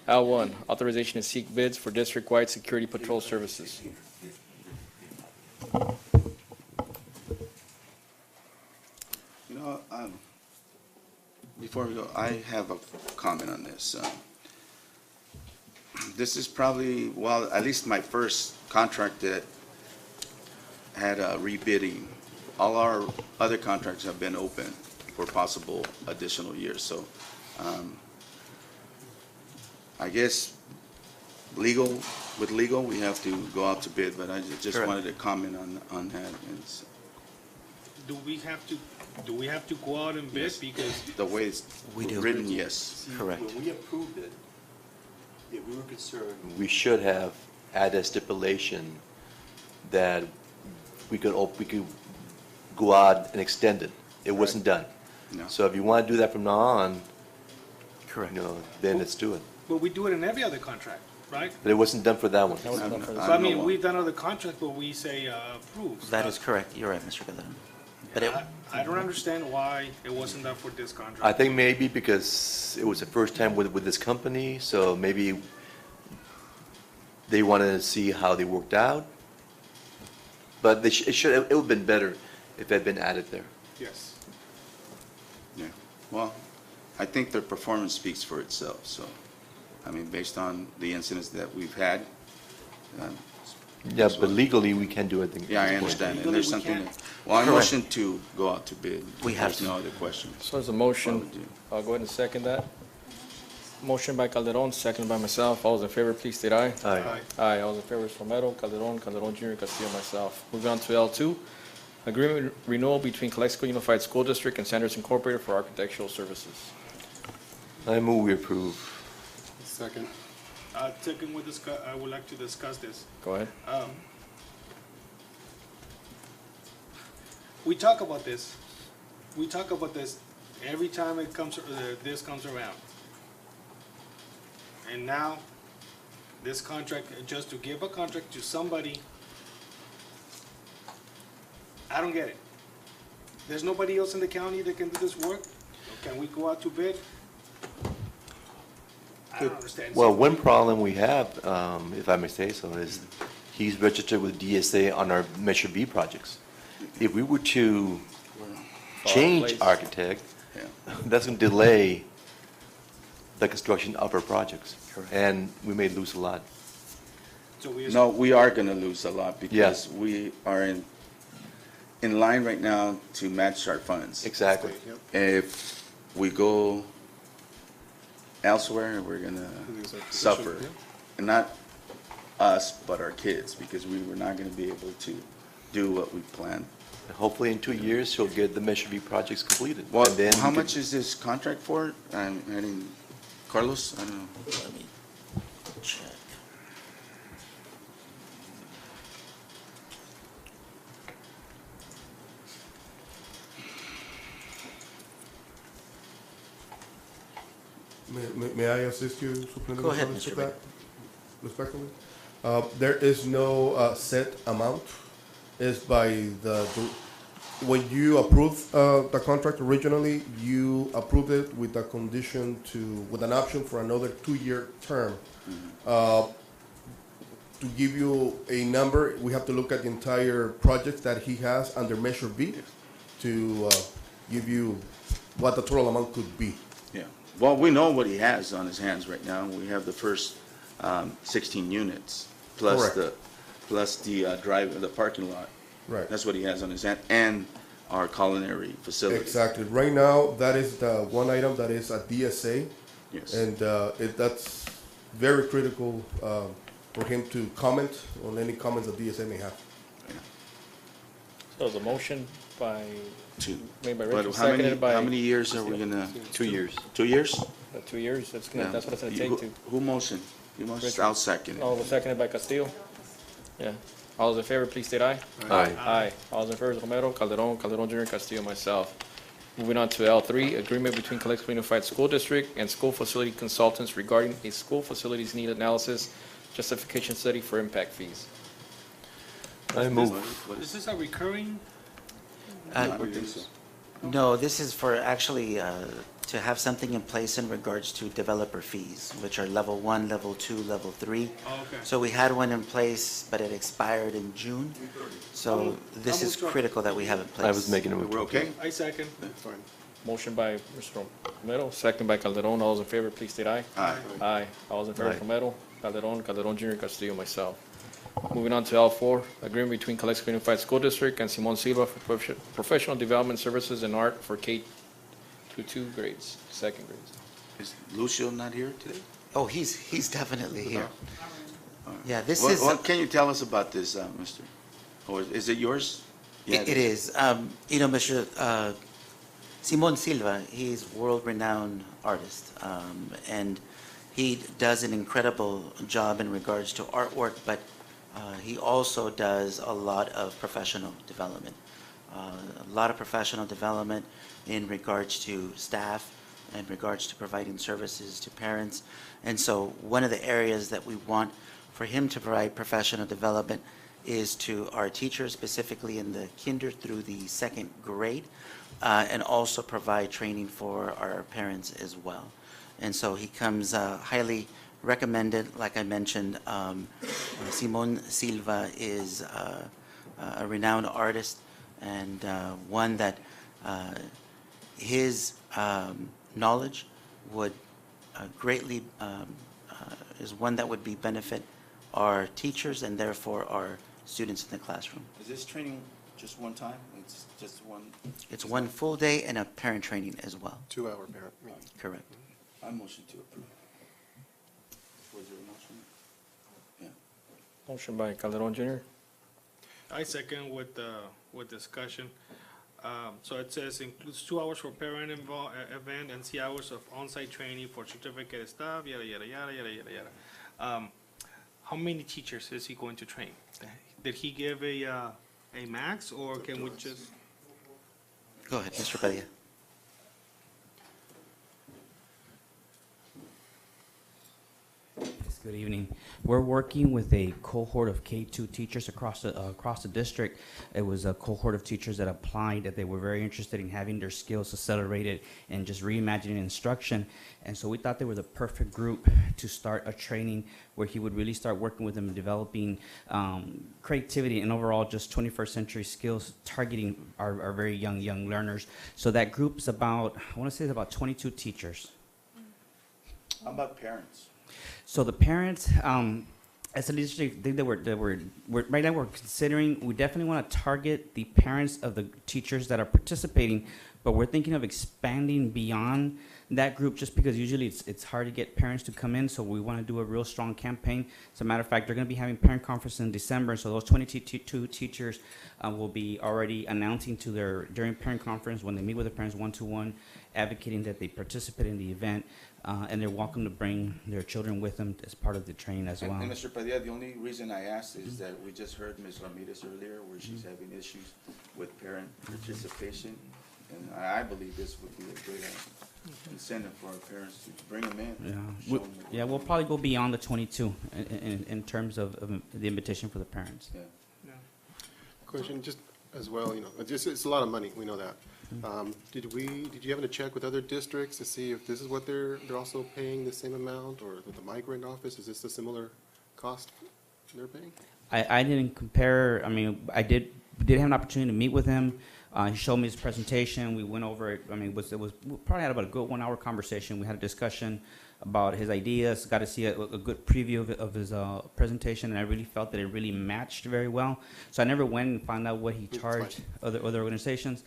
L1, authorization to seek bids for district-wide security patrol services. You know, before we go, I have a comment on this. This is probably, well, at least my first contract that had a rebidding. All our other contracts have been open for possible additional years. So I guess with legal, we have to go out to bid, but I just Correct. wanted to comment on that. Do we have to go out and bid? Yes. Because The way it's We do. written, yes. Correct. When we approved it, if we were concerned, we should have added a stipulation that we could go out and extend it. It wasn't done. No. So if you want to do that from now on, Correct. then let's do it. but we do it in every other contract, right? But it wasn't done for that one. That was done for So the- I mean, we've done other contracts, but we say approves. That is correct. You're right, Mr. Calderon. But it, I don't understand why it wasn't done for this contract. I think maybe because it was the first time with this company, so maybe they wanted to see how they worked out. But it would have been better if it had been added there. Yes. Yeah, well, I think their performance speaks for itself, so, I mean, based on the incidents that we've had. Yeah, but legally, we can't do anything. Yeah, I understand, and there's something, well, I Correct. motion to go out to bid. We have There's to. no other questions. So there's a What motion. would you- I'll go ahead and second that. Motion by Calderon, seconded by myself. All those in favor, please state aye. Aye. Aye. All those in favor is Romero, Calderon Jr., Castillo, myself. Moving on to L2, agreement renewal between Calexico Unified School District and Sanders Incorporated for architectural services. I move we approve. Second. I would like to discuss this. Go ahead. We talk about this. We talk about this every time this comes around. And now, this contract, just to give a contract to somebody, I don't get it. There's nobody else in the county that can do this work? Can we go out to bid? I don't understand. Well, one problem we have, if I may say so, is he's registered with DSA on our Measure B projects. If we were to change place. architect, Yeah. that's going to delay the construction of our projects. Correct. And we may lose a lot. So we No, we are gonna lose a lot because Yes. we are in line right now to match our funds. Exactly. If we go elsewhere, we're gonna suffer. And not us, but our kids, because we were not gonna be able to do what we planned. And hopefully in 2 years, he'll get the Measure B projects completed. Well, And then how we can- much is this contract for? I didn't, Carlos, I don't know. let me check. May I assist you, Superintendent? Go ahead, Gonzalez, Mr. with that? Respectfully? There is no set amount. It's by when you approve the contract originally, you approved it with a condition with an option for another 2-year term. To give you a number, we have to look at the entire project that he has under Measure B to give you what the total amount could be. Yeah. Well, we know what he has on his hands right now. We have the first 16 units plus Correct. the parking lot. Right. That's what he has on his hand, and our culinary facility. Exactly. Right now, that is the one item that is a DSA. Yes. And that's very critical for him to comment on any comments that DSA may have. So the motion by, made by But Richard, seconded by. how many years are we gonna? 2 years. 2 years? 2 years, that's Yeah. what it's gonna take to. Who motioned? You motioned? Richard. I'll second it. Oh, was seconded by Castillo? Yeah. All those in favor, please state aye. Aye. Aye. All those in favor, Romero, Calderon, Calderon Junior, Castillo, myself. Moving on to L3, agreement between Calexico Unified School District and school facility consultants regarding a school facilities need analysis justification study for impact fees. I move. Is this a recurring? I don't think so. No, this is for actually to have something in place in regards to developer fees, which are level 1, level 2, level 3. Oh, okay. So we had one in place, but it expired in June. So this is critical that we have in place. I was making a move. We're okay? I second. Fine. Motion by Mr. Romero, second by Calderon. All those in favor, please state aye. Aye. Aye. All those in favor, Aye. Romero, Calderon, Calderon Junior, Castillo, myself. Moving on to L4, agreement between Calexico Unified School District and Simon Silva for professional development services in art for K to 2 grades, second grades. Is Lucio not here today? Oh, he's definitely here. Yeah, this What- is. What can you tell us about this, Mister? Or is it yours? Yeah, It is. Mr. Simon Silva, he's world-renowned artist, and he does an incredible job in regards to artwork, but he also does a lot of professional development. A lot of professional development in regards to staff, in regards to providing services to parents. And so one of the areas that we want for him to provide professional development is to our teachers, specifically in the kinder through the second grade, and also provide training for our parents as well. And so he comes highly recommended. Like I mentioned, Simon Silva is a renowned artist and one that his knowledge would greatly is one that would be benefit our teachers and therefore our students in the classroom. Is this training just one time? It's just one? It's one full day and a parent training as well. 2-hour parent meeting. Correct. I motion to approve. Was there a motion? Yeah. Motion by Calderon Junior. I second with discussion. So it says includes 2 hours for parent event and 3 hours of on-site training for certificate staff, yada, yada, yada, yada, yada, yada. How many teachers is he going to train? Did he give a max, or can we just? Go ahead, Mr. Padilla. Yes, good evening. We're working with a cohort of K2 teachers across the district. It was a cohort of teachers that applied, that they were very interested in having their skills accelerated and just reimagining instruction. And so we thought they were the perfect group to start a training where he would really start working with them and developing creativity and overall just 21st century skills, targeting our very young learners. So that group's about, I want to say it's about 22 teachers. How about parents? So the parents, as a leadership thing that we're right now we're considering, we definitely want to target the parents of the teachers that are participating, but we're thinking of expanding beyond that group just because usually it's hard to get parents to come in, so we want to do a real strong campaign. As a matter of fact, they're going to be having parent conference in December, so those 22 teachers will be already announcing to during parent conference when they meet with the parents one-to-one, advocating that they participate in the event, and they're welcome to bring their children with them as part of the training as well. And Mr. Padilla, the only reason I asked is that we just heard Ms. Ramirez earlier where she's having issues with parent participation. And I believe this would be a great incentive for our parents to bring them in. Yeah, we'll probably go beyond the 22 in terms of the invitation for the parents. Yeah. Question, just as well, it's a lot of money, we know that. Did you happen to check with other districts to see if this is what they're also paying the same amount, or with the migrant office, is this a similar cost they're paying? I didn't compare. I mean, I did have an opportunity to meet with him. He showed me his presentation. We went over it. I mean, we probably had about a good 1 hour conversation. We had a discussion about his ideas, got to see a good preview of his presentation, and I really felt that it really matched very well. So I never went and found out what he charged other organizations.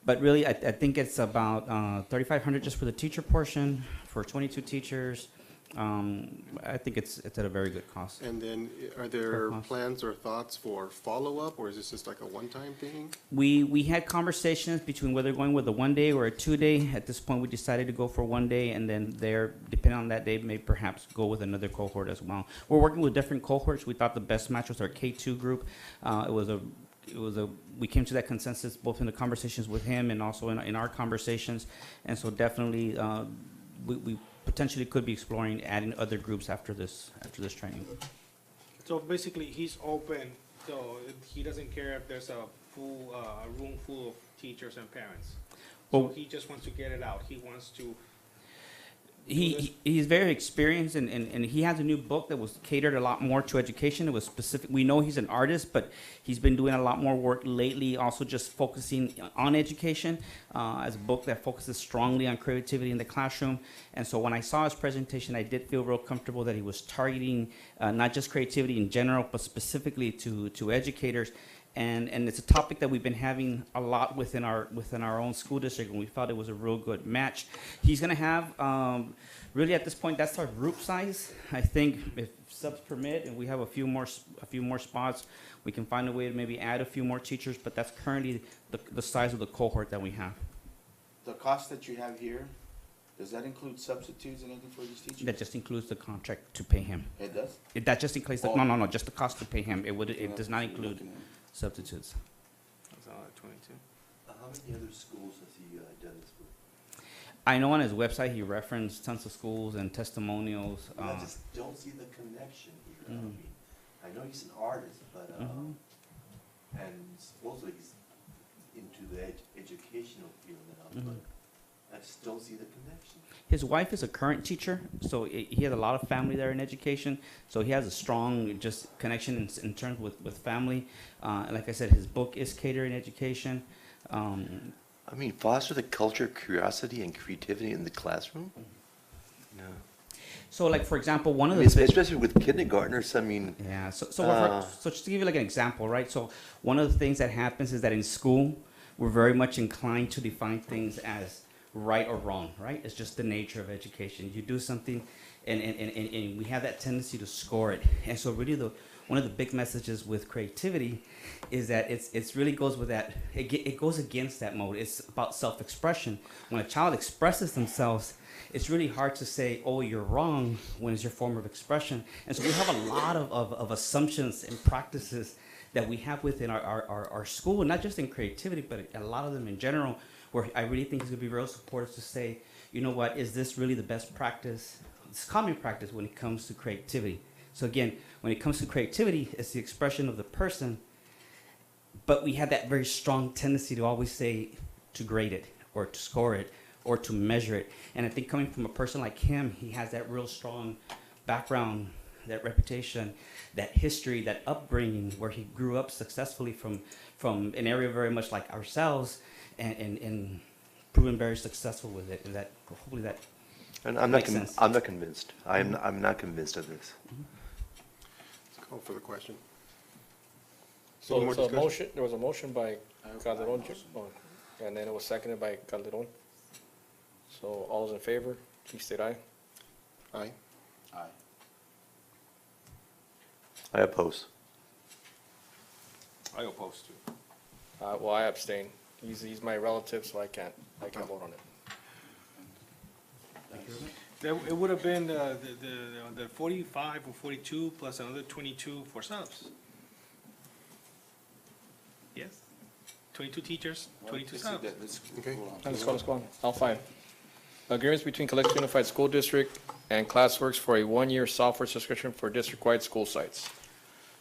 But really, I think it's about $3,500 just for the teacher portion, for 22 teachers. I think it's at a very good cost. And then are there plans or thoughts for follow-up, or is this just like a one-time thing? We had conversations between whether going with a 1 day or a 2 day. At this point, we decided to go for 1 day, and then there, depending on that day, may perhaps go with another cohort as well. We're working with different cohorts. We thought the best match was our K2 group. We came to that consensus both in the conversations with him and also in our conversations, and so definitely we potentially could be exploring adding other groups after this training. So basically, he's open, so he doesn't care if there's a full room full of teachers and parents. So Well, he just wants to get it out. He wants to. He's very experienced, and he has a new book that was catered a lot more to education. It was specific. We know he's an artist, but he's been doing a lot more work lately, also just focusing on education, as a book that focuses strongly on creativity in the classroom. And so when I saw his presentation, I did feel real comfortable that he was targeting not just creativity in general, but specifically to educators. And it's a topic that we've been having a lot within our own school district, and we felt it was a real good match. He's going to have, really at this point, that's our group size. I think if subs permit, and we have a few more spots, we can find a way to maybe add a few more teachers, but that's currently the size of the cohort that we have. The cost that you have here, does that include substitutes and anything for these teachers? That just includes the contract to pay him. It does? That just includes no, just the cost to pay him. It does not include substitutes. That's all at 22. How many other schools has he done this with? I know on his website he referenced tons of schools and testimonials. I just don't see the connection here. I mean, I know he's an artist, but and supposedly he's into the educational field now, but I just don't see the connection. His wife is a current teacher, so he has a lot of family there in education. So he has a strong just connection in terms with family. Like I said, his book is catered in education. I mean, foster the culture, curiosity, and creativity in the classroom. Yeah. So, like for example, one of the especially with kindergartners. I mean, yeah. So just to give you like an example, right? So one of the things that happens is that in school, we're very much inclined to define things as right or wrong, right? It's just the nature of education. You do something, and we have that tendency to score it. And so really one of the big messages with creativity is that it's really goes with that, it goes against that mode. It's about self-expression. When a child expresses themselves, it's really hard to say, oh, you're wrong, when it's your form of expression. And so we have a lot of assumptions and practices that we have within our school, not just in creativity, but a lot of them in general, where I really think it's going to be real supportive to say, you know what, is this really the best practice? It's common practice when it comes to creativity. So again, when it comes to creativity, it's the expression of the person, but we have that very strong tendency to always say to grade it or to score it or to measure it. And I think coming from a person like him, he has that real strong background, that reputation, that history, that upbringing where he grew up successfully from an area very much like ourselves, and proven very successful with it. And that hopefully that and I'm not convinced. I'm not convinced of this. Let's call for the question. So there was a motion by Calderon, and then it was seconded by Calderon. So all those in favor, please state aye. Aye. Aye. I oppose. I oppose too. Well, I abstain. He's my relative, so I can't vote on it. It would have been the 45 or 42 plus another 22 for subs. Yes. 22 teachers, 22 subs. Okay. Let's go. I'll find. Agreements between Calexico Unified School District and ClassWorks for a 1-year software subscription for district-wide school sites.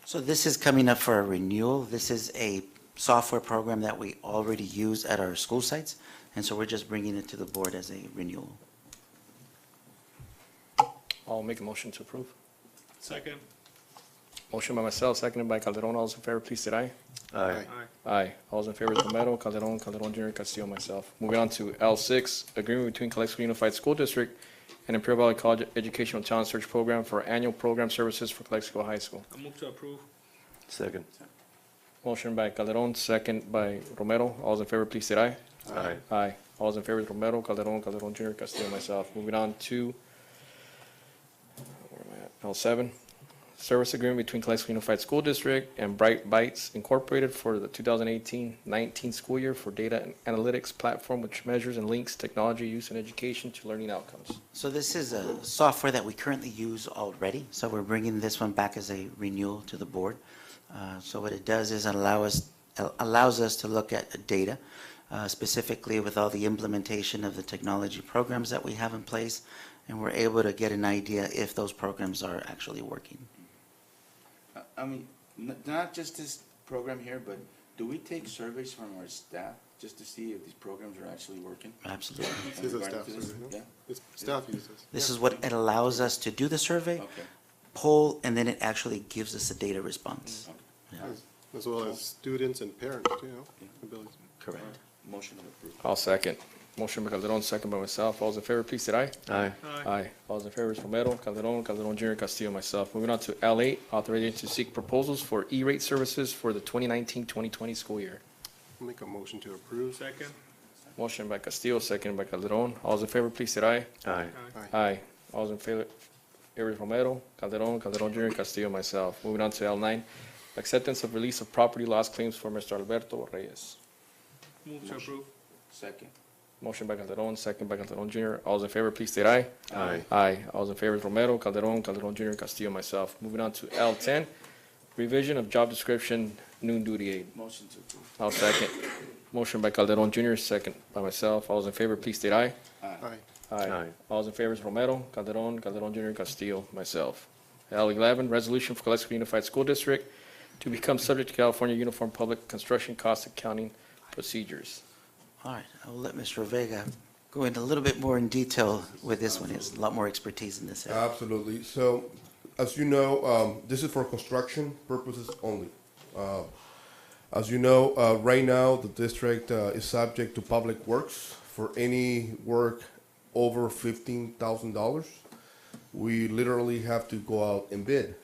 So this is coming up for a renewal. This is a software program that we already use at our school sites, and so we're just bringing it to the board as a renewal. I'll make a motion to approve. Second. Motion by myself, seconded by Calderon. All those in favor, please say aye. Aye. Aye. All those in favor is Romero, Calderon, Calderon Junior, Castillo, myself. Moving on to L6, agreement between Calexico Unified School District and Imperial Valley College Educational Talent Search Program for annual program services for Calexico High School. I move to approve. Second. Motion by Calderon, second by Romero. All those in favor, please say aye. Aye. Aye. All those in favor is Romero, Calderon, Calderon Junior, Castillo, myself. Moving on to, where am I at? L7, service agreement between Calexico Unified School District and Bright Bytes Incorporated for the 2018-19 school year for data and analytics platform which measures and links technology use in education to learning outcomes. So this is a software that we currently use already, so we're bringing this one back as a renewal to the board. So what it does is allows us to look at data, specifically with all the implementation of the technology programs that we have in place, and we're able to get an idea if those programs are actually working. I mean, not just this program here, but do we take surveys from our staff just to see if these programs are actually working? Absolutely. This is a staff survey, no? Yeah. This staff uses. This is what it allows us to do the survey, poll, and then it actually gives us a data response. Yeah. As well as students and parents, too, you know, abilities. Correct. Motion to approve. I'll second. Motion by Calderon, second by myself. All those in favor, please say aye. Aye. Aye. All those in favor is Romero, Calderon, Calderon Junior, Castillo, myself. Moving on to L8, authorization to seek proposals for E-rate services for the 2019-2020 school year. I'll make a motion to approve. Second. Motion by Castillo, second by Calderon. All those in favor, please say aye. Aye. Aye. All those in favor is Romero, Calderon, Calderon Junior, Castillo, myself. Moving on to L9, acceptance of release of property loss claims for Mr. Alberto Reyes. Move to approve. Second. Motion by Calderon, second by Calderon Junior. All those in favor, please state aye. Aye. Aye. All those in favor is Romero, Calderon, Calderon Junior, Castillo, myself. Moving on to L10, revision of job description, noon duty aide. Motion to approve. I'll second. Motion by Calderon Junior, second by myself. All those in favor, please state aye. Aye. Aye. All those in favor is Romero, Calderon, Calderon Junior, Castillo, myself. L11, resolution for Calexico Unified School District to become subject to California Uniform Public Construction Cost Accounting Procedures. All right, I will let Mr. Vega go into a little bit more in detail with this one. He has a lot more expertise in this area. Absolutely. So, as you know, this is for construction purposes only. As you know, right now, the district is subject to public works for any work over $15,000. We literally have to go out and bid.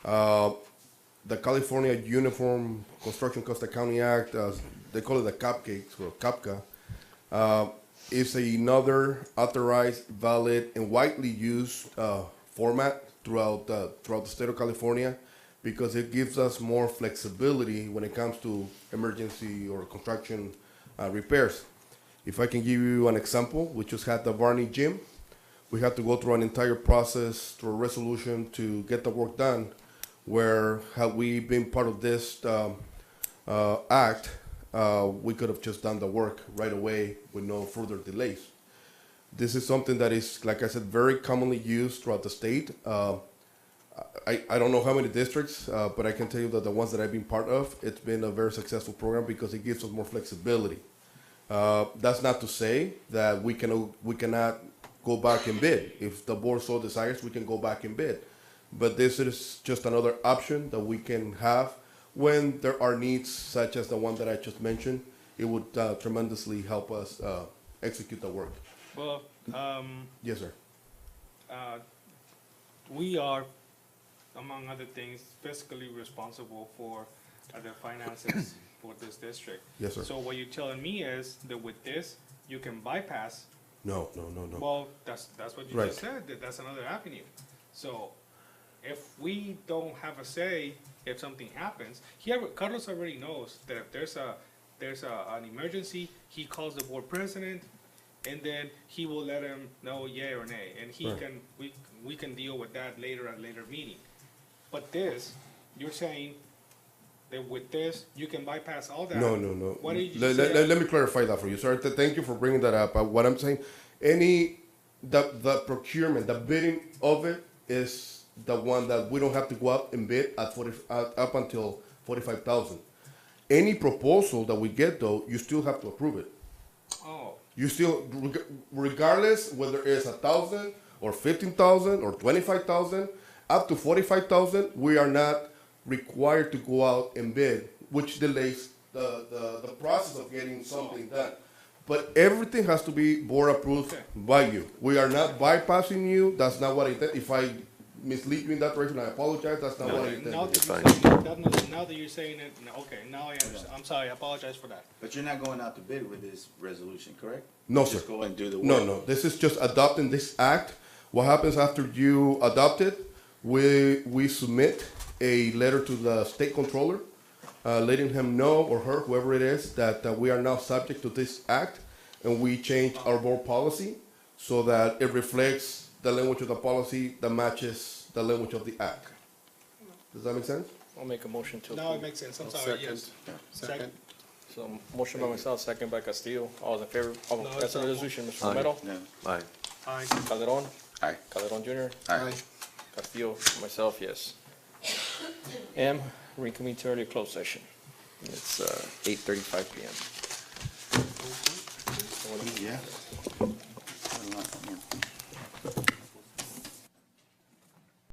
The California Uniform Construction Cost Accounting Act, they call it the cupcakes or CAPCA, is another authorized, valid, and widely used format throughout the state of California because it gives us more flexibility when it comes to emergency or construction repairs. If I can give you an example, we just had the Varney Gym. We had to go through an entire process, through a resolution to get the work done, where had we been part of this act, we could have just done the work right away with no further delays. This is something that is, like I said, very commonly used throughout the state. I don't know how many districts, but I can tell you that the ones that I've been part of, it's been a very successful program because it gives us more flexibility. That's not to say that we cannot go back and bid. If the board so desires, we can go back and bid. But this is just another option that we can have when there are needs such as the one that I just mentioned. It would tremendously help us execute the work. Well, Yes, sir. we are, among other things, fiscally responsible for the finances for this district. Yes, sir. So what you're telling me is that with this, you can bypass. No. Well, that's what you Right. just said, that that's another avenue. So if we don't have a say, if something happens, Carlos already knows that if there's an emergency, he calls the board president, and then he will let him know yay or nay, and Right. we can deal with that later at a later meeting. But this, you're saying that with this, you can bypass all that. No. What did you Let say? me clarify that for you, sir. Thank you for bringing that up. What I'm saying, the procurement, the bidding of it is the one that we don't have to go out and bid at up until 45,000. Any proposal that we get, though, you still have to approve it. Oh. You still, regardless whether it's 1,000 or 15,000 or 25,000, Up to 45,000, we are not required to go out and bid, which delays the process of getting something done. But everything has to be board approved by you. We are not bypassing you. That's not what I intend. If I mislead you in that direction, I apologize. That's not what I intended. Now that you're saying it, okay, now I understand. I'm sorry, I apologize for that. But you're not going out to bid with this resolution, correct? No, You sir. Just go and do the work. No. This is just adopting this act. What happens after you adopt it, we submit a letter to the state controller, letting him know, or her, whoever it is, that we are now subject to this act, and we change our board policy so that it reflects the language of the policy that matches the language of the act. Does that make sense? I'll make a motion to Now approve. it makes sense. I'm sorry, yes. Second. So motion by myself, second by Castillo. All those in favor? Oh, No, that's it's a a- resolution, Mr. Aye. Romero. Aye. Aye. Calderon. Aye. Calderon Junior. Aye. Castillo, myself, yes. M, reconvene to early closed session. It's 8:35 PM. Yeah.